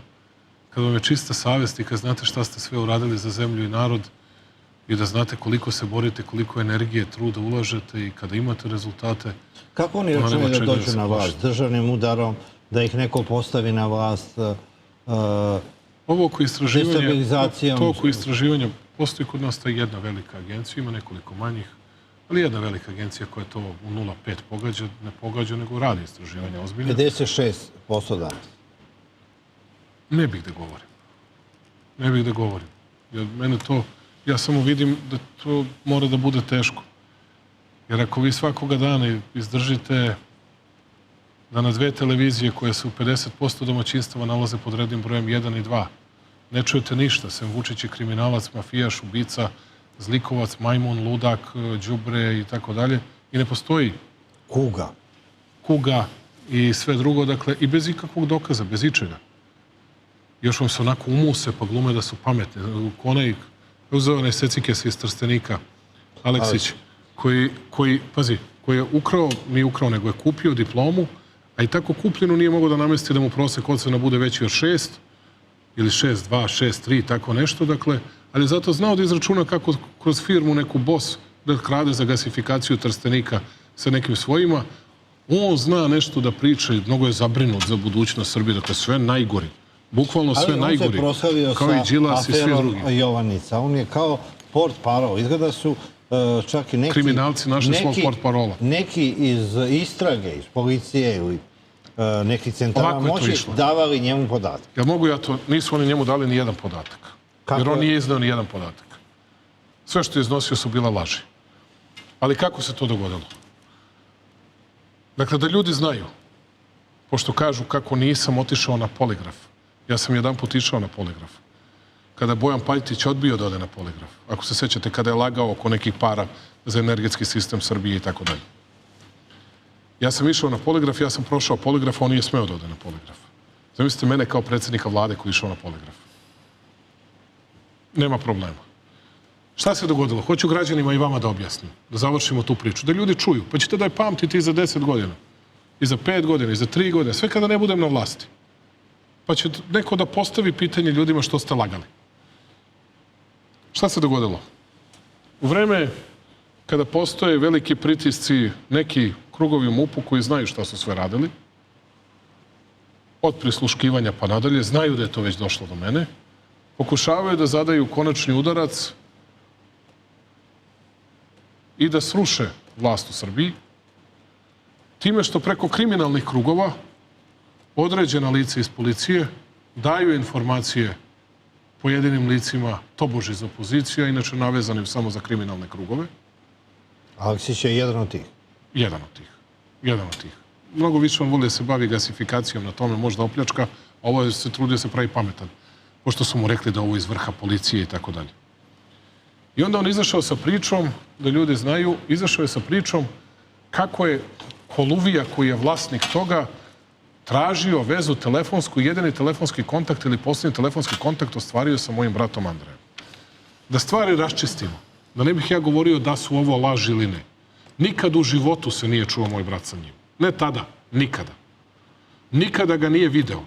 Kad vam je čista savest i kad znate šta ste sve uradili za zemlju i narod i da znate koliko se borite, koliko energije, truda ulažete i kada imate rezultate... Kako oni računaju da dođu na vlast? Državnim udarom, da ih neko postavi na vlast, destabilizacijom? To oko istraživanja, postoji kod nas ta jedna velika agencija, ima nekoliko manjih, ali jedna velika agencija koja to u 0,5 pogađa, ne pogađa, nego radi istraživanja ozbiljno. 56% danas. Ne bih da govorim. Jer mene to, ja samo vidim da to mora da bude teško. Jer ako vi svakoga dana izdržite da na dve televizije koje se u 50% domaćinstava nalaze pod rednim brojem 1 i 2, ne čujete ništa, sem Vučić je kriminalac, mafijaš, ubica, zlikovac, majmun, ludak, đubre i tako dalje. I ne postoji kuga i sve drugo, dakle, i bez ikakvog dokaza, bez ičega. Još vam se onako umuse pa glume da su pametni. Onaj, uzeo onaj secikes iz Trstenika, Aleksić, koji, pazi, koji je ukrao, nije ukrao, nego je kupio diplomu, a i tako kupljenu nije mogao da namesti da mu prosek ocena bude veći od 6, ili 6,2, 6,3, tako nešto, dakle, ali zato znao da izračuna kako kroz firmu neku BOS da krade za gasifikaciju Trstenika sa nekim svojima. On zna nešto da priča i mnogo je zabrinut za budućnost Srbije, dakle, sve najgori. Bukvalno sve najgori. Ali on se proslavio sa aferom Jovanjica. On je kao port parol. Izgleda su čak i neki... Kriminalci našli svog port parola. Neki iz istrage, iz policije ili nekih centara moći davali njemu podatak. Jel mogu ja to? Nisu oni njemu dali ni jedan podatak. Jer on nije izdao ni jedan podatak. Sve što je iznosio su bila laži. Ali kako se to dogodilo? Dakle, da ljudi znaju, pošto kažu kako nisam otišao na poligraf. Ja sam jedan put išao na poligraf. Kada je Bojan Pajtić odbio da ode na poligraf. Ako se sećate, kada je lagao oko nekih para za energetski sistem Srbije i tako dalje. Ja sam išao na poligraf, ja sam prošao poligraf, a on nije smeo da ode na poligraf. Zamislite mene kao predsjednika vlade koji je išao na poligraf. Nema problema. Šta se dogodilo? Hoću građanima i vama da objasnim, da završimo tu priču, da ljudi čuju, pa ćete da je pamtite i za 10 godina, i za 5 godina, i za 3 godine, sve kada ne budem na vlasti. Pa će neko da postavi pitanje ljudima što ste lagali. Šta se dogodilo? U vreme kada postoje veliki pritisci, neki krugovi u MUP-u koji znaju šta su sve radili, od prisluškivanja pa nadalje, znaju da je to već došlo do mene, pokušavaju da zadaju konačni udarac i da sruše vlast u Srbiji, time što preko kriminalnih krugova određena lica iz policije daju informacije pojedinim licima, tobož iz opozicija, inače navezanim samo za kriminalne krugove. Aleksić je jedan od tih. Jedan od tih. Mnogo više on voli da se bavi gasifikacijom na tome, možda opljačka, a ovo se trudi da se pravi pametan. pošto su mu rekli da ovo iz vrha policije i tako dalje. I onda on izašao sa pričom, da ljudi znaju, izašao je sa pričom kako je Koluvija, koji je vlasnik toga, tražio vezu telefonsku, jedini telefonski kontakt ili posljednji telefonski kontakt ostvario sa mojim bratom Andrejem. Da stvari raščistimo, da ne bih ja govorio da su ovo laži ili ne. Nikad u životu se nije čuo moj brat sa njim. Ne tada, nikada. Nikada ga nije video.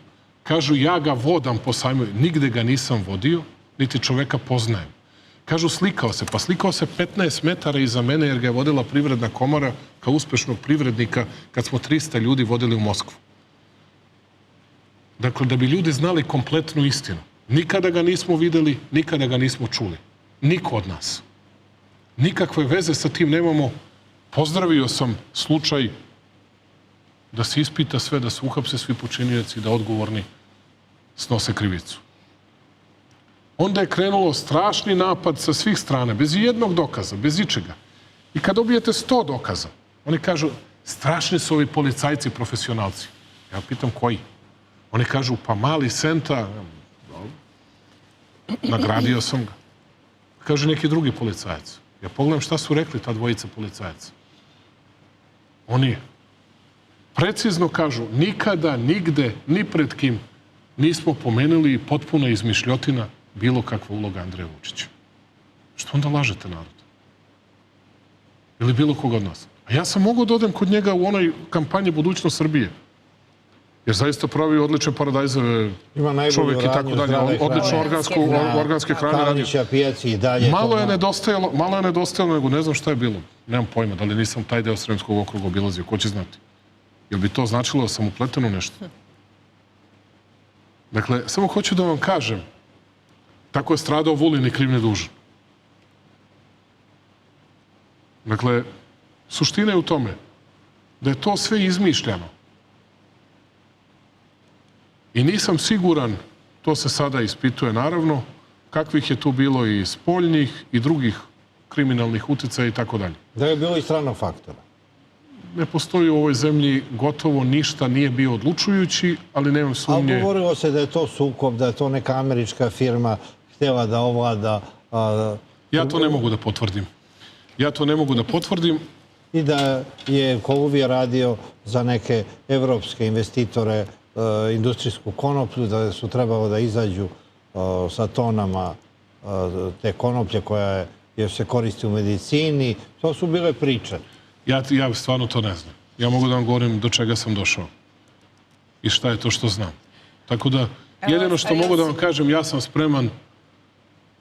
Kažu, ja ga vodam po sajmu. Nigde ga nisam vodio, niti čoveka poznajem. Kažu, slikao se. Pa slikao se 15 metara iza mene jer ga je vodila Privredna komora kao uspešnog privrednika kad smo 300 ljudi vodili u Moskvu. Dakle, da bi ljudi znali kompletnu istinu. Nikada ga nismo videli, nikada ga nismo čuli. Niko od nas. Nikakve veze sa tim nemamo. Pozdravio sam slučaj da se ispita sve, da se uhapse svi počinioci, da odgovorni snose krivicu. Onda je krenulo strašni napad sa svih strana, bez jednog dokaza, bez ičega. I kad dobijete 100 dokaza, oni kažu, strašni su ovi policajci, profesionalci. Ja pitam, koji? Oni kažu, pa mali Senta, nagradio sam ga. Kaže neki drugi policajac. Ja pogledam šta su rekli ta dvojica policajaca. Oni precizno kažu, nikada, nigde, ni pred kim nismo pomenuli potpuna izmišljotina bilo kakva uloga Andreja Vučića. Što onda lažete narod? Ili bilo koga od nas? A ja sam mogao da odem kod njega u onoj kampanji Budućnost Srbije. Jer zaista pravi odlične paradajzove čovjek i tako dalje. Odlično organske hrane. Kalnića, pijaci i dalje. Malo je nedostajalo, nego ne znam šta je bilo. Nemam pojma, da li nisam taj deo Sremskog okruga obilazio. Ko će znati? Jel bi to značilo da sam upleten u nešto? Dakle, samo hoću da vam kažem, tako je stradao Vulin i kriv ne dužan. Dakle, suština je u tome da je to sve izmišljeno. I nisam siguran, to se sada ispituje naravno, kakvih je tu bilo i spoljnih i drugih kriminalnih uticaja i tako dalje. Da je bilo i stranog faktora. Ne postoji u ovoj zemlji gotovo ništa, nije bio odlučujući, ali nemam sumnje. Ali govorilo se da je to sukob, da je to neka američka firma htjela da ovlada... Ja to ne mogu da potvrdim. I da je Koluvija radio za neke evropske investitore industrijsku konoplju, da su trebalo da izađu sa tonama te konoplje koja se koristi u medicini. To su bile priče. Ja stvarno to ne znam. Ja mogu da vam govorim do čega sam došao i šta je to što znam. Tako da, jedino što mogu da vam kažem, ja sam spreman,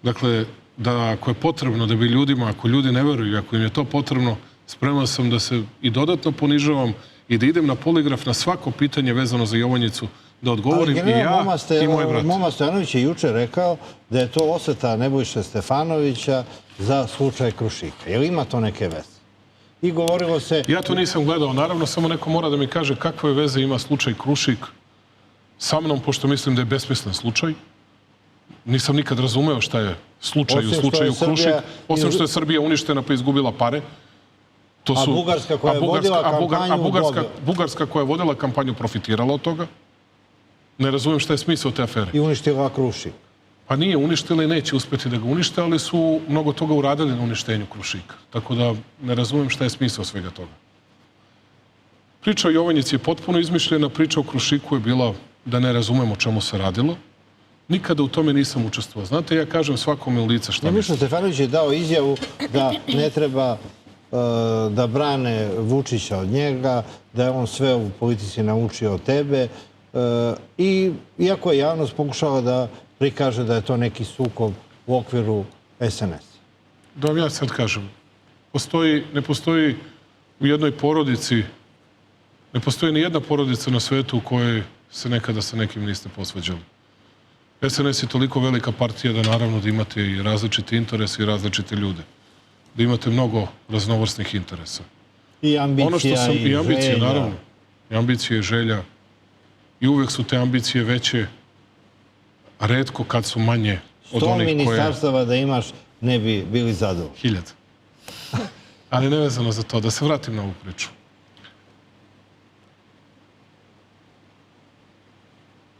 dakle, da ako je potrebno, da bi ljudima, ako ljudi ne veruju, ako im je to potrebno, spreman sam da se i dodatno ponižavam i da idem na poligraf na svako pitanje vezano za Jovanjicu, da odgovorim i ja i moj brat. Moma Stojanović je juče rekao da je to osveta Nebojše Stefanovića za slučaj Krušika. Je li ima to neke veze? I govorilo se... Ja to nisam gledao. Naravno, samo neko mora da mi kaže kakve veze ima slučaj Krušik sa mnom, pošto mislim da je besmislen slučaj. Nisam nikad razumeo šta je slučaj u slučaju Krušik. Osim što je Srbija uništena pa izgubila pare. A Bugarska koja je vodila kampanju dobila. Bugarska koja je vodila kampanju profitirala od toga. Ne razumem šta je smisao te afere. I uništila Krušik. Pa nije uništila i neće uspeti da ga unište, ali su mnogo toga uradili na uništenju Krušika. Tako da ne razumem šta je smisao svega toga. Priča o Jovanjici je potpuno izmišljena, priča o Krušiku je bila da ne razumem o čemu se radilo. Nikada u tome nisam učestvovao. Znate, ja kažem svakome u lice šta mislim. Stefanović je dao izjavu da ne treba da brane Vučića od njega, da je on sve u politici naučio od tebe. I iako je javnost pokušala da prikaže da je to neki sukob u okviru SNS. Da vam ja sad kažem. Ne postoji u jednoj porodici, ne postoji ni jedna porodica na svetu u kojoj se nekada sa nekim niste posvađali. SNS je toliko velika partija da naravno da imate i različite interese i različite ljude. Da imate mnogo raznovrsnih interesa. I ambicija i želja. Naravno. I ambicija i želja. I uvek su te ambicije veće, a retko kad su manje od onih koje... 100 ministarstava da imaš ne bi bili zadovoljni. 1000. Ali nevezano za to, da se vratim na ovu priču.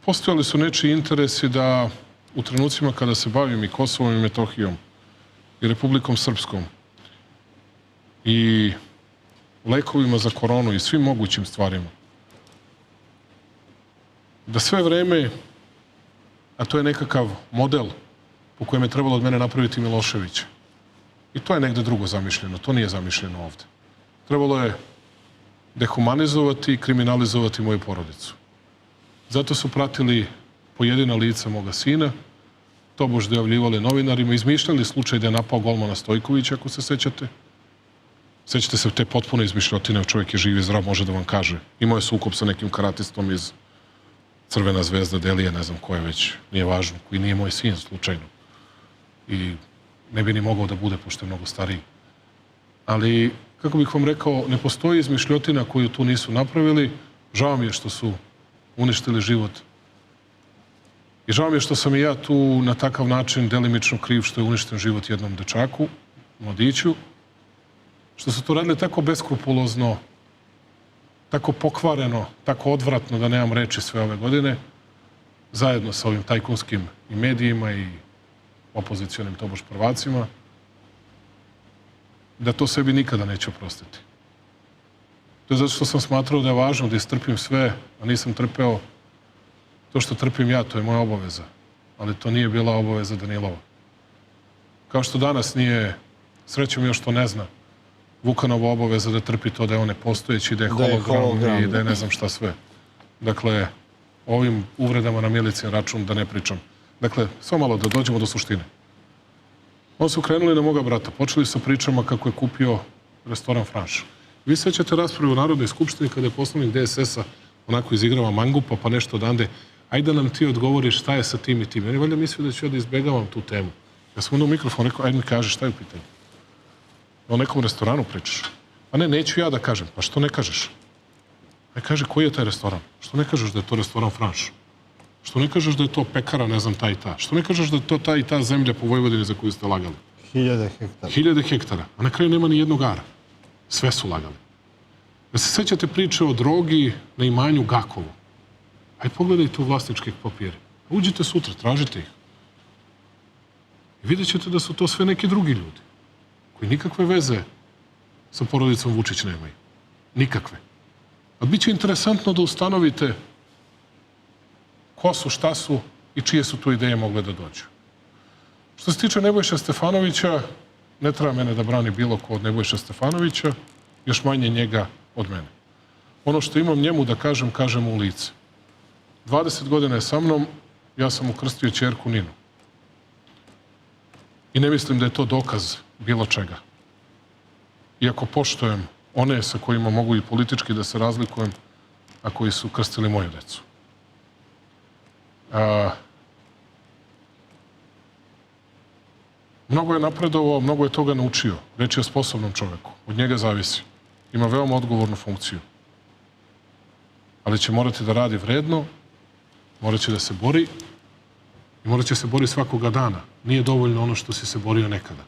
Postojali su nečiji interesi da u trenucima kada se bavim i Kosovom i Metohijom i Republikom Srpskom i lekovima za koronu i svim mogućim stvarima, da sve vreme, a to je nekakav model po kojem je trebalo od mene napraviti Miloševića. I to je negde drugo zamišljeno, to nije zamišljeno ovde. Trebalo je dehumanizovati i kriminalizovati moju porodicu. Zato su pratili pojedina lica moga sina, tobož dojavljivali novinarima, izmišljali slučaj da je napao golmana Stojkovića, ako se sećate. Sećate se te potpuno izmišljotine, čovjek je živ i zdrav, može da vam kaže. Imao je sukob sa nekim karatistom iz Crvena zvezda, Delije, ne znam ko je već, nije važno, koji nije moj sin slučajno. I ne bi ni mogao da bude, pošto je mnogo stariji. Ali, kako bih vam rekao, ne postoji izmišljotina koju tu nisu napravili. Žao mi je što su uništili život. I žao mi je što sam i ja tu na takav način delimično kriv što je uništen život jednom dečaku, mladiću, što su to radili tako beskrupulozno, tako pokvareno, tako odvratno, da nemam reči sve ove godine, zajedno sa ovim tajkunskim i medijima i opozicionim tobož prvacima, da to sebi nikada neću oprostiti. To je zato što sam smatrao da je važno da istrpim sve, a nisam trpeo to što trpim ja, to je moja obaveza. Ali to nije bila obaveza Danilova. Kao što danas nije, srećom još to ne zna, Vukanova obaveza da trpi to da je on nepostojeći, da je hologram i da je ne znam šta sve. Dakle, ovim uvredama na Milicin račun da ne pričam. Dakle, samo malo da dođemo do suštine. Oni su krenuli na moga brata. Počeli sa pričama kako je kupio restoran Franš. Vi sećate raspravu u Narodnoj skupštini kada je poslanik DSS-a onako izigrava mangupa pa nešto odande. Ajde da nam ti odgovoriš šta je sa tim i tim. Ja ne valjda mislio da ću ja da izbegavam tu temu. Ja sam onda u mikrofon rekao, ajde mi kaži šta je u pitanju. O nekom restoranu pričaš. A ne, neću ja da kažem. Pa što ne kažeš? Ajde kaže, koji je taj restoran? Što ne kažeš da je to restoran Franš? Što ne kažeš da je to pekara, ne znam, ta i ta? Što ne kažeš da je to ta i ta zemlja po Vojvodini za koju ste lagali? 1000 hektara. 1000 hektara. A na kraju nema ni jednog ara. Sve su lagali. Da se sećate priče o drogi na imanju Gakovo. Ajde pogledajte u vlasničkih papire. Uđite sutra, tražite ih. I vidjet ćete da su to sve neki drugi ljudi koji nikakve veze sa porodicom Vučić nemaju. Nikakve. A bit će interesantno da ustanovite ko su, šta su i čije su tu ideje mogle da dođu. Što se tiče Nebojša Stefanovića, ne treba mene da brani bilo ko od Nebojša Stefanovića, još manje njega od mene. Ono što imam njemu da kažem, kažem mu u lice. 20 godina je sa mnom, ja sam ukrstio ćerku Ninu. I ne mislim da je to dokaz bilo čega. Iako poštujem one sa kojima mogu i politički da se razlikujem, a koji su krstili moju decu. Mnogo je napredovao, mnogo je toga naučio. Reč je o sposobnom čoveku. Od njega zavisi. Ima veoma odgovornu funkciju. Ali će morati da radi vredno, morat će da se bori i morat će se bori svakoga dana. Nije dovoljno ono što si se borio nekada.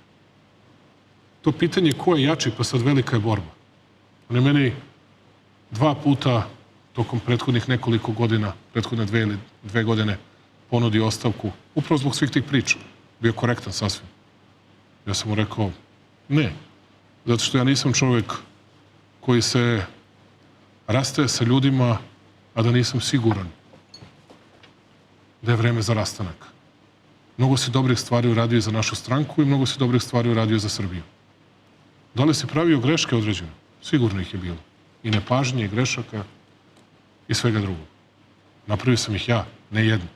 To pitanje ko je jači, pa sad velika je borba. On je meni 2 puta tokom prethodnih nekoliko godina, prethodne 2 ili 2 godine, ponudio ostavku, upravo zbog svih tih priča. Bio korektan sasvim. Ja sam mu rekao, ne, zato što ja nisam čovjek koji se rastaje sa ljudima, a da nisam siguran da je vreme za rastanak. Mnogo si dobrih stvari uradio i za našu stranku i mnogo si dobrih stvari uradio za Srbiju. Da li si pravio greške određene? Sigurno ih je bilo. I nepažnje, i grešaka, i svega drugog. Napravio sam ih ja, ne jedno.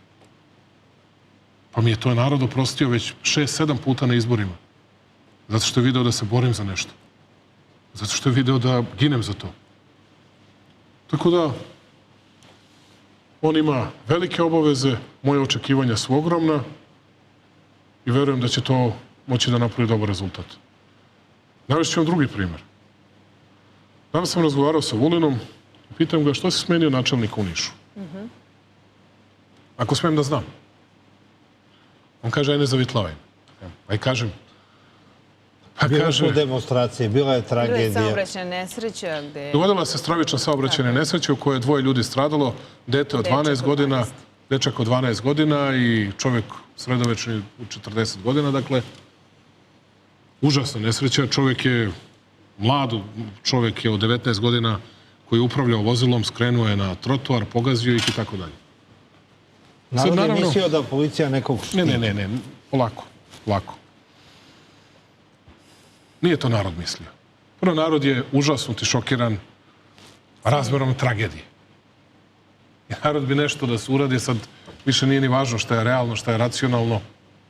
Pa mi je to narod oprostio već 6-7 puta na izborima. Zato što je video da se borim za nešto. Zato što je video da ginem za to. Tako da, on ima velike obaveze, moje očekivanja su ogromna i verujem da će to moći da napravi dobar rezultat. Navešću vam drugi primer. Danas sam razgovarao sa Vulinom i pitam ga što si smenio načelnika u Nišu. Ako smijem da znam. On kaže, aj ne zavitlavaj. Aj kažem. Pa Bile kaže... su demonstracije, bila je tragedija. Bila je saobraćajna nesreća gde... Dogodila se stravična saobraćajna nesreća u kojoj je 2 ljudi stradalo, dete od 12 godina dečak od 12 godina i čovjek sredovečni u 40 godina, dakle, užasna nesreća. Čovjek je mlad, čovjek je od 19 godina koji je upravljao vozilom, skrenuo je na trotoar, pogazio ih i tako dalje. Narod je mislio da policija nekog štiti. Ne, polako. Nije to narod mislio. Prvo, narod je užasnut i šokiran razmerom tragedije. I narod bi nešto da se uradi, sad više nije ni važno šta je realno, šta je racionalno,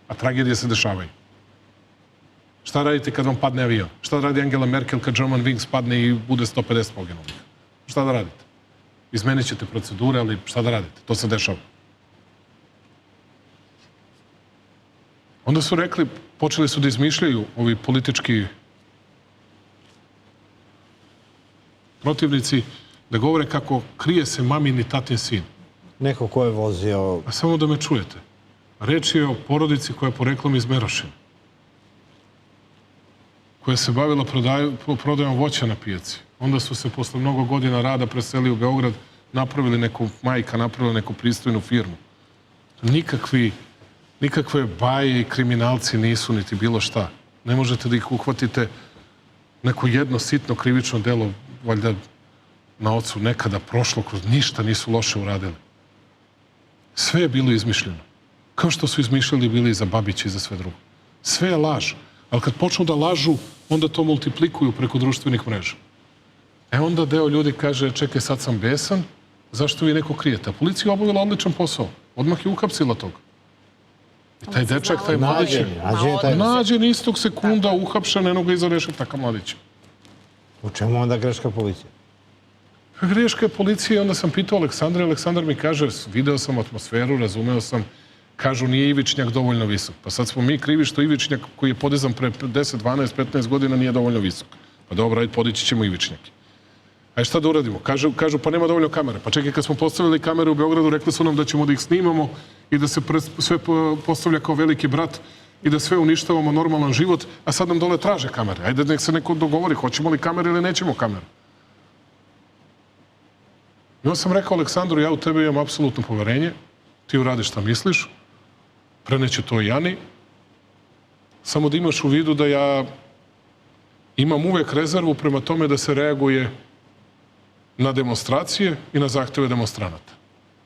a tragedije se dešavaju. Šta radite kad vam padne avion? Šta radi Angela Merkel kad German Wings padne i bude 150 poginulih? Šta da radite? Izmenit ćete procedure, ali šta da radite? To se dešava. Onda su rekli, počeli su da izmišljaju ovi politički protivnici, da govore kako krije se mamin i tatin sin. Neko ko je vozio... A samo da me čujete. Reč je o porodici koja je poreklom iz Merošina, koja se bavila prodajom voća na pijaci. Onda su se posle mnogo godina rada preseli u Beograd, majka napravila neku pristojnu firmu. Nikakve baje i kriminalci nisu niti bilo šta. Ne možete da ih uhvatite neko jedno sitno krivično delo, valjda na ocu nekada prošlo kroz ništa nisu loše uradili. Sve je bilo izmišljeno. Kao što su izmišljali bili i za Babića i za sve drugo. Sve je laž. Ali kad počnu da lažu, onda to multiplikuju preko društvenih mreža. Onda deo ljudi kaže, čekaj, sad sam besan, zašto vi neko krijete? A policija je obavila odličan posao. Odmah je uhapsila toga. I taj dečak, taj mladić je nađen istog sekunda, uhapšen, eno ga iza rešetaka mladića. U čemu onda greška policije? Greška je policije, onda sam pitao Aleksandra, Aleksandar mi kaže, video sam atmosferu, razumeo sam, kažu nije Ivičnjak dovoljno visok. Pa sad smo mi krivi što Ivičnjak koji je podizan pre 10, 12, 15 godina nije dovoljno visok. Pa dobro, ajde, podići ćemo Ivičnjake. Ajde, šta da uradimo? Kažu, pa nema dovoljno kamere. Pa čekaj, kad smo postavili kamere u Beogradu, rekli su nam da ćemo da ih snimamo i da se sve postavlja kao veliki brat i da sve uništavamo normalan život, a sad nam dole traže kamere. Ajde, nek se neko dogovori, hoćemo li kamere ili nećemo kamere. I onda sam rekao Aleksandru, ja u tebe imam apsolutno poverenje, ti uradiš šta misliš, preneću to i Ani, samo da imaš u vidu da ja imam uvek rezervu prema tome da se reaguje na demonstracije i na zahteve demonstranata.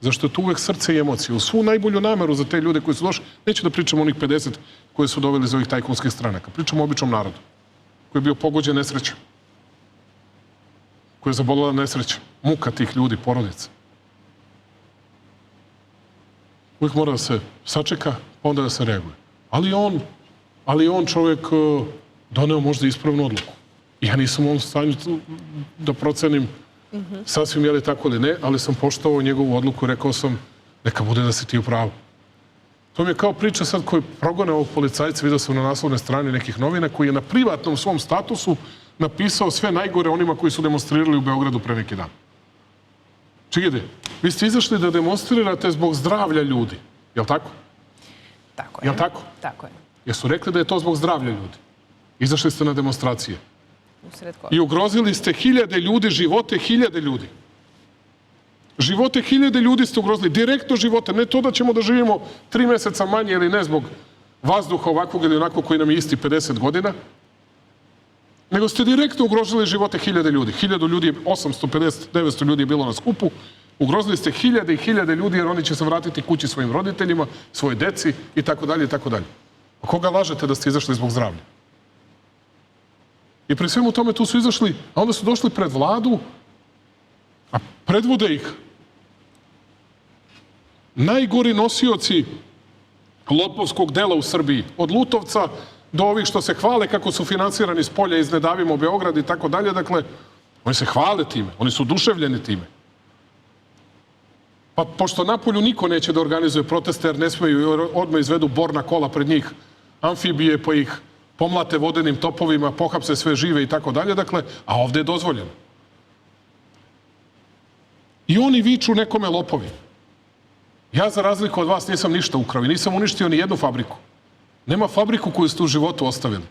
Zašto je to uvek srce i emocije. U svu najbolju nameru za te ljude koji su došli, neću da pričamo onih 50 koje su doveli iz ovih tajkunskih stranaka. Pričamo o običnom narodu, koji je bio pogođen nesrećom, koji je zabolila nesreća, muka tih ljudi, porodica. Uvijek mora da se sačeka, pa onda da se reaguje. Ali on čovjek doneo možda ispravnu odluku. Ja nisam u ovom stanju da procenim sasvim je li tako ili ne, ali sam poštovao njegovu odluku i rekao sam neka bude da si ti u pravu. To mi je kao priča sad koji progone ovog policajca, vidio sam na naslovnoj strani nekih novina, koji je na privatnom svom statusu napisao sve najgore onima koji su demonstrirali u Beogradu pre neki dan. Čekajte, vi ste izašli da demonstrirate zbog zdravlja ljudi. Je li tako? Tako je. Je li tako? Tako je. Jesu rekli da je to zbog zdravlja ljudi? Izašli ste na demonstracije. I ugrozili ste hiljade ljudi, živote hiljade ljudi. Živote hiljade ljudi ste ugrozili, direktno živote, ne to da ćemo da živimo 3 meseca manje ili ne zbog vazduha ovakvog ili onakvog koji nam je isti 50 godina, nego ste direktno ugrozili živote hiljade ljudi. 1000 ljudi, 850, 900 ljudi je bilo na skupu, ugrozili ste hiljade i hiljade ljudi jer oni će se vratiti kući svojim roditeljima, svoje deci i tako dalje i tako dalje. A koga lažete da ste izašli zbog zdravlja? I pri svemu tome tu su izašli, a onda su došli pred vladu, a predvode ih najgori nosioci lopovskog dela u Srbiji, od Lutovca do ovih što se hvale kako su finansirani s polja iz Ne davimo Beograd i tako dalje. Dakle, oni se hvale time, oni su oduševljeni time. Pa pošto napolju niko neće da organizuje proteste jer ne smeju jer odmah izvedu borna kola pred njih, amfibije pa ih pomlate vodenim topovima, pohapse sve žive i tako dalje, dakle, a ovde je dozvoljeno. I oni viču nekome lopovi. Ja, za razliku od vas, nisam ništa ukrao i nisam uništio ni jednu fabriku. Nema fabriku koju ste u životu ostavili.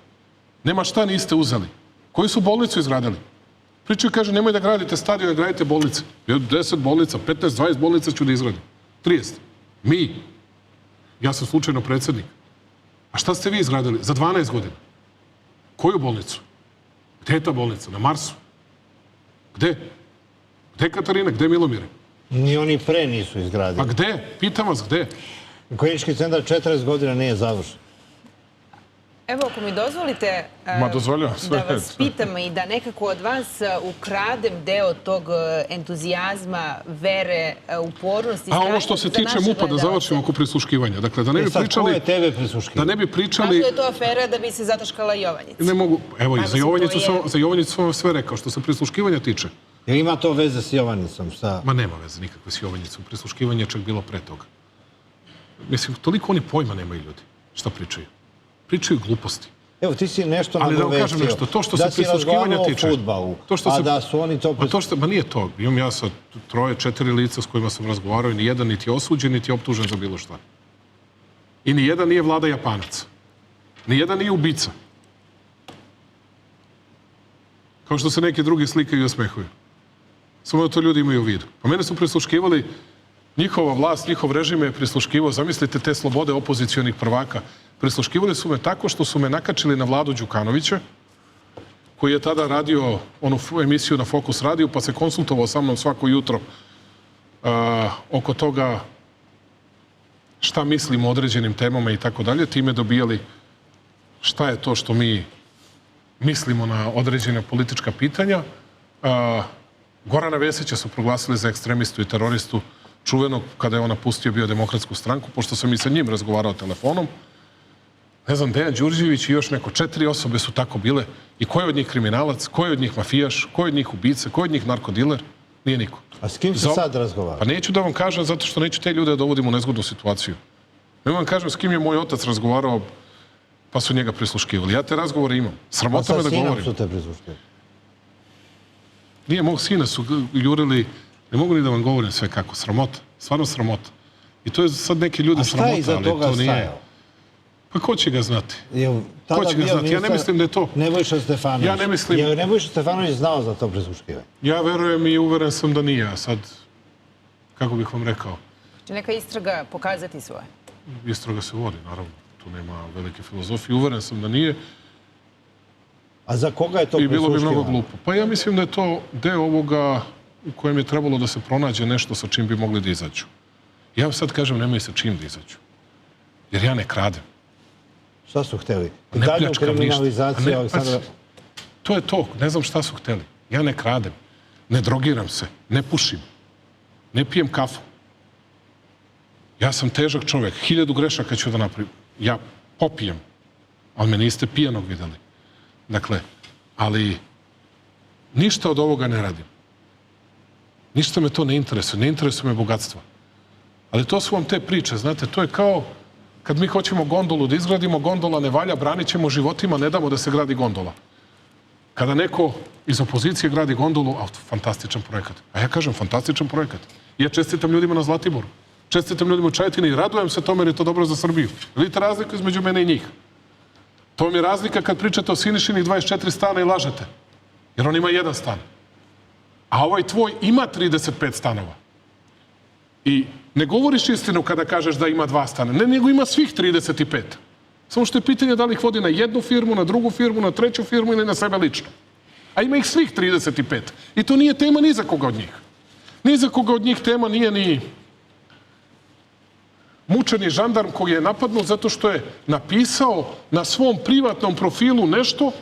Nema šta niste uzeli. Koju su bolnicu izgradili? Pričaju, kaže, nemoj da gradite stadion, da gradite bolnice. 10 bolnica, 15, 20 bolnica ću da izgradim. 30. Mi. Ja sam slučajno predsjednik. A šta ste vi izgradili? Za 12 godina. Koju bolnicu? Gde je ta bolnica? Na Marsu? Gde? Gde Katarina? Gde Milomire? Ni oni pre nisu izgradili. Pa gde? Pitam vas gde? Klinički centar 40 godina nije završen. Evo, ako mi dozvolite da vas pitam i da nekako od vas ukradem deo tog entuzijazma, vere, upornosti. A ovo što se tiče MUP-a, da završimo oko prisluškivanja. Dakle, da ne bi pričali... Koje TV prisluškivanje? Da ne bi pričali... Kako je to afera da bi se zataškala Jovanjica? Ne mogu... Evo, za Jovanjicu sam vam sve rekao. Što se prisluškivanja tiče... Jel ima to veze s Jovanjicom? Ma nema veze nikakve s Jovanjicom. Prisluškivanje je čak bilo pre toga. Mislim, toliko oni pojma nemaju ljudi. Šta pričaju? Pričaju gluposti. Evo, ti si nešto nagovestio. Ali da vam kažem nešto, to što se prisluškivanja tiče... Da si razgovarao o fudbalu, a da su oni to... Ma nije to. Imam ja sa 3-4 lica s kojima sam razgovarao i nijedan niti je osuđen, niti je optužen za bilo šta. I nijedan nije Vlada Japanac. Nijedan nije ubica. Kao što se neki drugi slikaju i osmehuju. Samo da to ljudi imaju u vidu. Pa mene su prisluškivali, njihova vlast, njihov režim je prisluškivao, zamislite te slobode opozicionih prvaka. Prisluškivali su me tako što su me nakačili na Vladu Đukanovića, koji je tada radio onu emisiju na Fokus radiju, pa se konsultovao sa mnom svako jutro oko toga šta mislim o određenim temama i tako dalje. Time dobijali šta je to što mi mislimo na određene politička pitanja. Gorana Vesića su proglasili za ekstremistu i teroristu, čuvenog kada je on napustio Biodemokratsku stranku, pošto sam i sa njim razgovarao telefonom. Ne znam, Dejan Đurđević i još neko, 4 osobe su tako bile. I ko je od njih kriminalac, ko je od njih mafijaš, ko je od njih ubica, ko je od njih narkodiler? Nije niko. A s kim se sad razgovara? Pa neću da vam kažem, zato što neću te ljude da dovodim u nezgodnu situaciju. Ne vam kažem s kim je moj otac razgovarao, pa su njega prisluškivali. Ja te razgovore imam. Sramota me da govorim. A sa sinom su te prisluškivali? Nije, mog sina su jurili, ne mogu ni da vam govorim sve kako, sramota, stvarno sramota. I to je sad neke ljude sramota, ali to nije... A šta je iza toga stajao? Pa ko će ga znati? Ko će ga znati? Ja ne mislim da je to... Nebojša Stefanović. Ja ne mislim... Je Nebojša Stefanović znao za to prisluškivanje? Ja verujem i uveren sam da nije, a sad, kako bih vam rekao... Će neka istraga pokazati svoje? Istraga se vodi, naravno. Tu nema velike filozofije. Uveren sam da nije. A za koga je to prisluškivanje? I bilo bi prisluškivanje? mnogo glupo. Pa ja mislim da je to deo ovoga u kojem je trebalo da se pronađe nešto sa čim bi mogli da izađu. Ja vam sad kažem, nemoj sa čim da izađu. Jer ja ne kradem. Šta su hteli? Ne Dalju pljačkam ništa. kriminalizacija Aleksandra... To je to. Ne znam šta su hteli. Ja ne kradem. Ne drogiram se. Ne pušim. Ne pijem kafu. Ja sam težak čovjek. 1000 grešaka ću da napravim. Ja popijem. Ali me niste pijanog videli. Dakle, ali ništa od ovoga ne radim. Ništa me to ne interesuje. Ne interesuje me bogatstva. Ali to su vam te priče. Znate, to je kao kad mi hoćemo gondolu da izgradimo, gondola ne valja, branit ćemo životima, ne damo da se gradi gondola. Kada neko iz opozicije gradi gondolu, fantastičan projekat. A ja kažem, fantastičan projekat. Ja čestitam ljudima na Zlatiboru. Čestitam ljudima u Čajetini i radujem se tome jer je to dobro za Srbiju. Vidite razliku između mene i njih. To vam je razlika kad pričate o Sinišinih 24 stana i lažete. Jer on ima 1 stan. A ovaj tvoj ima 35 stanova. I ne govoriš istinu kada kažeš da ima 2 stana. Ne, nego ima svih 35. Samo što je pitanje da li ih vodi na jednu firmu, na drugu firmu, na treću firmu ili na sebe lično. A ima ih svih 35. I to nije tema ni za koga od njih. Ni za koga od njih tema nije ni mučeni žandarm koji je napadnut zato što je napisao na svom privatnom profilu nešto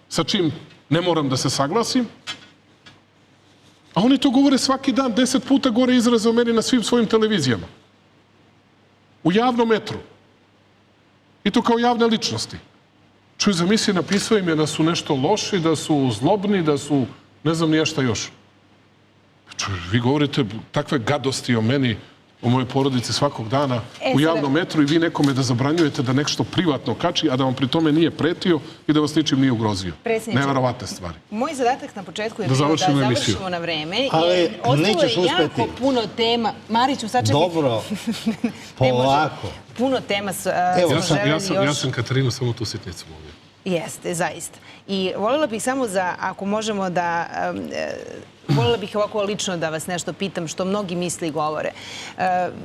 sa čim ne moram da se saglasim. A oni to govore svaki dan, 10 puta gore izraze o meni na svim svojim televizijama. U javnom metru. I to kao javne ličnosti. Čuj, zamisli, napisao im je da su nešto loši, da su zlobni, da su ne znam nije šta još. Čuj, vi govorite takve gadosti o meni, o mojoj porodici svakog dana u javnom metru i vi nekome da zabranjujete da nešto privatno kači, a da vam pri tome nije pretio i da vas ničim nije ugrozio. Neverovatne stvari. Moj zadatak na početku je bio da završimo na vreme. Ali nećeš uspeti. Jako puno tema. Mariću, sačekaj. Dobro, polako. Puno tema smo želeli još... Ja sam Katarinu samo tu sitnicu molio. Jeste, zaista. I voljela bih samo ako možemo da... Voljela bih ovako lično da vas nešto pitam što mnogi misle i govore.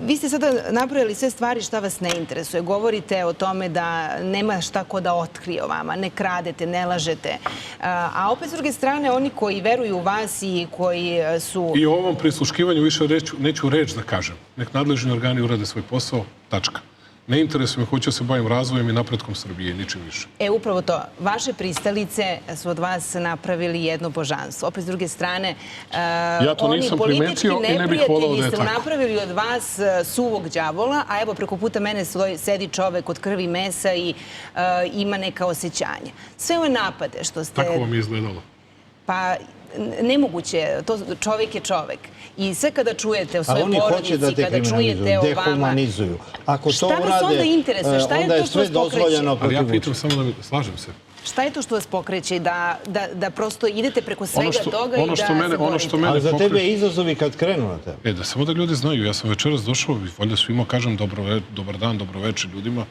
Vi ste sada napravili sve stvari šta vas ne interesuje. Govorite o tome da nema šta ko da otkrije o vama, ne kradete, ne lažete. A opet s druge strane, oni koji veruju u vas i koji su... I o ovom prisluškivanju više neću reč da kažem. Nek nadležni organi urade svoj posao, tačka. Ne interesuje me, hoću se bavim razvojem i napretkom Srbije, ničim više. Upravo to. Vaše pristalice su od vas napravili jedno božanstvo. Opet s druge strane, ja to nisam primetio i ne bih volao da je tako. Su napravili od vas suvog đavola, a evo preko puta mene sedi čovek od krvi i mesa i ima neka osjećanja. Sve ove napade što ste... Tako vam je izgledalo. Pa... Nemoguće, čovjek je čovjek. I sve kada čujete o svojoj porodici, kada čujete o vama... Dehumanizuju. Ako to šta vas onda interesuje? Šta je to što vas pokreće? Ali ja pitam samo da slažem se. Šta je to što vas pokreće? Da prosto idete preko svega toga i da se borite? Ali za tebe je izazovi kad krenu na tebe. Da samo da ljudi znaju. Ja sam večeras došao i valjda svima kažem dobar dan, dobroveče ljudima.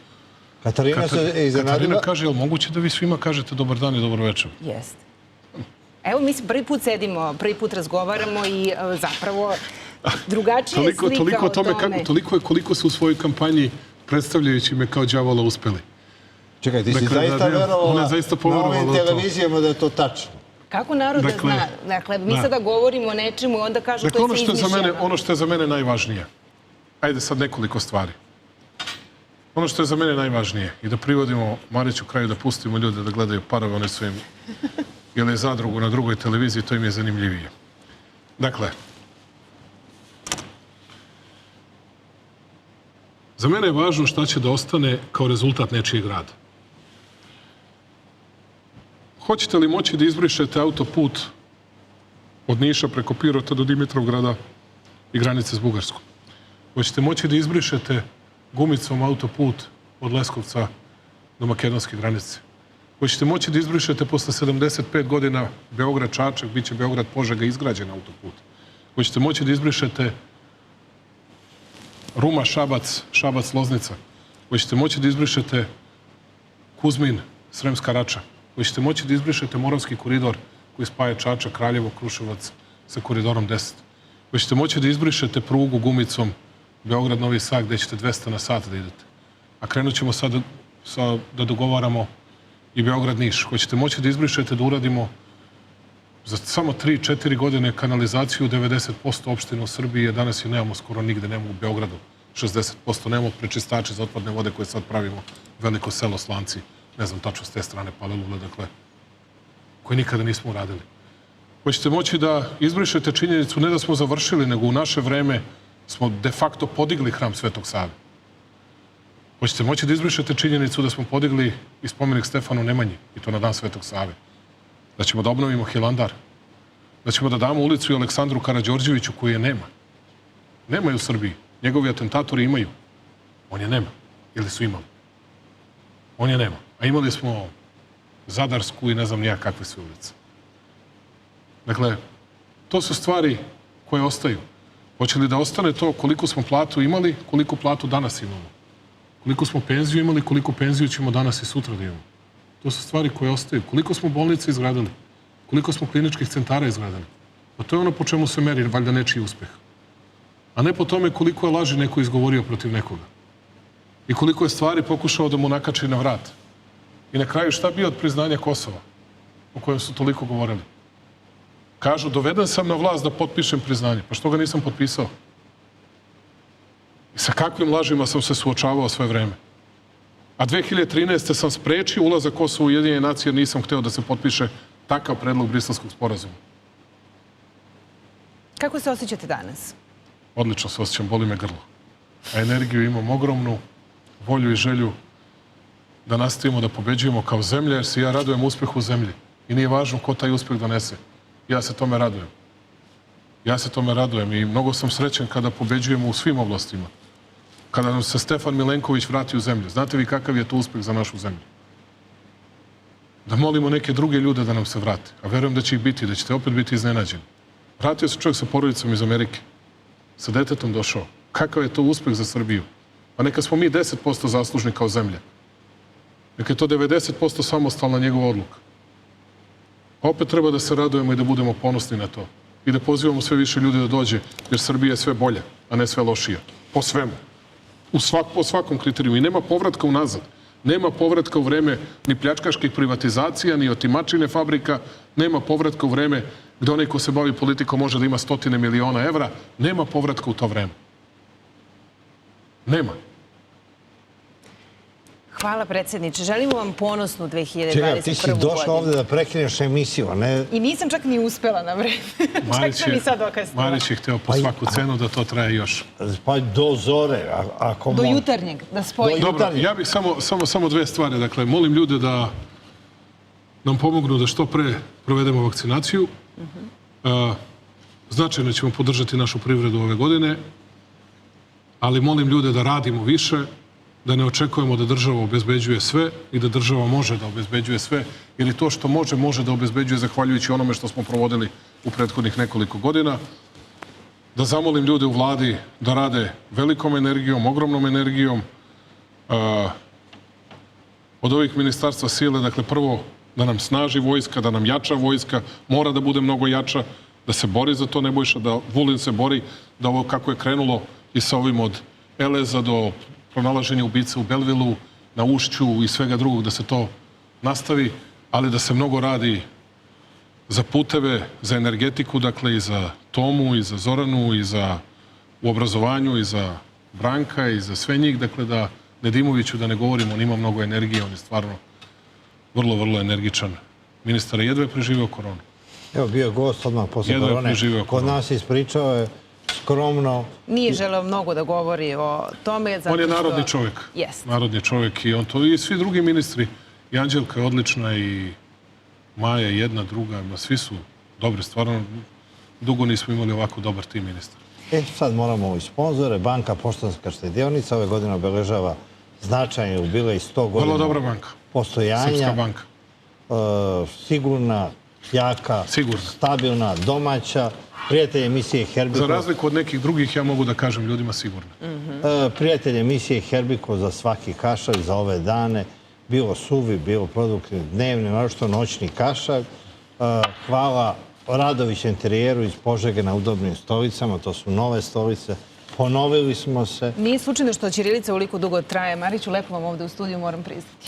Katarina se iznenadila. Katarina kaže, je li moguće da vi svima kažete dobar dan i dobroveče? Jeste. Evo, mi prvi put sedimo, prvi put razgovaramo i zapravo drugačija je slika o tome. Toliko je koliko su u svojoj kampanji predstavljajući me kao đavola uspeli. Čekaj, ti si zaista verovala na ovim televizijama da je to tačno. Kako narod da zna? Dakle, mi sada govorimo o nečemu i onda kažu to je se izmišljeno. Ono što je za mene najvažnije, ajde sad nekoliko stvari. Ono što je za mene najvažnije i da privodimo Mariću kraju, da pustimo ljude da gledaju parove, one su im... ili je zadrugu na drugoj televiziji, to im je zanimljivije. Dakle, za mene je važno šta će da ostane kao rezultat nečijeg rada. Hoćete li moći da izbrišete autoput od Niša preko Pirota do Dimitrovgrada i granice s Bugarskom? Hoćete moći da izbrišete gumicom autoput od Leskovca do makedonske granice? Hoćete moći da izbrišete posle 75 godina Beograd-Čačak, bit će Beograd-Požega izgrađen autoput. Hoćete moći da izbrišete Ruma-Šabac, Šabac-Loznica. Hoćete moći da izbrišete Kuzmin-Sremska Rača. Hoćete moći da izbrišete Moravski koridor koji spaja Čačak, Kraljevo, Kruševac sa koridorom 10. Hoćete moći da izbrišete prugu gumicom Beograd-Novi Sad gde ćete 200 na sat da idete. A krenut ćemo sad da dogovaramo i Beograd-Niš. Hoćete moći da izbrišete, da uradimo za samo 3-4 godine kanalizaciju 90% opština u Srbiji, a danas je nemamo skoro nigde, nemamo u Beogradu 60%, nemamo prečistače za otpadne vode koje sad pravimo, veliko selo Slanci, ne znam tačno s te strane Palilule, dakle, koje nikada nismo uradili. Hoćete moći da izbrišete činjenicu ne da smo završili, nego u naše vreme smo de facto podigli hram Svetog Save. Hoćete moći da izbrišete činjenicu da smo podigli i spomenik Stefanu Nemanji, i to na dan Svetog Save. Da ćemo da obnovimo Hilandar. Da ćemo da damo ulicu i Aleksandru Karađorđeviću koji je nema. Nema je u Srbiji. Njegovi atentatori imaju. On je nema. Ili su imali. On je nema. A imali smo Zadarsku i ne znam nijak kakve sve ulice. Dakle, to su stvari koje ostaju. Hoće li da ostane to koliko smo platu imali, koliko platu danas imamo? Koliko smo penziju imali, koliko penziju ćemo danas i sutra da imamo? To su stvari koje ostaju. Koliko smo bolnica izgradili? Koliko smo kliničkih centara izgradili? Pa to je ono po čemu se meri valjda nečiji uspeh. A ne po tome koliko je laži neko izgovorio protiv nekoga. I koliko je stvari pokušao da mu nakači na vrat. I na kraju šta bi od priznanja Kosova, o kojem su toliko govorili? Kažu, doveden sam na vlast da potpišem priznanje. Pa što ga nisam potpisao? I sa kakvim lažima sam se suočavao sve vreme? A 2013. sam sprečio ulazak Kosova u Ujedinjene nacije jer nisam hteo da se potpiše takav predlog Briselskog sporazuma. Kako se osjećate danas? Odlično se osjećam, boli me grlo. A energiju imam ogromnu, volju i želju da nastavimo da pobeđujemo kao zemlja, jer se ja radujem uspehu zemlji. I nije važno ko taj uspeh donese. Ja se tome radujem. Ja se tome radujem i mnogo sam srećen kada pobeđujemo u svim oblastima. Kada nam se Stefan Milenković vrati u zemlju. Znate vi kakav je to uspeh za našu zemlju? Da molimo neke druge ljude da nam se vrate. A verujem da će ih biti, da ćete opet biti iznenađeni. Vratio se čovjek sa porodicom iz Amerike. Sa detetom došao. Kakav je to uspeh za Srbiju? Pa neka smo mi 10% zaslužni kao zemlja. Neka je to 90% samostalna njegova odluka. A opet treba da se radujemo i da budemo ponosni na to. I da pozivamo sve više ljudi da dođe, jer Srbija je sve bolja, a ne sve lošija. Po svemu. Po svakom kriterijuma. I nema povratka unazad. Nema povratka u vreme ni pljačkaških privatizacija, ni otimačine fabrika. Nema povratka u vreme gde onaj ko se bavi politikom može da ima 100 miliona evra. Nema povratka u to vreme. Nema. Hvala, predsjedniče. Želimo vam ponosnu 2021. Čekaj, ti si došla godinu. ovde da prekineš emisiju, a ne... I nisam čak ni uspela na vreme. Čak sam i sad okasnila. Marić je hteo po svaku cenu da to traje još. Pa do zore, ako Do mogu. jutarnjeg, da spojim. Dobro, ja bih samo dve stvari. Dakle, molim ljude da nam pomognu da što pre provedemo vakcinaciju. Značajno ćemo podržati našu privredu ove godine, ali molim ljude da radimo više, da ne očekujemo da država obezbeđuje sve i da država može da obezbeđuje sve, jer i to što može da obezbeđuje zahvaljujući onome što smo provodili u prethodnih nekoliko godina. Da zamolim ljude u vladi da rade velikom energijom, ogromnom energijom. Od ovih ministarstva sile, dakle, prvo da nam snaži vojska, da nam jača vojska, mora da bude mnogo jača, da se bori za to Nebojša, da Vulin se bori, da ovo kako je krenulo i sa ovim od Eleza do pronalaženja ubice u Belvilu, na Ušću i svega drugog, da se to nastavi, ali da se mnogo radi za puteve, za energetiku, dakle i za Tomu, i za Zoranu, i za u obrazovanju, i za Branka, i za sve njih, dakle da Nedimoviću, da ne govorimo, on ima mnogo energije, on je stvarno vrlo, vrlo energičan. Ministar je jedva preživeo koronu. Evo, bio je gost odmah posle korone. Kod nas ispričao je skromno. Nije želeo mnogo da govori o tome. On je narodni čovjek. Jest. Narodni čovjek i on to, i svi drugi ministri. I Anđelka je odlična i Maja je jedna, druga, svi su dobri. Stvarno, dugo nismo imali ovako dobar tim ministar. Sad moramo i sponzore. Banka Poštanska štedionica ove godine obeležava značajno jubilej 100 godina. Vrlo dobra banka. Postojanja. Srpska banka. Sigurna, jaka, stabilna, domaća. Prijatelj emisije Herbiko. Za razliku od nekih drugih, ja mogu da kažem ljudima sigurno. Prijatelj emisije Herbiko za svaki kašalj, za ove dane. Bilo suvi, bilo produktivni, dnevni, naročito noćni kašalj. Hvala Radović interijeru iz Požege na udobnim stolicama. To su nove stolice. Ponovili smo se. Nije slučajno što ćirilica uliko dugo traje. Mariću, lepo vam ovde u studiju, moram priznati.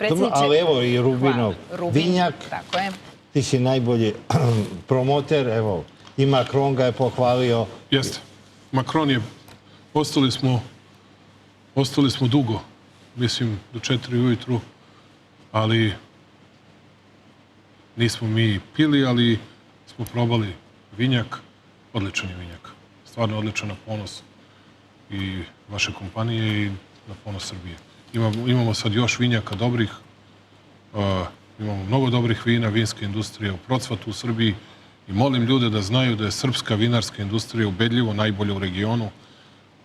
Dobro, ali evo i Rubinov vinjak. Tako je. Ti si najbolji promoter, evo. I Macron ga je pohvalio. Jeste. Macron je, ostali smo dugo, mislim do 4 ujutru, ali nismo mi pili, ali smo probali vinjak, odličan je vinjak. Stvarno odličan na ponos i vaše kompanije i na ponos Srbije. Imamo sad još vinjaka dobrih, imamo mnogo dobrih vina, vinska industrija u procvatu u Srbiji. I molim ljude da znaju da je srpska vinarska industrija ubedljivo najbolja u regionu.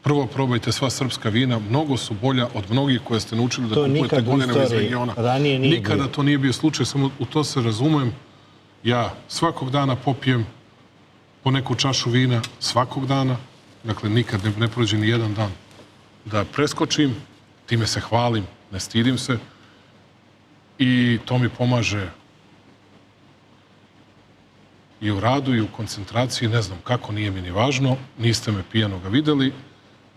Prvo probajte sva srpska vina, mnogo su bolja od mnogih koje ste naučili da kupujete godinama iz regiona. Nikada to nije bio slučaj, samo u to se razumem. Ja svakog dana popijem po neku čašu vina, svakog dana. Dakle, nikad ne prođe ni jedan dan da preskočim, time se hvalim, ne stidim se. I to mi pomaže i u radu i u koncentraciji, ne znam kako, nije mi ni važno, niste me pijanoga videli,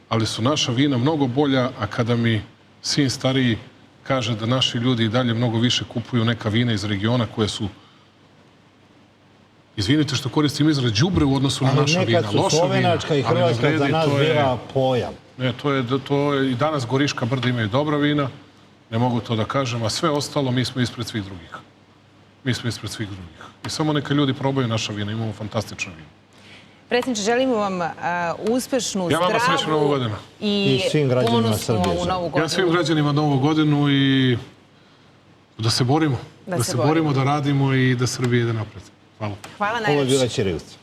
ali su naša vina mnogo bolja, a kada mi sin stariji kaže da naši ljudi i dalje mnogo više kupuju neka vina iz regiona koje su, izvinite što koristim izraz, đubre u odnosu na naša vina, loša vina. Nekad su Slovenačka i Hrvatska za nas bila pojam. Ne, to je, i danas Goriška brda imaju dobra vina, ne mogu to da kažem, a sve ostalo mi smo ispred svih drugih. Mi smo ispred svih drugih. I samo neka ljudi probaju naša vina, imamo fantastična vina. Predsjedniče, želimo vam uspešnu, zdravu i ponosnu ovu novu godinu. Ja svim građanima novu godinu i da se borimo. Da se borimo, da radimo i da Srbija ide napred. Hvala. Hvala najlepše. Ovo je bila ćirilica.